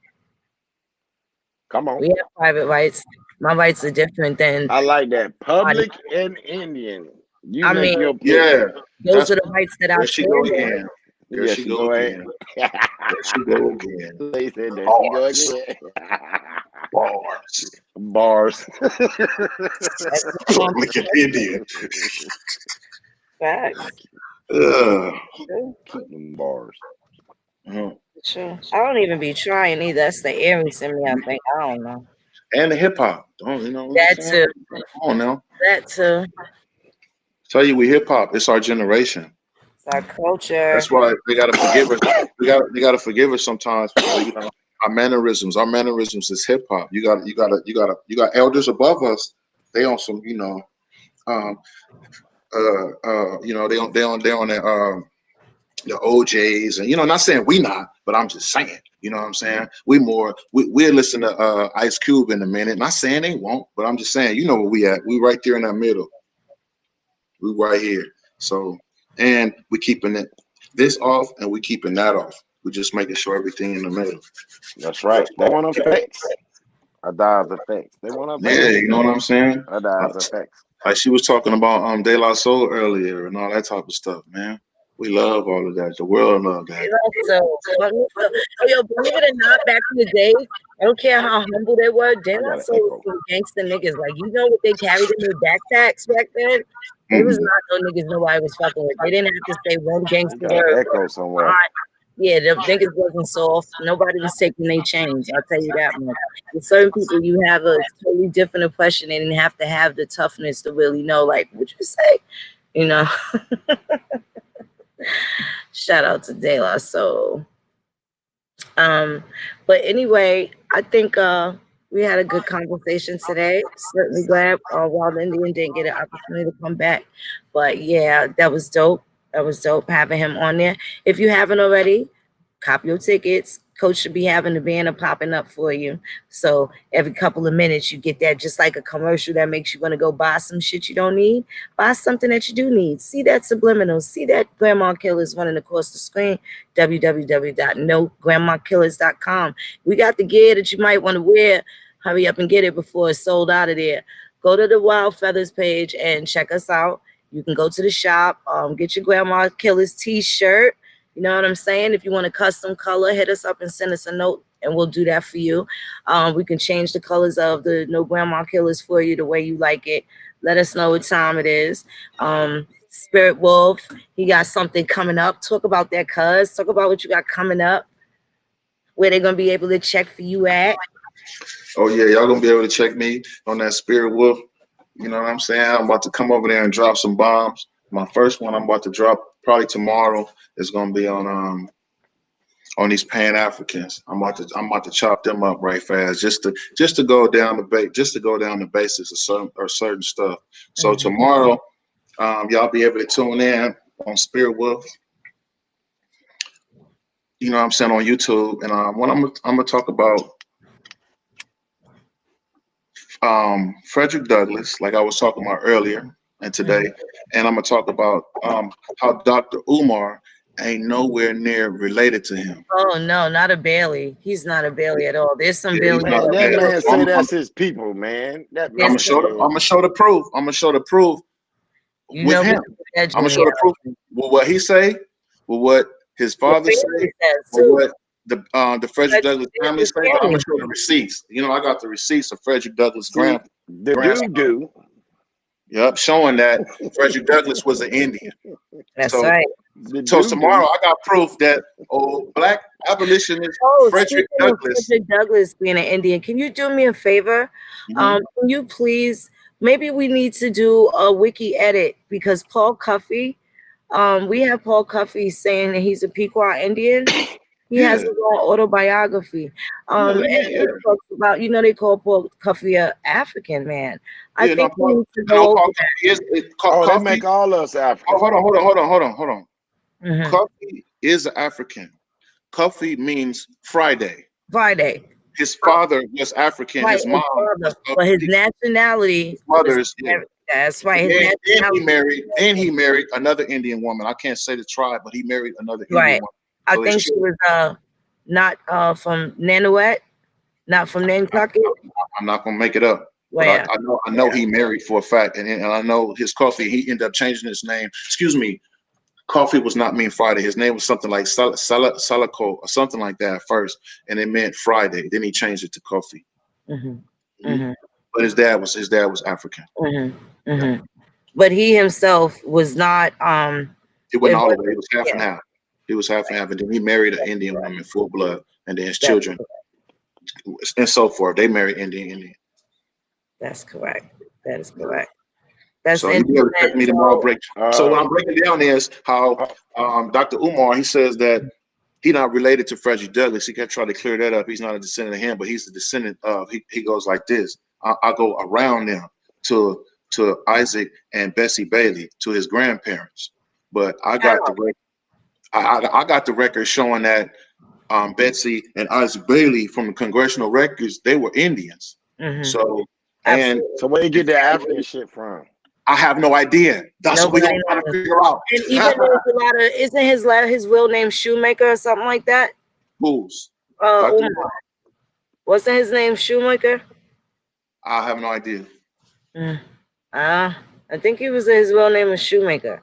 Come on. We have private rights. My rights are different than. I like that. Public and Indian. You I make mean, your pick. Yeah. Those are the rights that I There she go again. There Yes, she go again. There she go again. They said there she go again. Bars. Public and Indian. Facts. Keep them bars. Sure. I don't even be trying either. That's the Aries in me, I think. I don't know. And the hip hop. Don't you know? That too. Come on now. That too. Tell you we hip hop. It's our generation. It's our culture. That's why they gotta forgive us. They gotta forgive us sometimes. You know, our mannerisms. Our mannerisms is hip hop. You got elders above us. They on some, you know, they on the OJs, and not saying we not, but I'm just saying, you know what I'm saying? We'll listen to Ice Cube in a minute. Not saying they won't, but I'm just saying, you know where we at. We right there in that middle. We right here. So, and we keeping this off, and we keeping that off. We just making sure everything in the middle. That's right. They want effects. Adaz effects. They want effects. Yeah, you know what I'm saying? Adaz effects. Like she was talking about De La Soul earlier and all that type of stuff, man. We love all of that. The world love that. Yo, believe it or not, back in the day, I don't care how humble they were, De La Soul was some gangster niggas. Like, you know what they carried in their backpacks back then? It was not no niggas nobody was fucking with. They didn't have to say one gangster word. Echo somewhere. Yeah, the niggas wasn't soft. Nobody was taking their chains. I'll tell you that much. With certain people, you have a totally different impression. They didn't have to have the toughness to really know, like, what you say, you know. Shout out to De La Soul. But anyway, I think we had a good conversation today. Certainly glad Wild Indian didn't get an opportunity to come back. But yeah, that was dope. That was dope having him on there. If you haven't already, cop your tickets. Coach should be having the banner popping up for you. So every couple of minutes you get that, just like a commercial that makes you want to go buy some shit you don't need. Buy something that you do need. See that subliminal. See that Grandma Killers running across the screen. www.nograndmakillers.com. We got the gear that you might want to wear. Hurry up and get it before it's sold out of there. Go to the Wild Feathers page and check us out. You can go to the shop, get your Grandma Killers t-shirt. You know what I'm saying? If you want a custom color, hit us up and send us a note, and we'll do that for you. We can change the colors of the No Grandma Killers for you the way you like it. Let us know what time it is. Spirit Wolf, he got something coming up. Talk about that, cuz. Talk about what you got coming up. Where they're going to be able to check for you at. Oh, yeah. Y'all going to be able to check me on that Spirit Wolf. You know what I'm saying? I'm about to come over there and drop some bombs. My first one I'm about to drop probably tomorrow is gonna be on these Pan-Africans. I'm about to chop them up right fast just to go down the basics of certain stuff. So tomorrow, y'all be able to tune in on Spirit Wolf. You know what I'm saying, on YouTube, and what I'm gonna talk about Frederick Douglass, like I was talking about earlier and today, and I'm gonna talk about how Dr. Umar ain't nowhere near related to him. Oh no, not a Bailey. He's not a Bailey at all. There's some Bailey. That man say that's his people, man. I'm gonna show the proof. I'm gonna show the proof with him. I'm gonna show the proof with what he say, with what his father say, with what the Frederick Douglass family say. I'm gonna show the receipts. You know, I got the receipts of Frederick Douglass grandson. Do. Yep, showing that Frederick Douglass was an Indian. That's right. So tomorrow I got proof that black abolitionist Frederick Douglass. Frederick Douglass being an Indian. Can you do me a favor? Can you please? Maybe we need to do a wiki edit because Paul Cuffey. We have Paul Cuffey saying that he's a Pequot Indian. He has his own autobiography. And he talks about, you know, they call Paul Cuffey a African man. I think we need to go over that. They make all us African. Hold on. Cuffey is African. Cuffey means Friday. Friday. His father was African. Right, his mom was but his nationality. His mother's. That's right. Then he married another Indian woman. I can't say the tribe, but he married another Indian woman. I think she was not from Nanuet, not from Nantucket. I'm not gonna make it up. But I know he married for a fact, and I know his Coffee. He ended up changing his name. Excuse me, Coffee was not mean Friday. His name was something like Salako or something like that at first, and it meant Friday. Then he changed it to Coffee. But his dad was African. But he himself was not. He wasn't all the way. He was half and half. He was half and half, and then he married an Indian woman, full blood, and then his children, and so forth. They married Indian. That's correct. That is correct. That's so you never expect me tomorrow break. So what I'm breaking down is how Dr. Umar, he says that he's not related to Frederick Douglass. He kept trying to clear that up. He's not a descendant of him, but he's a descendant of. He goes like this. I go around them to Isaac and Bessie Bailey, to his grandparents, but I got I got the record showing that Betsy and Isaac Bailey from the Congressional records, they were Indians. So where you get the African shit from? I have no idea. That's what we don't try to figure out. And even there's a lot of, isn't his real name Shoemaker or something like that? Who's? Wasn't his name Shoemaker? I have no idea. I think he was his real name was Shoemaker.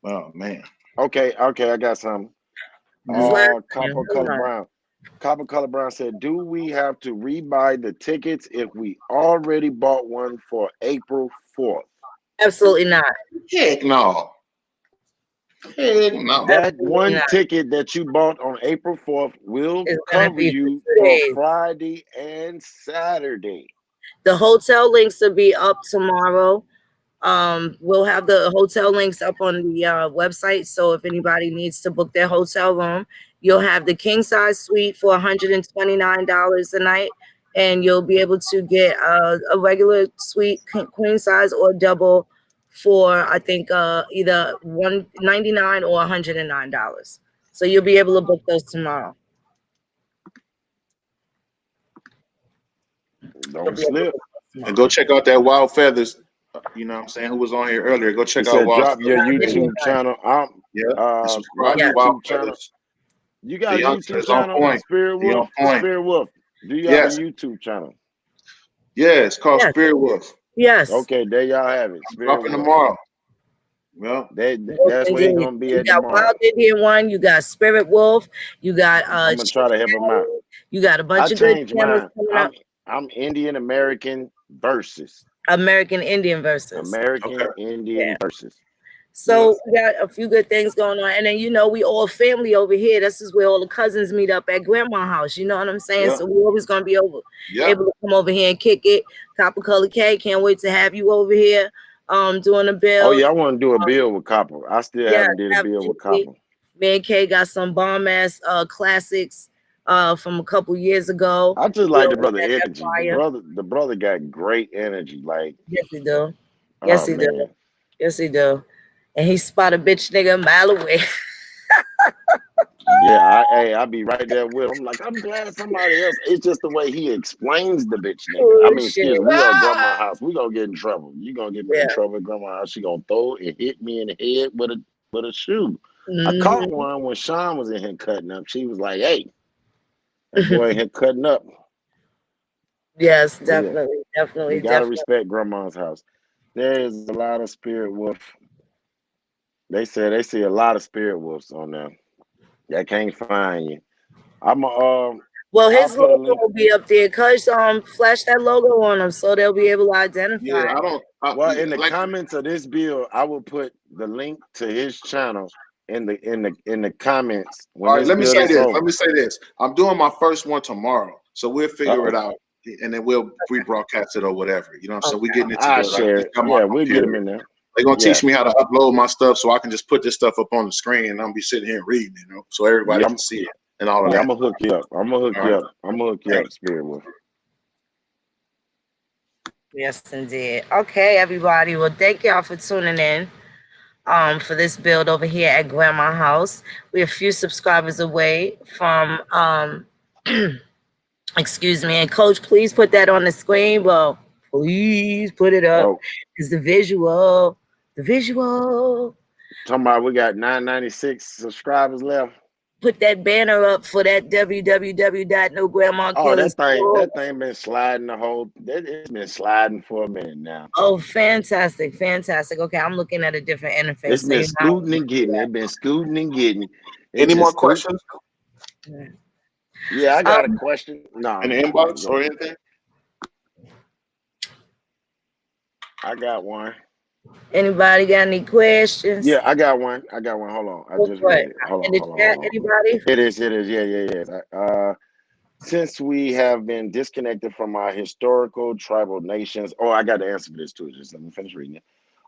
Oh man. Okay, I got some. Copper Color Brown said, "Do we have to rebuy the tickets if we already bought one for April 4th?" Absolutely not. Heck no. Heck no. That one ticket that you bought on April 4th will cover you for Friday and Saturday. The hotel links will be up tomorrow. We'll have the hotel links up on the website. So if anybody needs to book their hotel room, you'll have the king size suite for $129 a night, and you'll be able to get a regular suite, queen size or double, for I think either $199 or $109. So you'll be able to book those tomorrow. Don't slip. And go check out that Wild Feathers. You know what I'm saying? Who was on here earlier? Go check out Wild Feathers. Drop your YouTube channel. Subscribe to Wild Feathers. You got a YouTube channel, Spirit Wolf. Spirit Wolf. Do you have a YouTube channel? Yeah, it's called Spirit Wolf. Yes. Okay, there y'all have it. Dropping tomorrow. Well, that's where you're gonna be at tomorrow. You got Wild Indian one. You got Spirit Wolf. You got. I'm gonna try to help them out. You got a bunch of good channels coming up. I'm Indian American versus. American Indian versus. Indian versus. So we got a few good things going on, and then we all family over here. This is where all the cousins meet up at Grandma's house. You know what I'm saying? So we're always gonna be able to come over here and kick it. Copper Color K, can't wait to have you over here. Doing a bill. Oh yeah, I want to do a bill with Copper. I still haven't did a bill with Copper. Me and K got some bomb ass classics from a couple years ago. I just like the brother energy. The brother got great energy. Like yes, he do. Yes, he do. Yes, he do. And he spot a bitch nigga a mile away. I be right there with him. I'm like, I'm glad somebody else. It's just the way he explains the bitch nigga. I mean, excuse me, we at Grandma's house. We gonna get in trouble. You gonna get me in trouble at Grandma's house. She gonna throw and hit me in the head with a shoe. I caught one when Sean was in here cutting up. She was like, "Hey, that boy in here cutting up." Yes, definitely. You gotta respect Grandma's house. There is a lot of Spirit Wolf. They say they see a lot of Spirit Wolves on there. They can't find you. Well, his logo will be up there. Cuz flash that logo on them so they'll be able to identify. Yeah, in the comments of this bill, I will put the link to his channel in the comments. All right, let me say this. I'm doing my first one tomorrow, so we'll figure it out, and then we'll rebroadcast it or whatever. You know what I'm saying? We getting it together. Share it. Yeah, we'll get them in there. They're gonna teach me how to upload my stuff so I can just put this stuff up on the screen and I'll be sitting here reading, so everybody can see it. and all of Yeah, that. I'm gonna hook you up. I'm gonna hook you up. I'm gonna hook you up, Spirit Wolf. Yes, indeed. Okay, everybody. Well, thank y'all for tuning in. For this build over here at Grandma House. We're a few subscribers away from excuse me, and Coach, please put that on the screen. Well, please put it up. Because the visual. Talking about we got 996 subscribers left. Put that banner up for that www.nograndmakillers. Oh, that thing been sliding it's been sliding for a minute now. Oh, fantastic. Okay, I'm looking at a different interface. It's been scooting and getting. It's been scooting and getting. Any more questions? Yeah, I got a question. No, in the inbox or anything? I got one. Anybody got any questions? Yeah, I got one. Hold on. I just read it. Hold on. Anybody? It is. Yeah. Since we have been disconnected from our historical tribal nations, I got the answer for this too. Just let me finish reading it.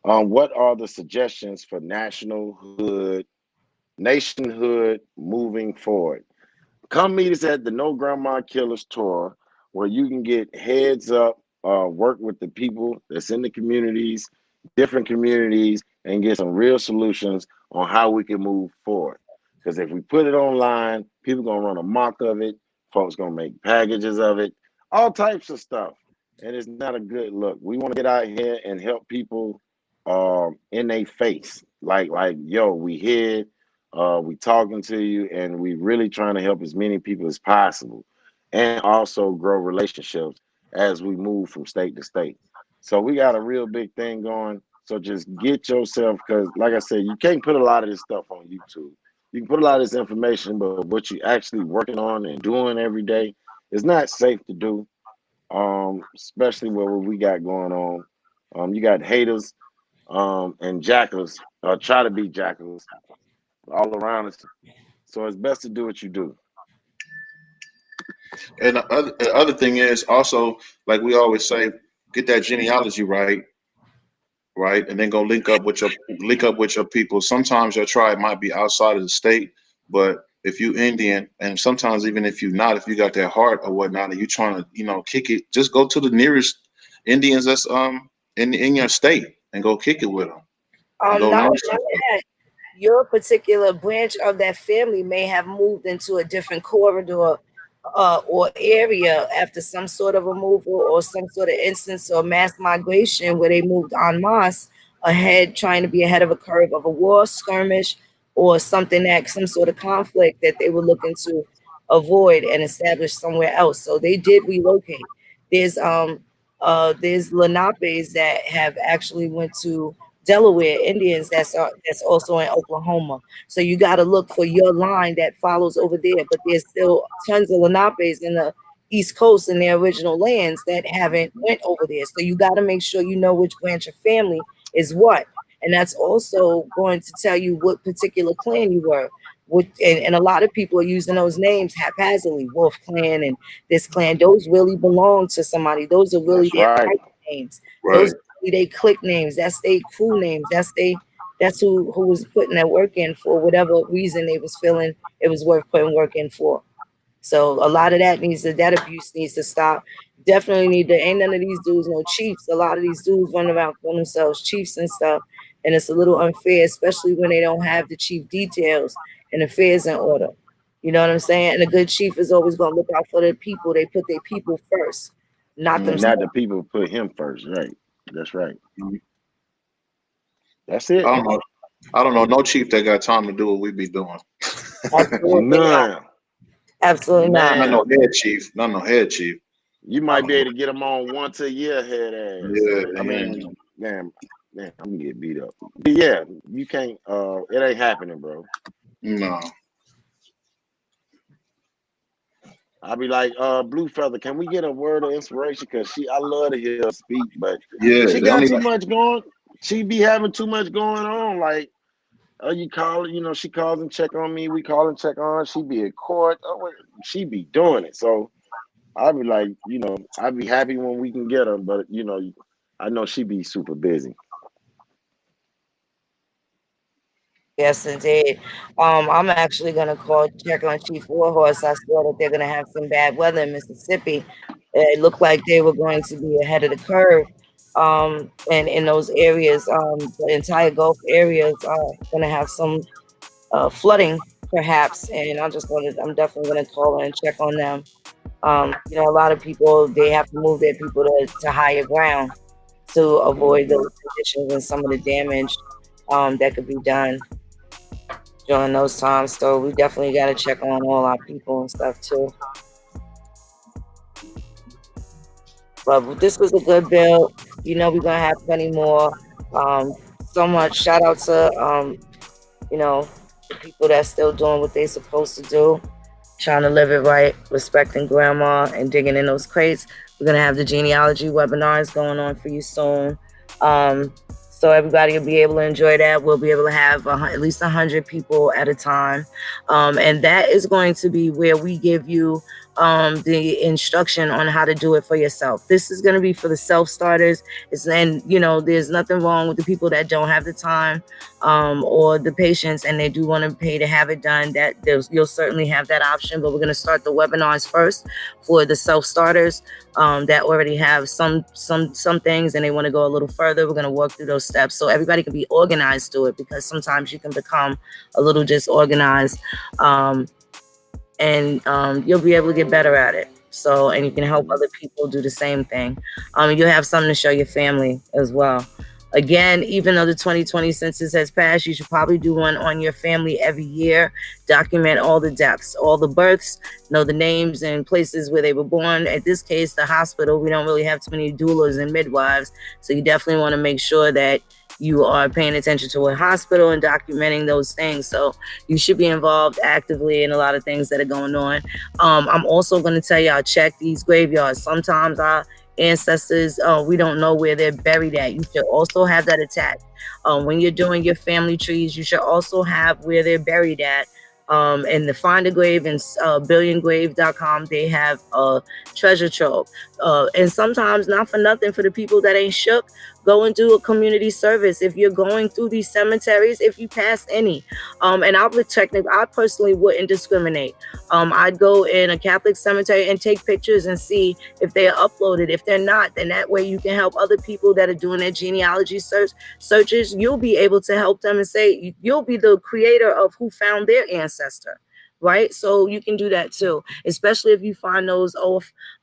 What are the suggestions for nationhood moving forward? Come meet us at the No Grandma Killers tour, where you can get heads up, work with the people that's in the communities, different communities, and get some real solutions on how we can move forward. Because if we put it online, people gonna run amok of it. Folks gonna make packages of it, all types of stuff, and it's not a good look. We want to get out here and help people in their face, like yo, we here. We talking to you, and we really trying to help as many people as possible, and also grow relationships as we move from state to state. So we got a real big thing going. So just get yourself, because like I said, you can't put a lot of this stuff on YouTube. You can put a lot of this information, but what you actually working on and doing every day is not safe to do. Especially what we got going on. You got haters and jackals, try to be jackals all around us. So it's best to do what you do. And the other thing is also, like we always say, get that genealogy right, and then go link up with your people. Sometimes your tribe might be outside of the state, but if you Indian, and sometimes even if you're not, if you got that heart or whatnot, and you trying to kick it, just go to the nearest Indians that's in your state and go kick it with them. Not only that, your particular branch of that family may have moved into a different corridor or area after some sort of removal or some sort of instance or mass migration where they moved en masse ahead, trying to be ahead of a curve of a war, skirmish, or some sort of conflict that they were looking to avoid and establish somewhere else. So they did relocate. There's Lenapes that have actually went to Delaware, Indians that's also in Oklahoma. So you got to look for your line that follows over there. But there's still tons of Lenapes in the East Coast in their original lands that haven't went over there. So you got to make sure you know which branch of family is what. And that's also going to tell you what particular clan you were. And a lot of people are using those names haphazardly, Wolf Clan and this clan. Those really belong to somebody. Those are really their names. Right. Those they click names. That's they crew names. That's who was putting that work in for whatever reason they was feeling it was worth putting work in for. So a lot of that abuse needs to stop. Definitely ain't none of these dudes no chiefs. A lot of these dudes run around calling themselves chiefs and stuff. And it's a little unfair, especially when they don't have the chief details and affairs in order. You know what I'm saying? And a good chief is always going to look out for their people. They put their people first, not themselves. Not the people put him first, right? That's right. That's it. I don't know no chief that got time to do what we be doing. None. Absolutely not. Not no head chief. Not no head chief. You might be able to get them on once a year, head ass. Yeah, I mean, man, I'm gonna get beat up. But yeah, you can't. It ain't happening, bro. No. I'll be like, Blue Feather, can we get a word of inspiration? Because I love to hear her speak, but she got too much going. She be having too much going on. Like, you call, she calls and check on me. We call and check on. She be at court. She be doing it. So I'll be like, I'd be happy when we can get her, but I know she be super busy. Yes, indeed. I'm actually gonna call check on Chief Warhorse. I saw that they're gonna have some bad weather in Mississippi. It looked like they were going to be ahead of the curve. And in those areas, the entire Gulf areas are gonna have some flooding, perhaps. And I'm definitely gonna call and check on them. A lot of people they have to move their people to higher ground to avoid those conditions and some of the damage that could be done during those times. So we definitely got to check on all our people and stuff too. But this was a good build. We're gonna have plenty more. So much shout out to the people that's still doing what they're supposed to do, trying to live it right, respecting grandma and digging in those crates. We're gonna have the genealogy webinars going on for you soon. So everybody will be able to enjoy that. We'll be able to have at least 100 people at a time. And that is going to be where we give you the instruction on how to do it for yourself. This is going to be for the self-starters. There's nothing wrong with the people that don't have the time or the patience and they do want to pay to have it done. You'll certainly have that option. But we're going to start the webinars first for the self-starters that already have some things and they want to go a little further. We're going to work through those steps so everybody can be organized to it, because sometimes you can become a little disorganized and you'll be able to get better at it. So, and you can help other people do the same thing. You'll have something to show your family as well. Again, even though the 2020 census has passed, you should probably do one on your family every year. Document all the deaths, all the births, know the names and places where they were born. In this case, the hospital, we don't really have too many doulas and midwives. So you definitely want to make sure that you are paying attention to a hospital and documenting those things. So you should be involved actively in a lot of things that are going on. I'm also going to tell y'all, check these graveyards. Sometimes our ancestors, we don't know where they're buried at. You should also have that attached. When you're doing your family trees, you should also have where they're buried at. And the Find a Grave and billiongrave.com, they have a treasure trove. And sometimes, not for nothing, for the people that ain't shook, go and do a community service. If you're going through these cemeteries, if you pass any, and I personally wouldn't discriminate. I'd go in a Catholic cemetery and take pictures and see if they are uploaded. If they're not, then that way you can help other people that are doing their genealogy searches. You'll be able to help them and say, you'll be the creator of who found their ancestor. Right? So you can do that too, especially if you find those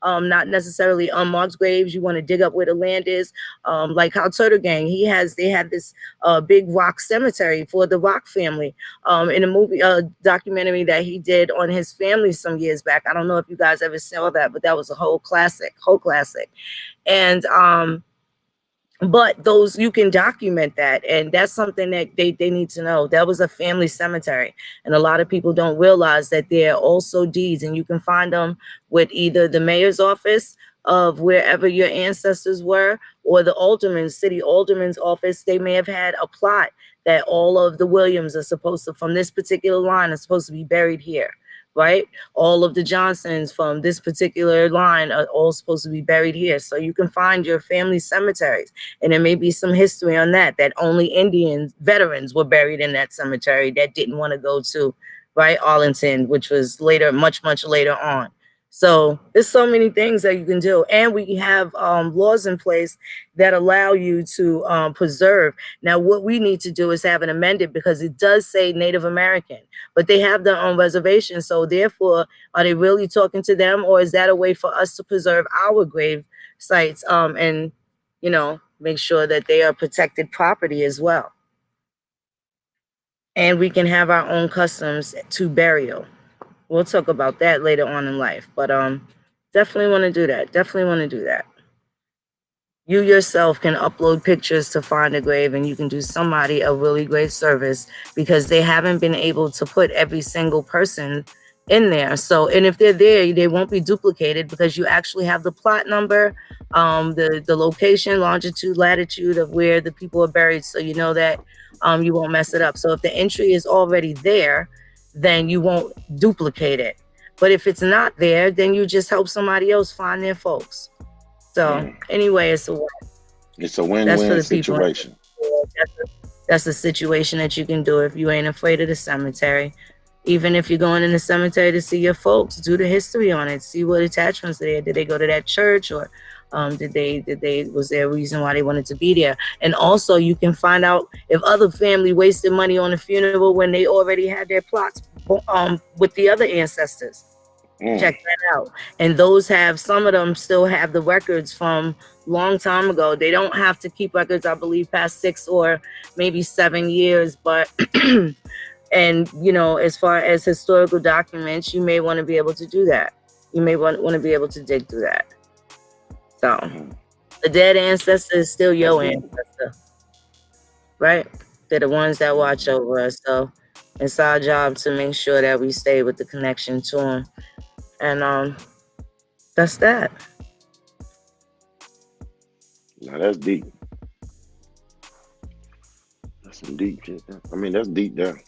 not necessarily unmarked graves. You want to dig up where the land is, like how Turtle Gang, they had this big rock cemetery for the Rock family in a movie documentary that he did on his family some years back. I don't know if you guys ever saw that, but that was a whole classic. And but those, you can document that, and that's something that they need to know. That was a family cemetery, and a lot of people don't realize that there are also deeds, and you can find them with either the mayor's office of wherever your ancestors were, or the city alderman's office. They may have had a plot that all of the Williams are supposed to, from this particular line, are supposed to be buried here. Right? All of the Johnsons from this particular line are all supposed to be buried here. So you can find your family cemeteries, and there may be some history on that only Indian veterans were buried in that cemetery that didn't want to go to, right, Arlington, which was later, much later on. So there's so many things that you can do. And we have laws in place that allow you to preserve. Now, what we need to do is have it amended, because it does say Native American, but they have their own reservation. So therefore, are they really talking to them, or is that a way for us to preserve our grave sites and, make sure that they are protected property as well? And we can have our own customs to burial. We'll talk about that later on in life, but definitely want to do that. You yourself can upload pictures to Find a Grave, and you can do somebody a really great service, because they haven't been able to put every single person in there. So, and if they're there, they won't be duplicated, because you actually have the plot number, the location, longitude, latitude of where the people are buried, so you know that you won't mess it up. So if the entry is already there, then you won't duplicate it. But if it's not there, then you just help somebody else find their folks. So anyway, it's a win-win situation. That's a situation that you can do if you ain't afraid of the cemetery. Even if you're going in the cemetery to see your folks, do the history on it. See what attachments there. Did they go to that church, or did they was there a reason why they wanted to be there? And also, you can find out if other family wasted money on a funeral when they already had their plots with the other ancestors. Check that out. And those have, some of them still have the records from long time ago. They don't have to keep records, I believe, past 6 or maybe 7 years, but and you know, as far as historical documents, you may want to be able to do that. You may want to be able to dig through that. So the dead ancestor is still your ancestor, right? They're the ones that watch over us. So it's our job to make sure that we stay with the connection to them. And that's that. Now that's deep. That's some deep shit. I mean, that's deep there.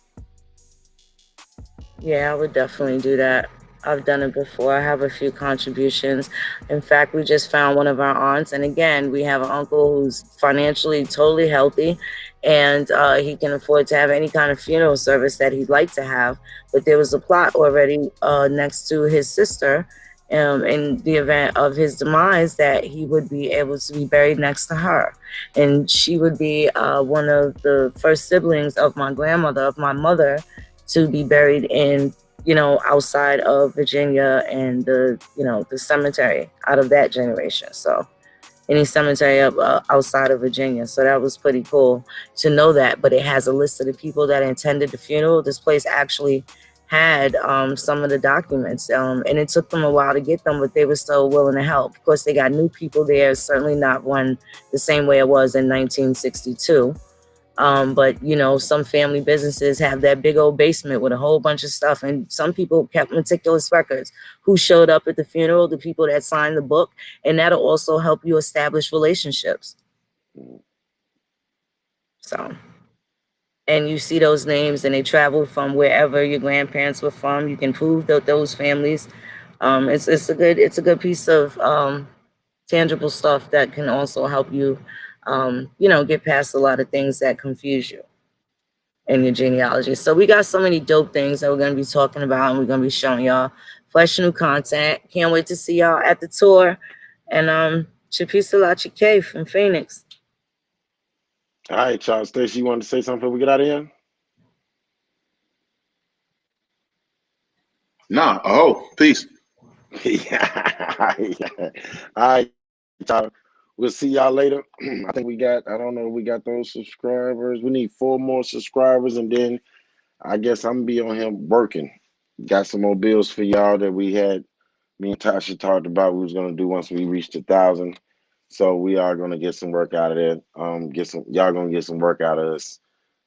Yeah, I would definitely do that. I've done it before. I have a few contributions. In fact, we just found one of our aunts. And again, we have an uncle who's financially totally healthy, and he can afford to have any kind of funeral service that he'd like to have. But there was a plot already next to his sister, in the event of his demise, that he would be able to be buried next to her. And she would be one of the first siblings of my grandmother, of my mother, to be buried in, you know, outside of Virginia, and the, you know, the cemetery out of that generation. So any cemetery up outside of Virginia. So that was pretty cool to know that. But it has a list of the people that attended the funeral. This place actually had some of the documents, and it took them a while to get them, but they were still willing to help. Of course, they got new people there, certainly not run the same way it was in 1962. But you know, some family businesses have that big old basement with a whole bunch of stuff, and some people kept meticulous records: who showed up at the funeral, the people that signed the book, and that'll also help you establish relationships. So, and you see those names, and they traveled from wherever your grandparents were from. You can prove that those families. It's a good piece of tangible stuff that can also help you, you know, get past a lot of things that confuse you in your genealogy. So we got so many dope things that we're going to be talking about, and we're going to be showing y'all fresh new content. Can't wait to see y'all at the tour. And Chapisalachi K from Phoenix. All right, y'all. Stacey, you want to say something before we get out of here? Nah. Oh, peace. Yeah. All right, y'all. We'll see y'all later. I think we got, I don't know, we got those subscribers. We need 4 more subscribers, and then I guess I'm gonna be on here working. Got some more bills for y'all that we had. Me and Tasha talked about we was gonna do once we reached 1,000. So we are gonna get some work out of there. Get some, y'all gonna get some work out of us.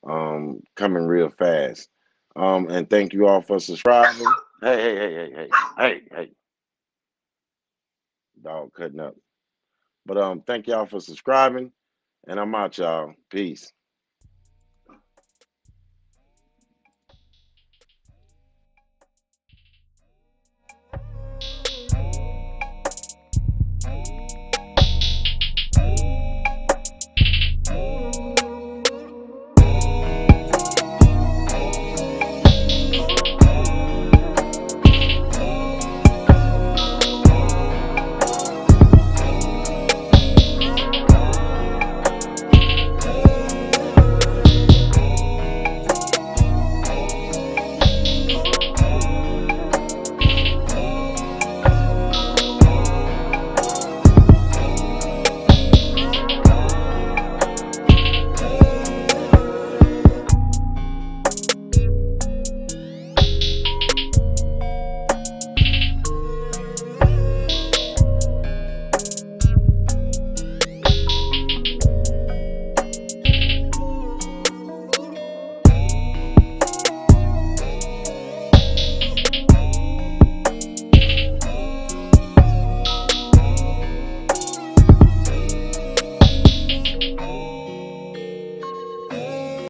Coming real fast. And thank you all for subscribing. Hey. Dog cutting up. But thank y'all for subscribing, and I'm out, y'all. Peace.